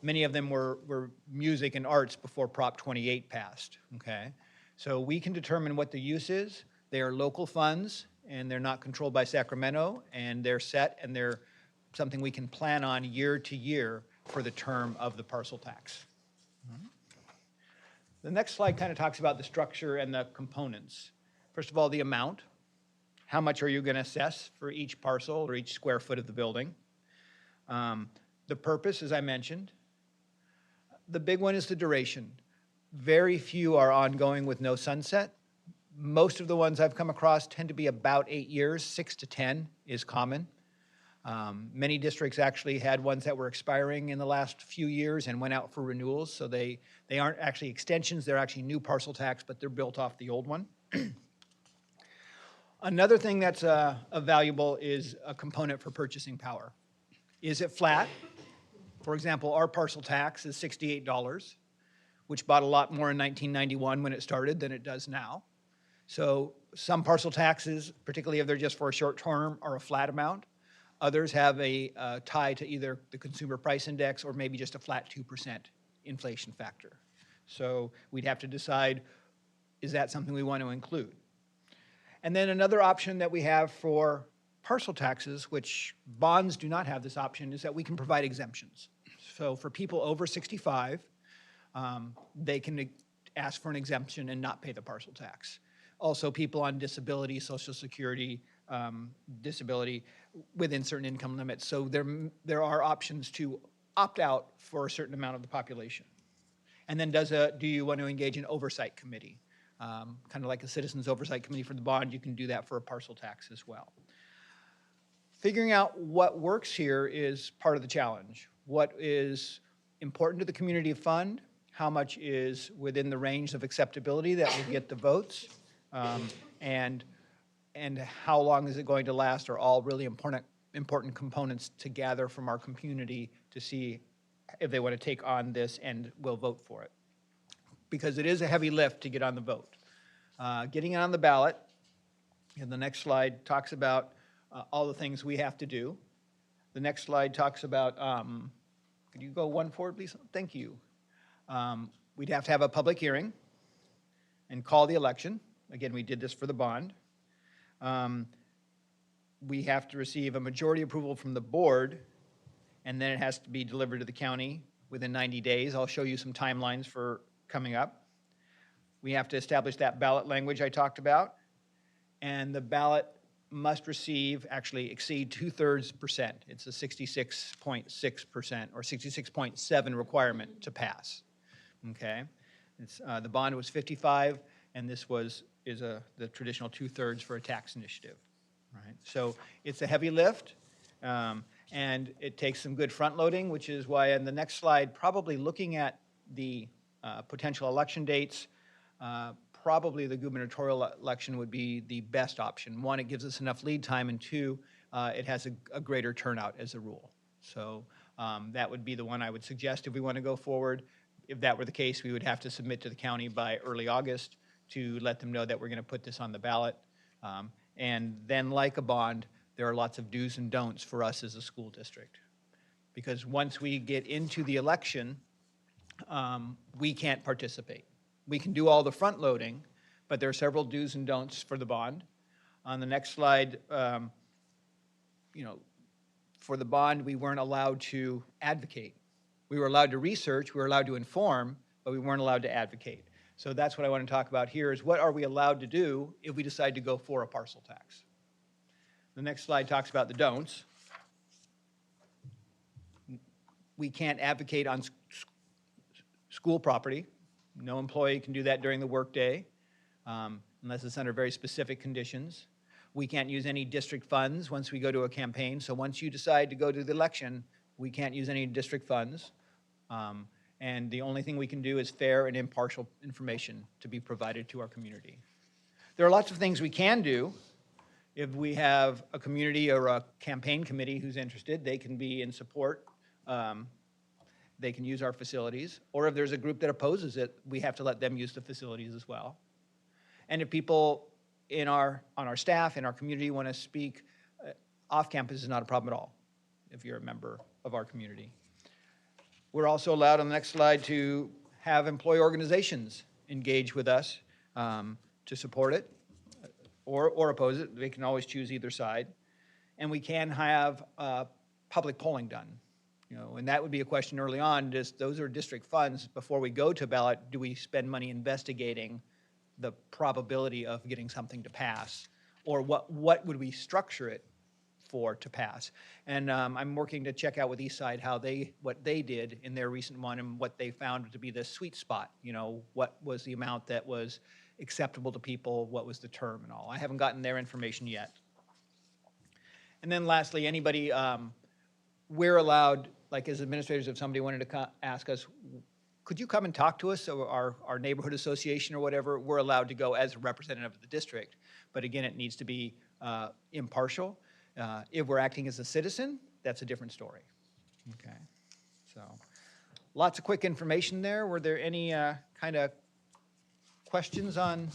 Many of them were music and arts before Prop 28 passed, okay? So we can determine what the use is. They are local funds, and they're not controlled by Sacramento, and they're set, and they're something we can plan on year to year for the term of the parcel tax. The next slide kind of talks about the structure and the components. First of all, the amount. How much are you going to assess for each parcel or each square foot of the building? The purpose, as I mentioned. The big one is the duration. Very few are ongoing with no sunset. Most of the ones I've come across tend to be about 8 years. 6 to 10 is common. Many districts actually had ones that were expiring in the last few years and went out for renewals, so they aren't actually extensions, they're actually new parcel tax, but they're built off the old one. Another thing that's valuable is a component for purchasing power. Is it flat? For example, our parcel tax is $68, which bought a lot more in 1991 when it started than it does now. So some parcel taxes, particularly if they're just for a short term, are a flat amount. Others have a tie to either the consumer price index or maybe just a flat 2% inflation factor. So we'd have to decide, is that something we want to include? And then another option that we have for parcel taxes, which bonds do not have this option, is that we can provide exemptions. So for people over 65, they can ask for an exemption and not pay the parcel tax. Also, people on disability, Social Security, disability within certain income limits. So there are options to opt out for a certain amount of the population. And then do you want to engage an oversight committee? Kind of like a citizens oversight committee for the bond, you can do that for a parcel tax as well. Figuring out what works here is part of the challenge. What is important to the community fund? How much is within the range of acceptability that will get the votes? And how long is it going to last are all really important components to gather from our community to see if they want to take on this and will vote for it. Because it is a heavy lift to get on the vote. Getting it on the ballot, and the next slide talks about all the things we have to do. The next slide talks about, could you go one forward, please? Thank you. We'd have to have a public hearing and call the election. Again, we did this for the bond. We have to receive a majority approval from the board, and then it has to be delivered to the county within 90 days. I'll show you some timelines for coming up. We have to establish that ballot language I talked about, and the ballot must actually exceed 2/3%. It's a 66.6% or 66.7 requirement to pass. Okay, the bond was 55, and this is the traditional 2/3 for a tax initiative. Right, so it's a heavy lift, and it takes some good front loading, which is why in the next slide, probably looking at the potential election dates, probably the gubernatorial election would be the best option. One, it gives us enough lead time, and two, it has a greater turnout as a rule. So that would be the one I would suggest if we want to go forward. If that were the case, we would have to submit to the county by early August to let them know that we're going to put this on the ballot. And then, like a bond, there are lots of do's and don'ts for us as a school district. Because once we get into the election, we can't participate. We can do all the front loading, but there are several do's and don'ts for the bond. On the next slide, for the bond, we weren't allowed to advocate. We were allowed to research, we were allowed to inform, but we weren't allowed to advocate. So that's what I want to talk about here is what are we allowed to do if we decide to go for a parcel tax? The next slide talks about the don'ts. We can't advocate on school property. No employee can do that during the workday unless it's under very specific conditions. We can't use any district funds once we go to a campaign. So once you decide to go to the election, we can't use any district funds. And the only thing we can do is fair and impartial information to be provided to our community. There are lots of things we can do. If we have a community or a campaign committee who's interested, they can be in support. They can use our facilities. Or if there's a group that opposes it, we have to let them use the facilities as well. And if people on our staff, in our community want to speak off campus, is not a problem at all if you're a member of our community. We're also allowed on the next slide to have employee organizations engage with us to support it or oppose it. They can always choose either side. And we can have public polling done. And that would be a question early on, those are district funds. Before we go to ballot, do we spend money investigating the probability of getting something to pass? Or what would we structure it for to pass? And I'm working to check out with Eastside what they did in their recent one and what they found to be the sweet spot. What was the amount that was acceptable to people, what was the term and all. I haven't gotten their information yet. And then lastly, anybody, we're allowed, like as administrators, if somebody wanted to ask us, could you come and talk to us, or our neighborhood association or whatever, we're allowed to go as a representative of the district. But again, it needs to be impartial. If we're acting as a citizen, that's a different story. Okay, so lots of quick information there. Were there any kind of questions on?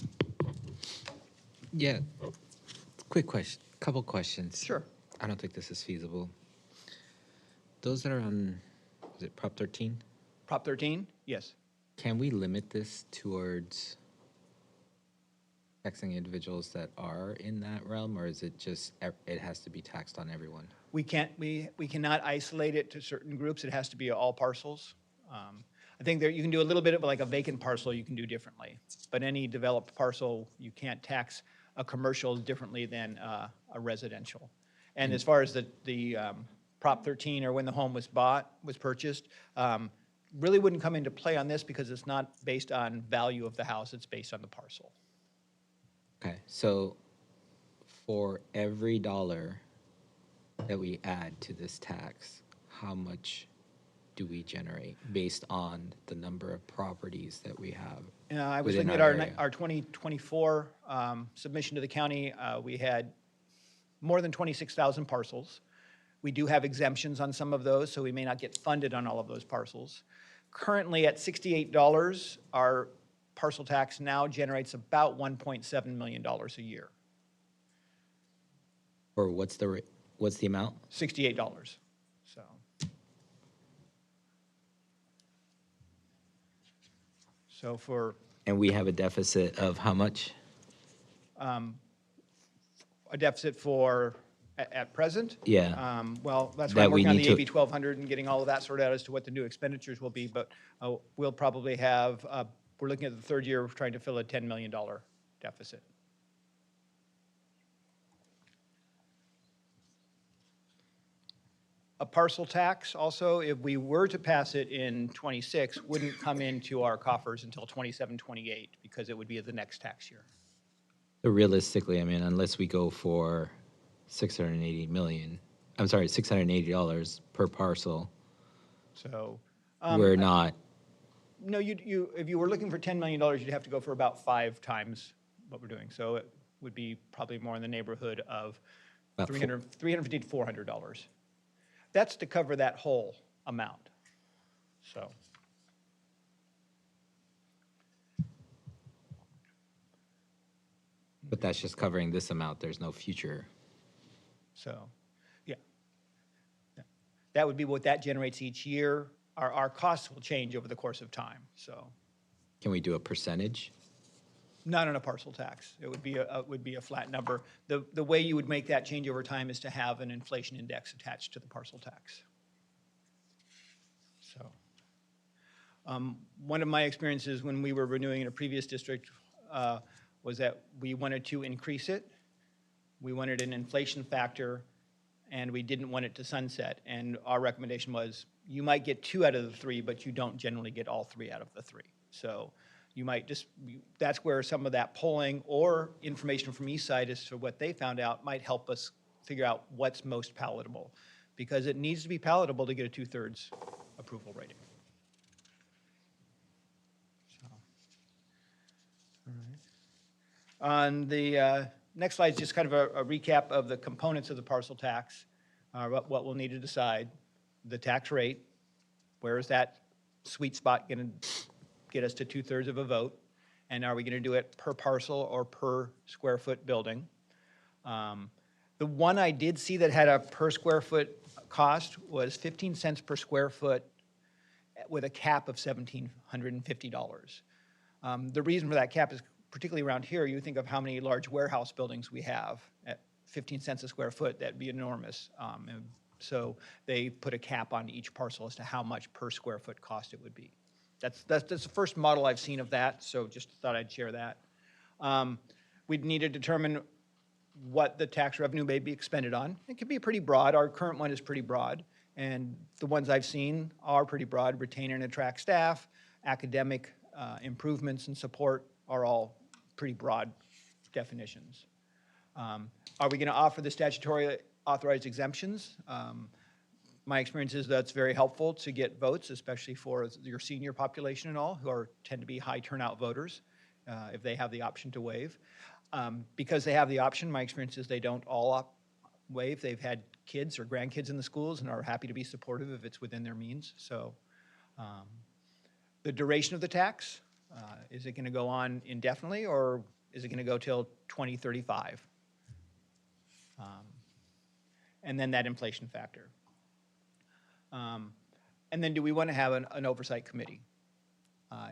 Yeah, quick question, couple questions. Sure. I don't think this is feasible. Those that are on, is it Prop 13? Prop 13, yes. Can we limit this towards taxing individuals that are in that realm, or is it just, it has to be taxed on everyone? We cannot isolate it to certain groups. It has to be all parcels. I think there, you can do a little bit of like a vacant parcel you can do differently. But any developed parcel, you can't tax a commercial differently than a residential. And as far as the Prop 13 or when the home was purchased, really wouldn't come into play on this because it's not based on value of the house, it's based on the parcel. Okay, so for every dollar that we add to this tax, how much do we generate based on the number of properties that we have? I was within looking at area? our 2024 submission to the county. We had more than 26,000 parcels. We do have exemptions on some of those, so we may not get funded on all of those parcels. Currently, at $68, our parcel tax now generates about $1.7 million a year. Or what's the amount? $68, so. So for And we have a deficit of how much? a deficit for, at present? Yeah. Well, that's why That I'm we working on need the to- AB 1200 and getting all of that sorted out as to what the new expenditures will be, but we'll probably have, we're looking at the third year of trying to fill a $10 million deficit. A parcel tax also, if we were to pass it in '26, wouldn't come into our coffers until '27, '28, because it would be the next tax year. So realistically, I mean, unless we go for $680 per parcel, So. we're not, No, if you were looking for $10 million, you'd have to go for about 5 times what we're doing. So it would be probably more in the neighborhood of About $350 to $400. That's to cover that whole amount, so. but that's just covering this amount. There's no future. So, yeah. Yeah. That would be what that generates each year. Our costs will change over the course of time, so. Can we do a percentage? Not on a parcel tax. It would be a flat number. The way you would make that change over time is to have an inflation index attached to the parcel tax. So, one of my experiences when we were renewing in a previous district was that we wanted to increase it. We wanted an inflation factor, and we didn't want it to sunset. And our recommendation was, you might get 2 out of the 3, but you don't generally get all 3 out of the 3. So you might just, that's where some of that polling or information from Eastside as to what they found out might help us figure out what's most palatable. Because it needs to be palatable to get a 2/3 approval rating. So, all right. On the next slide is just kind of a recap of the components of the parcel tax, what we'll need to decide. The tax rate, where is that sweet spot going to get us to 2/3 of a vote? And are we going to do it per parcel or per square foot building? The one I did see that had a per square foot cost was 15 cents per square foot with a cap of $1,750. The reason for that cap is particularly around here, you think of how many large warehouse buildings we have at 15 cents a square foot, that'd be enormous. And so they put a cap on each parcel as to how much per square foot cost it would be. That's the first model I've seen of that, so just thought I'd share that. We'd need to determine what the tax revenue may be expended on. It can be pretty broad. Our current one is pretty broad, and the ones I've seen are pretty broad. Retain and attract staff, academic improvements and support are all pretty broad definitions. Are we going to offer the statutory authorized exemptions? My experience is that's very helpful to get votes, especially for your senior population and all, who tend to be high turnout voters, if they have the option to waive. Because they have the option, my experience is they don't all waive. They've had kids or grandkids in the schools and are happy to be supportive if it's within their means. So the duration of the tax, is it going to go on indefinitely, or is it going to go till 2035? And then that inflation factor. And then do we want to have an oversight committee?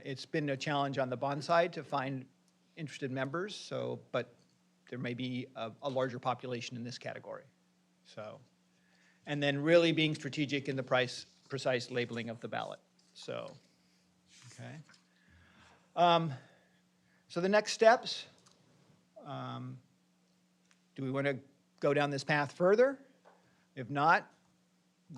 It's been a challenge on the bond side to find interested members, so, but there may be a larger population in this category. So, and then really being strategic in the precise labeling of the ballot. So, okay. So the next steps, do we want to go down this path further? If not,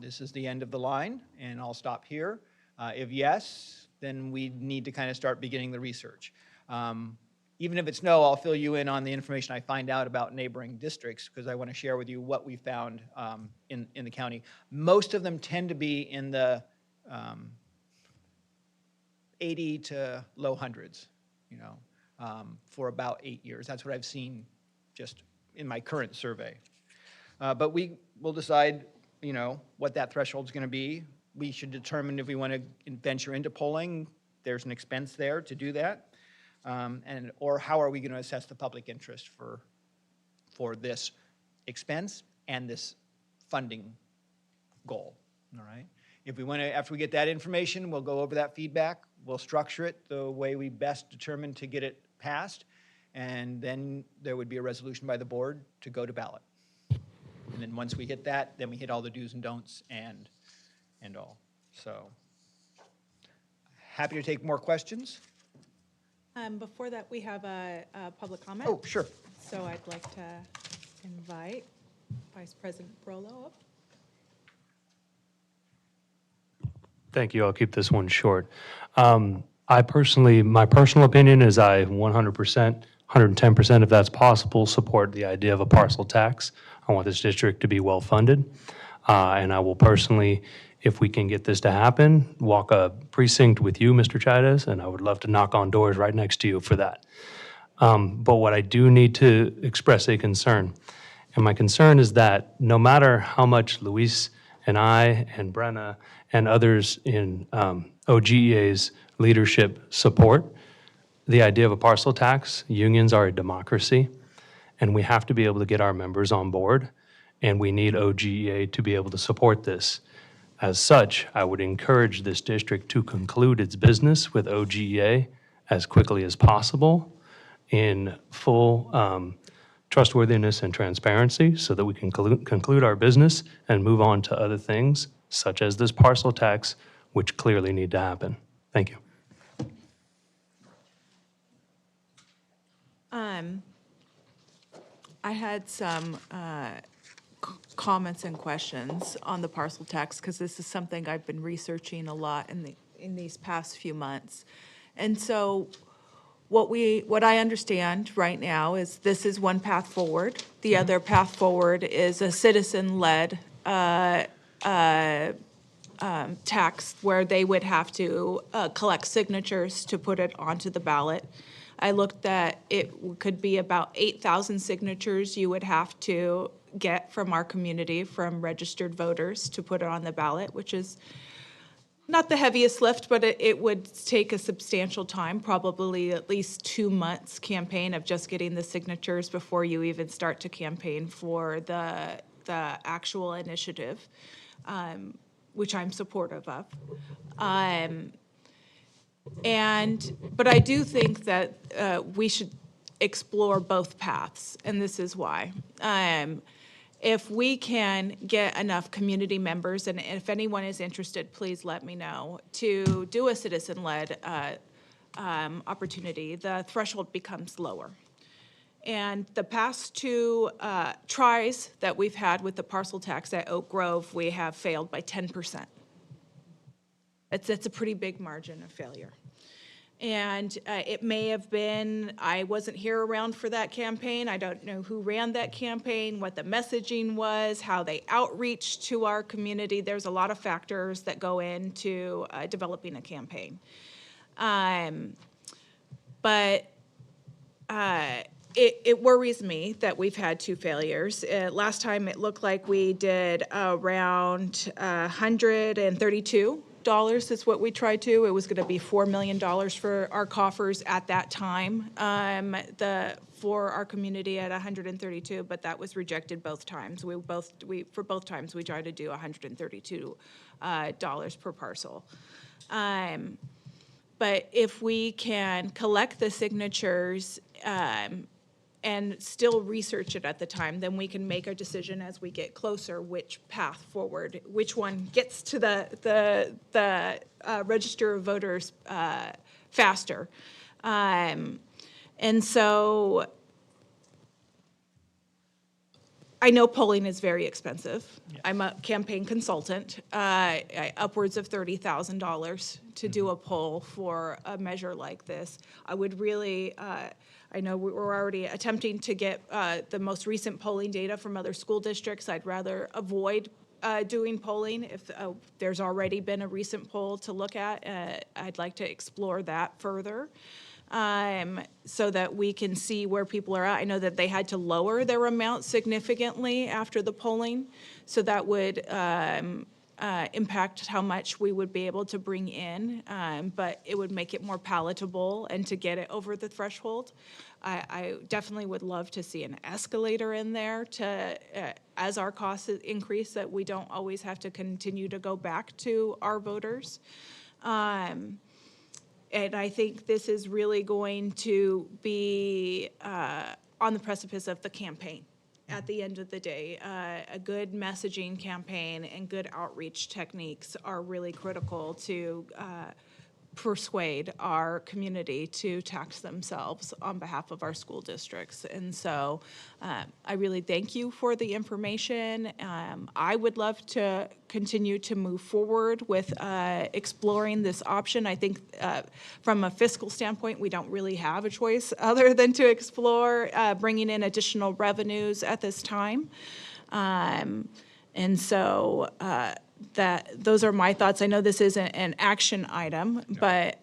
this is the end of the line, and I'll stop here. If yes, then we need to kind of start beginning the research. Even if it's no, I'll fill you in on the information I find out about neighboring districts, because I want to share with you what we found in the county. Most of them tend to be in the 80 to low hundreds, you know, for about 8 years. That's what I've seen just in my current survey. But we will decide, you know, what that threshold is going to be. We should determine if we want to venture into polling. There's an expense there to do that. Or how are we going to assess the public interest for this expense and this funding goal, all right? If we want to, after we get that information, we'll go over that feedback, we'll structure it the way we best determine to get it passed, and then there would be a resolution by the board to go to ballot. And then once we hit that, then we hit all the do's and don'ts and all. So, happy to take more questions. Before that, we have a public comment. Oh, sure. So I'd like to invite Vice President Brolo up. Thank you. I'll keep this one short. My personal opinion is I 100%, 110%, if that's possible, support the idea of a parcel tax. I want this district to be well-funded. And I will personally, if we can get this to happen, walk a precinct with you, Mr. Chaidez, and I would love to knock on doors right next to you for that. But what I do need to express a concern, and my concern is that no matter how much Luis and I and Brenna and others in OGEA's leadership support the idea of a parcel tax, unions are a democracy, and we have to be able to get our members on board, and we need OGEA to be able to support this. As such, I would encourage this district to conclude its business with OGEA as quickly as possible in full trustworthiness and transparency so that we can conclude our business and move on to other things, such as this parcel tax, which clearly need to happen. Thank you. I had some comments and questions on the parcel tax because this is something I've been researching a lot in these past few months. And so what I understand right now is this is one path forward. The other path forward is a citizen-led tax where they would have to collect signatures to put it onto the ballot. I looked at it could be about 8,000 signatures you would have to get from our community, from registered voters to put it on the ballot, which is not the heaviest lift, but it would take a substantial time, probably at least 2 months campaign of just getting the signatures before you even start to campaign for the actual initiative, which I'm supportive of. But I do think that we should explore both paths, and this is why. If we can get enough community members, and if anyone is interested, please let me know, to do a citizen-led opportunity, the threshold becomes lower. And the past two tries that we've had with the parcel tax at Oak Grove, we have failed by 10%. It's a pretty big margin of failure. And it may have been, I wasn't here around for that campaign. I don't know who ran that campaign, what the messaging was, how they outreach to our community. There's a lot of factors that go into developing a campaign. But it worries me that we've had two failures. Last time it looked like we did around $132 is what we tried to. It was going to be $4 million for our coffers at that time, for our community at 132, but that was rejected both times. For both times we tried to do $132 per parcel. But if we can collect the signatures and still research it at the time, then we can make a decision as we get closer, which path forward, which one gets to the register of voters faster. And so I know polling is very expensive. I'm a campaign consultant, upwards of $30,000 to do a poll for a measure like this. I would really, I know we're already attempting to get the most recent polling data from other school districts. I'd rather avoid doing polling. If there's already been a recent poll to look at, I'd like to explore that further. So that we can see where people are at. I know that they had to lower their amount significantly after the polling, so that would impact how much we would be able to bring in, but it would make it more palatable and to get it over the threshold. I definitely would love to see an escalator in there to, as our costs increase, that we don't always have to continue to go back to our voters. And I think this is really going to be on the precipice of the campaign at the end of the day. A good messaging campaign and good outreach techniques are really critical to persuade our community to tax themselves on behalf of our school districts. And so I really thank you for the information. I would love to continue to move forward with exploring this option. I think from a fiscal standpoint, we don't really have a choice other than to explore bringing in additional revenues at this time. And so those are my thoughts. I know this isn't an action item, but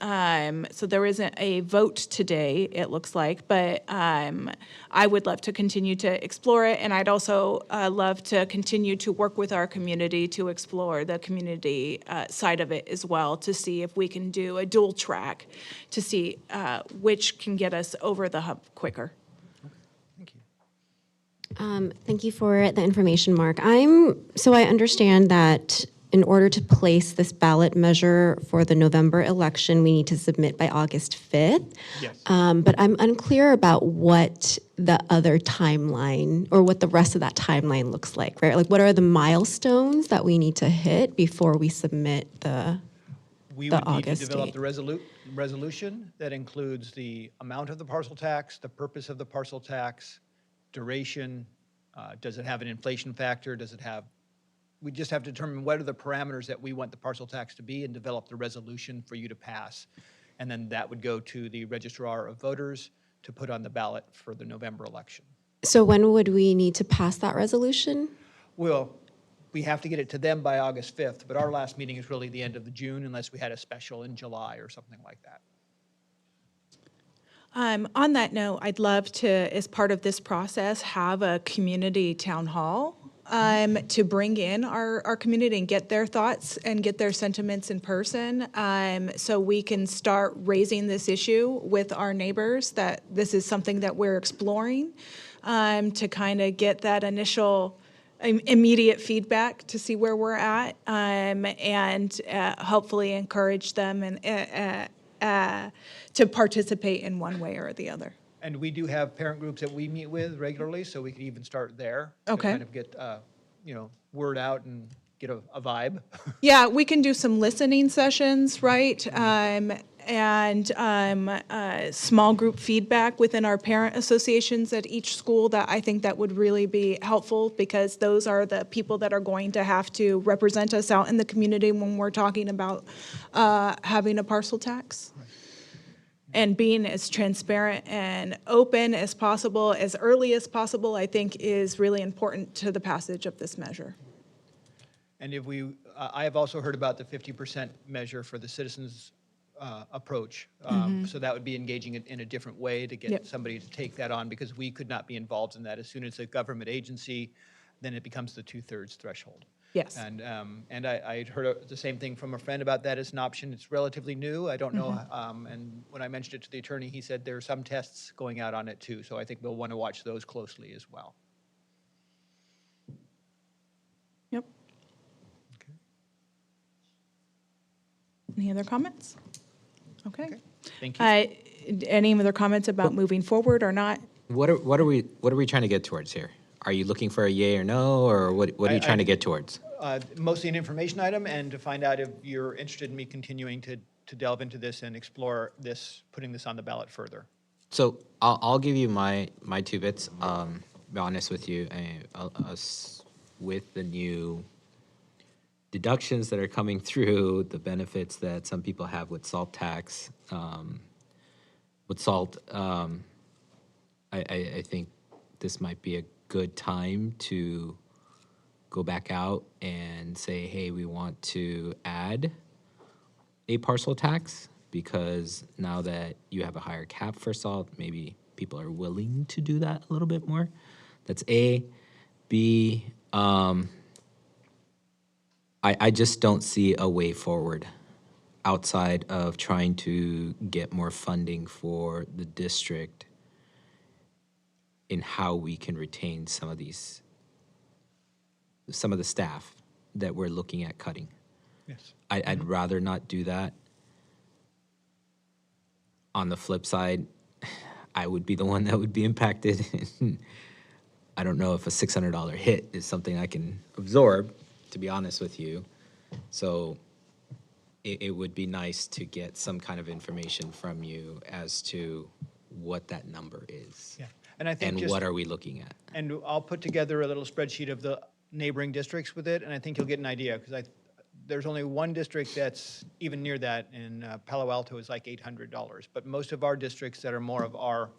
so there isn't a vote today, it looks like, but I would love to continue to explore it, and I'd also love to continue to work with our community to explore the community side of it as well, to see if we can do a dual track, to see which can get us over the hump quicker. Thank you for the information, Mark. So I understand that in order to place this ballot measure for the November election, we need to submit by August 5th. Yes. But I'm unclear about what the other timeline or what the rest of that timeline looks like, right? Like, what are the milestones that we need to hit before we submit We the would need to August develop date? the resolution that includes the amount of the parcel tax, the purpose of the parcel tax, duration, does it have an inflation factor, does it have, we just have to determine what are the parameters that we want the parcel tax to be and develop the resolution for you to pass. And then that would go to the registrar of voters to put on the ballot for the November election. So when would we need to pass that resolution? Well, we have to get it to them by August 5th, but our last meeting is really the end of the June unless we had a special in July or something like that. On that note, I'd love to, as part of this process, have a community town hall to bring in our community and get their thoughts and get their sentiments in person, so we can start raising this issue with our neighbors, that this is something that we're exploring, to kind of get that initial immediate feedback to see where we're at, and hopefully encourage them and to participate in one way or the other. And we do have parent groups that we meet with regularly, so we could even start there. Okay. To kind of get, word out and get a vibe. Yeah, we can do some listening sessions, right? And small group feedback within our parent associations at each school. That I think that would really be helpful, because those are the people that are going to have to represent us out in the community when we're talking about having a parcel tax. And being as transparent and open as possible, as early as possible, I think is really important to the passage of this measure. And if I have also heard about the 50% measure for the citizens approach. So that would be engaging it in a different way to get somebody to take that on, because we could not be involved in that. As soon as it's a government agency, then it becomes the 2/3 threshold. Yes. And I heard the same thing from a friend about that as an option. It's relatively new. I don't know. And when I mentioned it to the attorney, he said there are some tests going out on it too. So I think we'll want to watch those closely as well. Yep. Any other comments? Okay. Thank you. Any other comments about moving forward or not? What are we trying to get towards here? Are you looking for a yay or no, or what are you trying to get towards? Mostly an information item, and to find out if you're interested in me continuing to delve into this and explore this, putting this on the ballot further. So I'll give you my 2 bits. Be honest with you, us with the new deductions that are coming through, the benefits that some people have with salt tax, with salt, I think this might be a good time to go back out and say, hey, we want to add a parcel tax, because now that you have a higher cap for salt, maybe people are willing to do that a little bit more. That's A. B, I just don't see a way forward outside of trying to get more funding for the district in how we can retain some of the staff that we're looking at cutting. Yes. I'd rather not do that. On the flip side, I would be the one that would be impacted. I don't know if a $600 hit is something I can absorb, to be honest with you. So it would be nice to get some kind of information from you as to what that number is. Yeah. And I think what are we looking at? And I'll put together a little spreadsheet of the neighboring districts with it, and I think you'll get an idea, because there's only one district that's even near that, and Palo Alto is like $800. But most of our districts that are more of our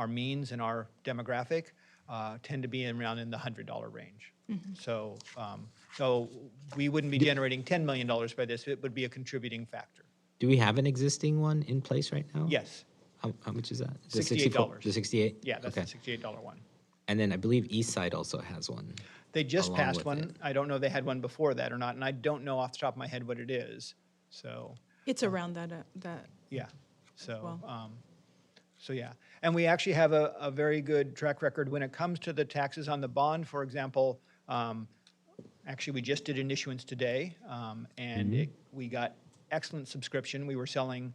means and our demographic tend to be around in the $100 range. So we wouldn't be generating $10 million by this. It would be a contributing factor. Do we have an existing one in place right now? Yes. How much is that? The $68. The 68? Yeah, that's Okay. the $68 one. And then I believe Eastside also has one. They just along passed with one. it. I don't know if they had one before that or not, and I don't know off the top of my head what it is. So, It's around that. yeah. So, well. so yeah. And we actually have a very good track record when it comes to the taxes on the bond. For example, actually, we just did an issuance today, and we got excellent subscription. We were selling,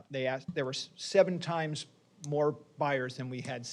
there were 7 times more buyers than we had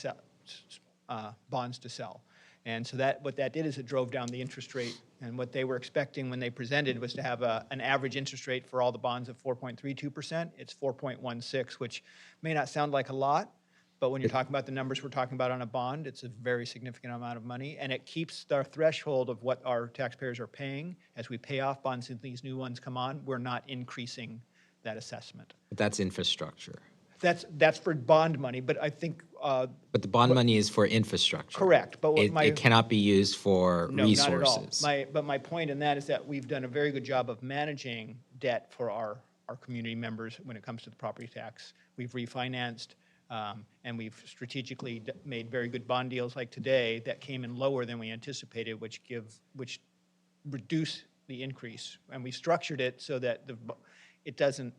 bonds to sell. And so what that did is it drove down the interest rate. And what they were expecting when they presented was to have an average interest rate for all the bonds of 4.32%. It's 4.16, which may not sound like a lot, but when you're talking about the numbers we're talking about on a bond, it's a very significant amount of money. And it keeps our threshold of what our taxpayers are paying. As we pay off bonds and these new ones come on, we're not increasing that assessment. But that's infrastructure. That's for bond money, but I think. But the bond money is for infrastructure. Correct, but what It cannot be used for No, not at all. resources. But my point in that is that we've done a very good job of managing debt for our community members when it comes to the property tax. We've refinanced, and we've strategically made very good bond deals like today that came in lower than we anticipated, which reduce the increase. And we structured it so that it doesn't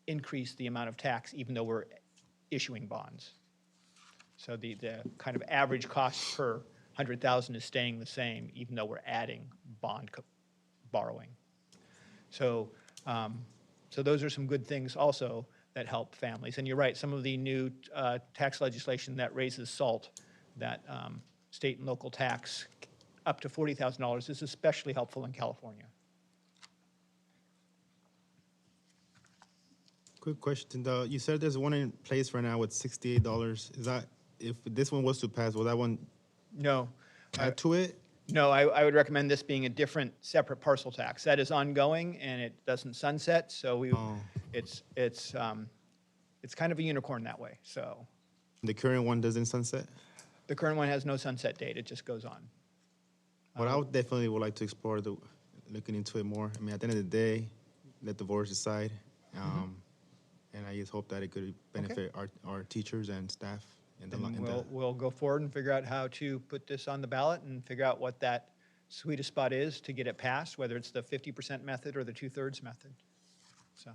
increase the amount of tax even though we're issuing bonds. So the kind of average cost per 100,000 is staying the same even though we're adding borrowing. So those are some good things also that help families. And you're right, some of the new tax legislation that raises SALT, that state and local tax up to $40,000 is especially helpful in California. Quick question, though. You said there's one in place right now with $68. Is that, if this one was to pass, will that one No. add to it? No, I would recommend this being a different, separate parcel tax. That is ongoing, and it doesn't sunset, so it's kind of a unicorn that way, so. The current one doesn't sunset? The current one has no sunset date, it just goes on. Well, I would definitely would like to explore looking into it more. I mean, at the end of the day, let the voters decide. And I just hope that it could benefit our teachers and staff. We'll go forward and figure out how to put this on the ballot and figure out what that sweetest spot is to get it passed, whether it's the 50% method or the 2/3 method. So.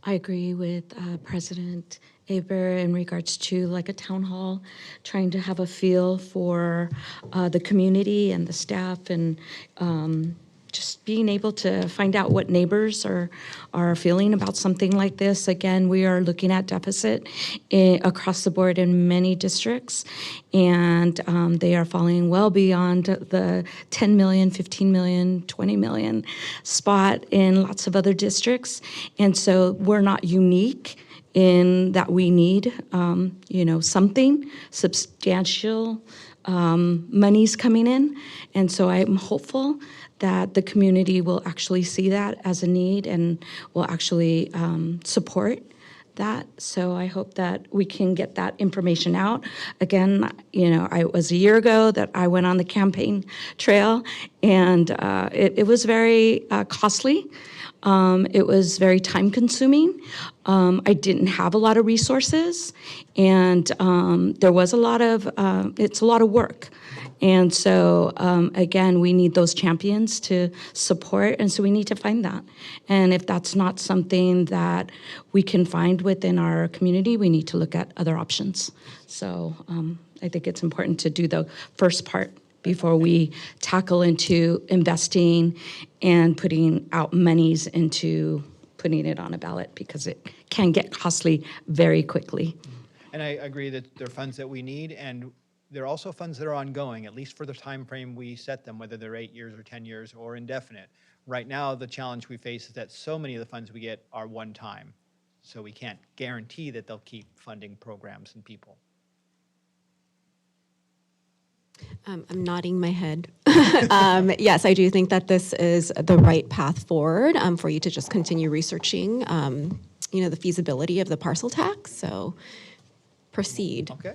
I agree with President Aber in regards to like a town hall, trying to have a feel for the community and the staff and just being able to find out what neighbors are feeling about something like this. Again, we are looking at deficit across the board in many districts, and they are falling well beyond the 10 million, 15 million, 20 million spot in lots of other districts. And so we're not unique in that we need, something substantial, monies coming in. And so I'm hopeful that the community will actually see that as a need and will actually support that. So I hope that we can get that information out. Again, it was a year ago that I went on the campaign trail, and it was very costly. It was very time consuming. I didn't have a lot of resources, and there was it's a lot of work. And so, again, we need those champions to support, and so we need to find that. And if that's not something that we can find within our community, we need to look at other options. So I think it's important to do the first part before we tackle into investing and putting out monies into putting it on a ballot, because it can get costly very quickly. And I agree that they're funds that we need, and they're also funds that are ongoing, at least for the time frame we set them, whether they're 8 years or 10 years or indefinite. Right now, the challenge we face is that so many of the funds we get are one time. So we can't guarantee that they'll keep funding programs and people. I'm nodding my head. Yes, I do think that this is the right path forward for you to just continue researching, the feasibility of the parcel tax. So proceed. Okay.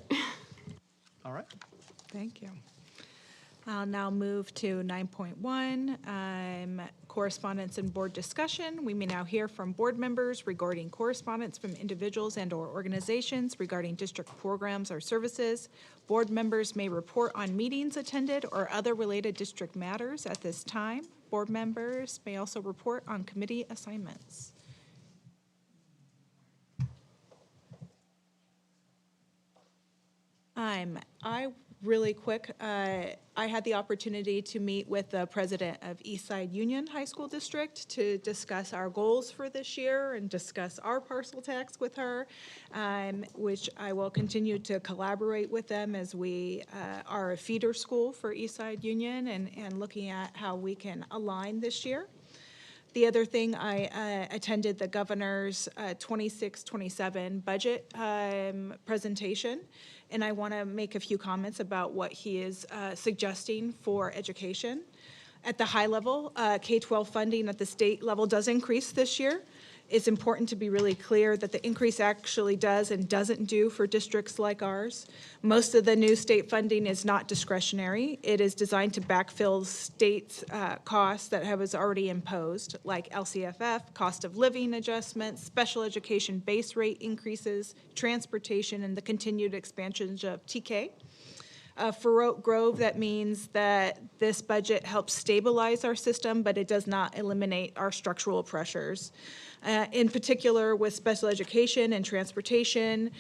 All right. Thank you. I'll now move to 9.1, correspondence and board discussion. We may now hear from board members regarding correspondence from individuals and/or organizations regarding district programs or services. Board members may report on meetings attended or other related district matters at this time. Board members may also report on committee assignments. Really quick, I had the opportunity to meet with the president of Eastside Union High School District to discuss our goals for this year and discuss our parcel tax with her, which I will continue to collaborate with them as we are a feeder school for Eastside Union and looking at how we can align this year. The other thing, I attended the governor's 26-27 budget presentation, and I want to make a few comments about what he is suggesting for education. At the high level, K-12 funding at the state level does increase this year. It's important to be really clear that the increase actually does and doesn't do for districts like ours. Most of the new state funding is not discretionary. It is designed to backfill states' costs that was already imposed, like LCFF, cost of living adjustments, special education base rate increases, transportation, and the continued expansions of TK. For Oak Grove, that means that this budget helps stabilize our system, but it does not eliminate our structural pressures. In particular, with special education and transportation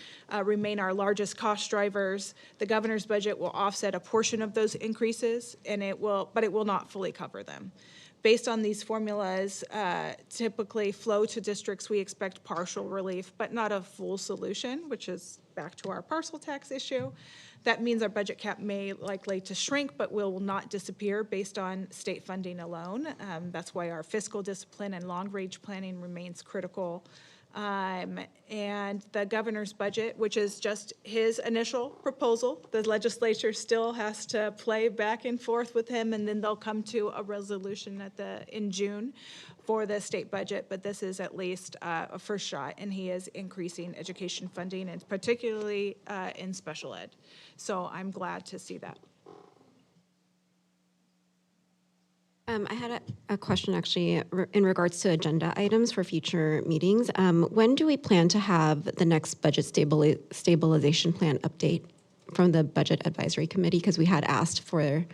remain our largest cost drivers. The governor's budget will offset a portion of those increases, but it will not fully cover them. Based on these formulas, typically flow to districts, we expect partial relief, but not a full solution, which is back to our parcel tax issue. That means our budget cap may likely to shrink, but will not disappear based on state funding alone. That's why our fiscal discipline and long-range planning remains critical. And the governor's budget, which is just his initial proposal, the legislature still has to play back and forth with him, and then they'll come to a resolution in June for the state budget, but this is at least a first shot, and he is increasing education funding, and particularly in special ed. So I'm glad to see that. I had a question actually in regards to agenda items for future meetings. When do we plan to have the next budget stabilization plan update from the Budget Advisory Committee? Because we had asked for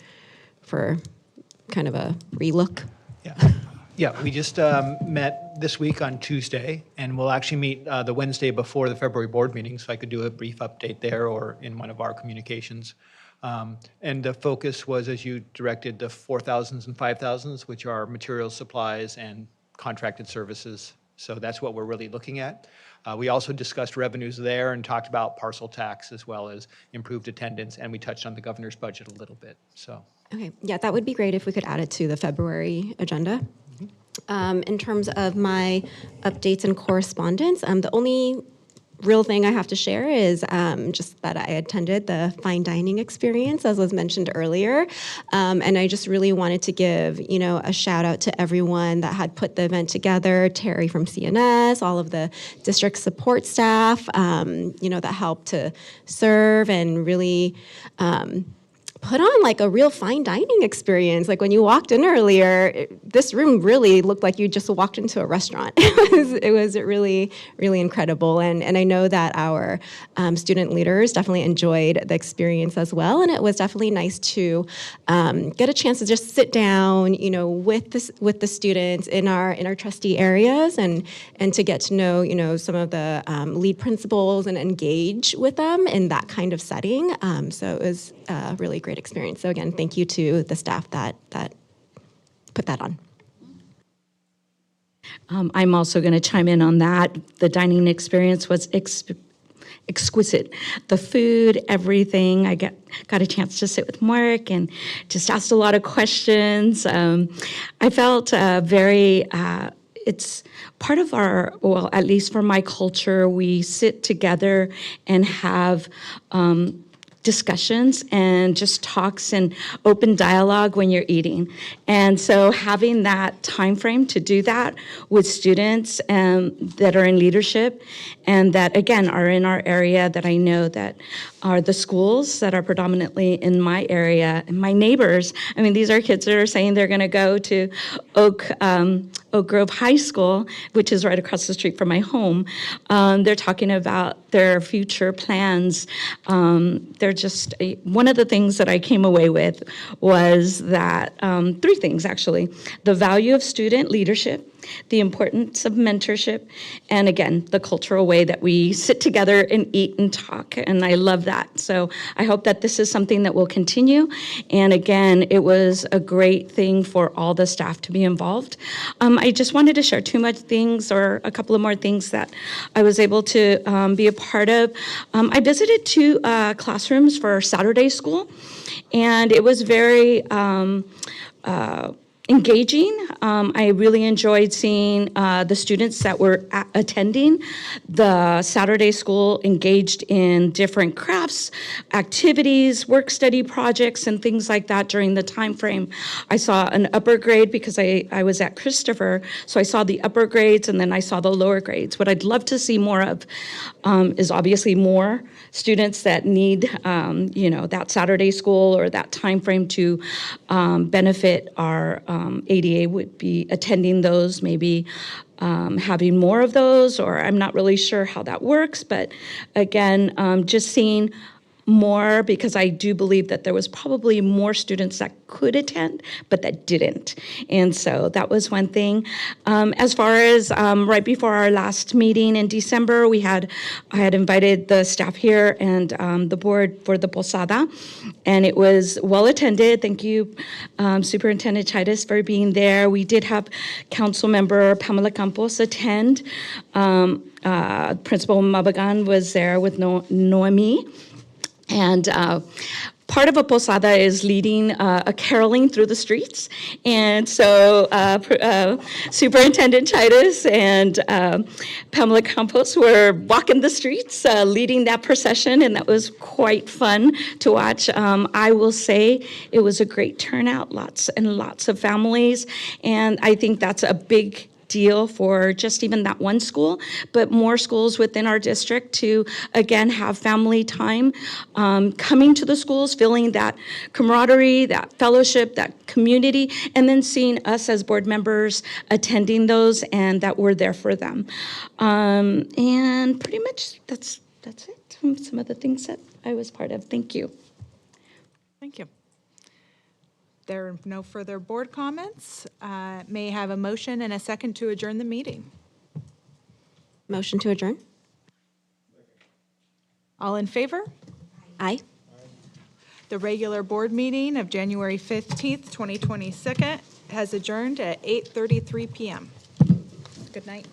kind of a relook. Yeah. Yeah, we just met this week on Tuesday, and we'll actually meet the Wednesday before the February board meeting, so I could do a brief update there or in one of our communications. And the focus was, as you directed, the 4,000s and 5,000s, which are materials, supplies, and contracted services. So that's what we're really looking at. We also discussed revenues there and talked about parcel tax as well as improved attendance, and we touched on the governor's budget a little bit, so. Okay, yeah, that would be great if we could add it to the February agenda. In terms of my updates and correspondence, the only real thing I have to share is just that I attended the fine dining experience, as was mentioned earlier. And I just really wanted to give, a shout out to everyone that had put the event together, Terry from CNS, all of the district support staff, that helped to serve and really put on like a real fine dining experience. Like when you walked in earlier, this room really looked like you just walked into a restaurant. It was really, really incredible. And I know that our student leaders definitely enjoyed the experience as well. And it was definitely nice to get a chance to just sit down, with the students in our trustee areas and to get to know, some of the lead principals and engage with them in that kind of setting. So it was a really great experience. So again, thank you to the staff that put that on. I'm also going to chime in on that. The dining experience was exquisite. The food, everything. I got a chance to sit with Mark and just asked a lot of questions. I felt it's part of our, well, at least for my culture, we sit together and have discussions and just talks and open dialogue when you're eating. And so having that time frame to do that with students that are in leadership and that, again, are in our area that I know that are the schools that are predominantly in my area and my neighbors. I mean, these are kids that are saying they're going to go to Oak Grove High School, which is right across the street from my home. They're talking about their future plans. They're just, one of the things that I came away with was that, 3 things actually: the value of student leadership, the importance of mentorship, and again, the cultural way that we sit together and eat and talk. And I love that. So I hope that this is something that will continue. And again, it was a great thing for all the staff to be involved. I just wanted to share 2 more things or a couple of more things that I was able to be a part of. I visited 2 classrooms for Saturday school, and it was very engaging. I really enjoyed seeing the students that were attending the Saturday school engaged in different crafts, activities, work study projects, and things like that during the time frame. I saw an upper grade because I was at Christopher, so I saw the upper grades and then I saw the lower grades. What I'd love to see more of is obviously more students that need, that Saturday school or that time frame to benefit our ADA would be attending those, maybe having more of those, or I'm not really sure how that works. But again, just seeing more, because I do believe that there was probably more students that could attend, but that didn't. And so that was one thing. As far as right before our last meeting in December, I had invited the staff here and the board for the posada, and it was well attended. Thank you, Superintendent Chaitis, for being there. We did have Council Member Pamela Campos attend. Principal Mabagan was there with Noemi. And part of a posada is leading a caroling through the streets. And so Superintendent Chaitis and Pamela Campos were walking the streets, leading that procession, and that was quite fun to watch. I will say it was a great turnout, lots and lots of families, and I think that's a big deal for just even that one school, but more schools within our district to, again, have family time, coming to the schools, feeling that camaraderie, that fellowship, that community, and then seeing us as board members attending those and that we're there for them. And pretty much that's it. Some of the things that I was part of. Thank you. Thank you. There are no further board comments. May I have a motion and a second to adjourn the meeting? Motion to adjourn? All in favor? Aye. The regular board meeting of January 15th, 2022 has adjourned at 8:33 PM. Good night.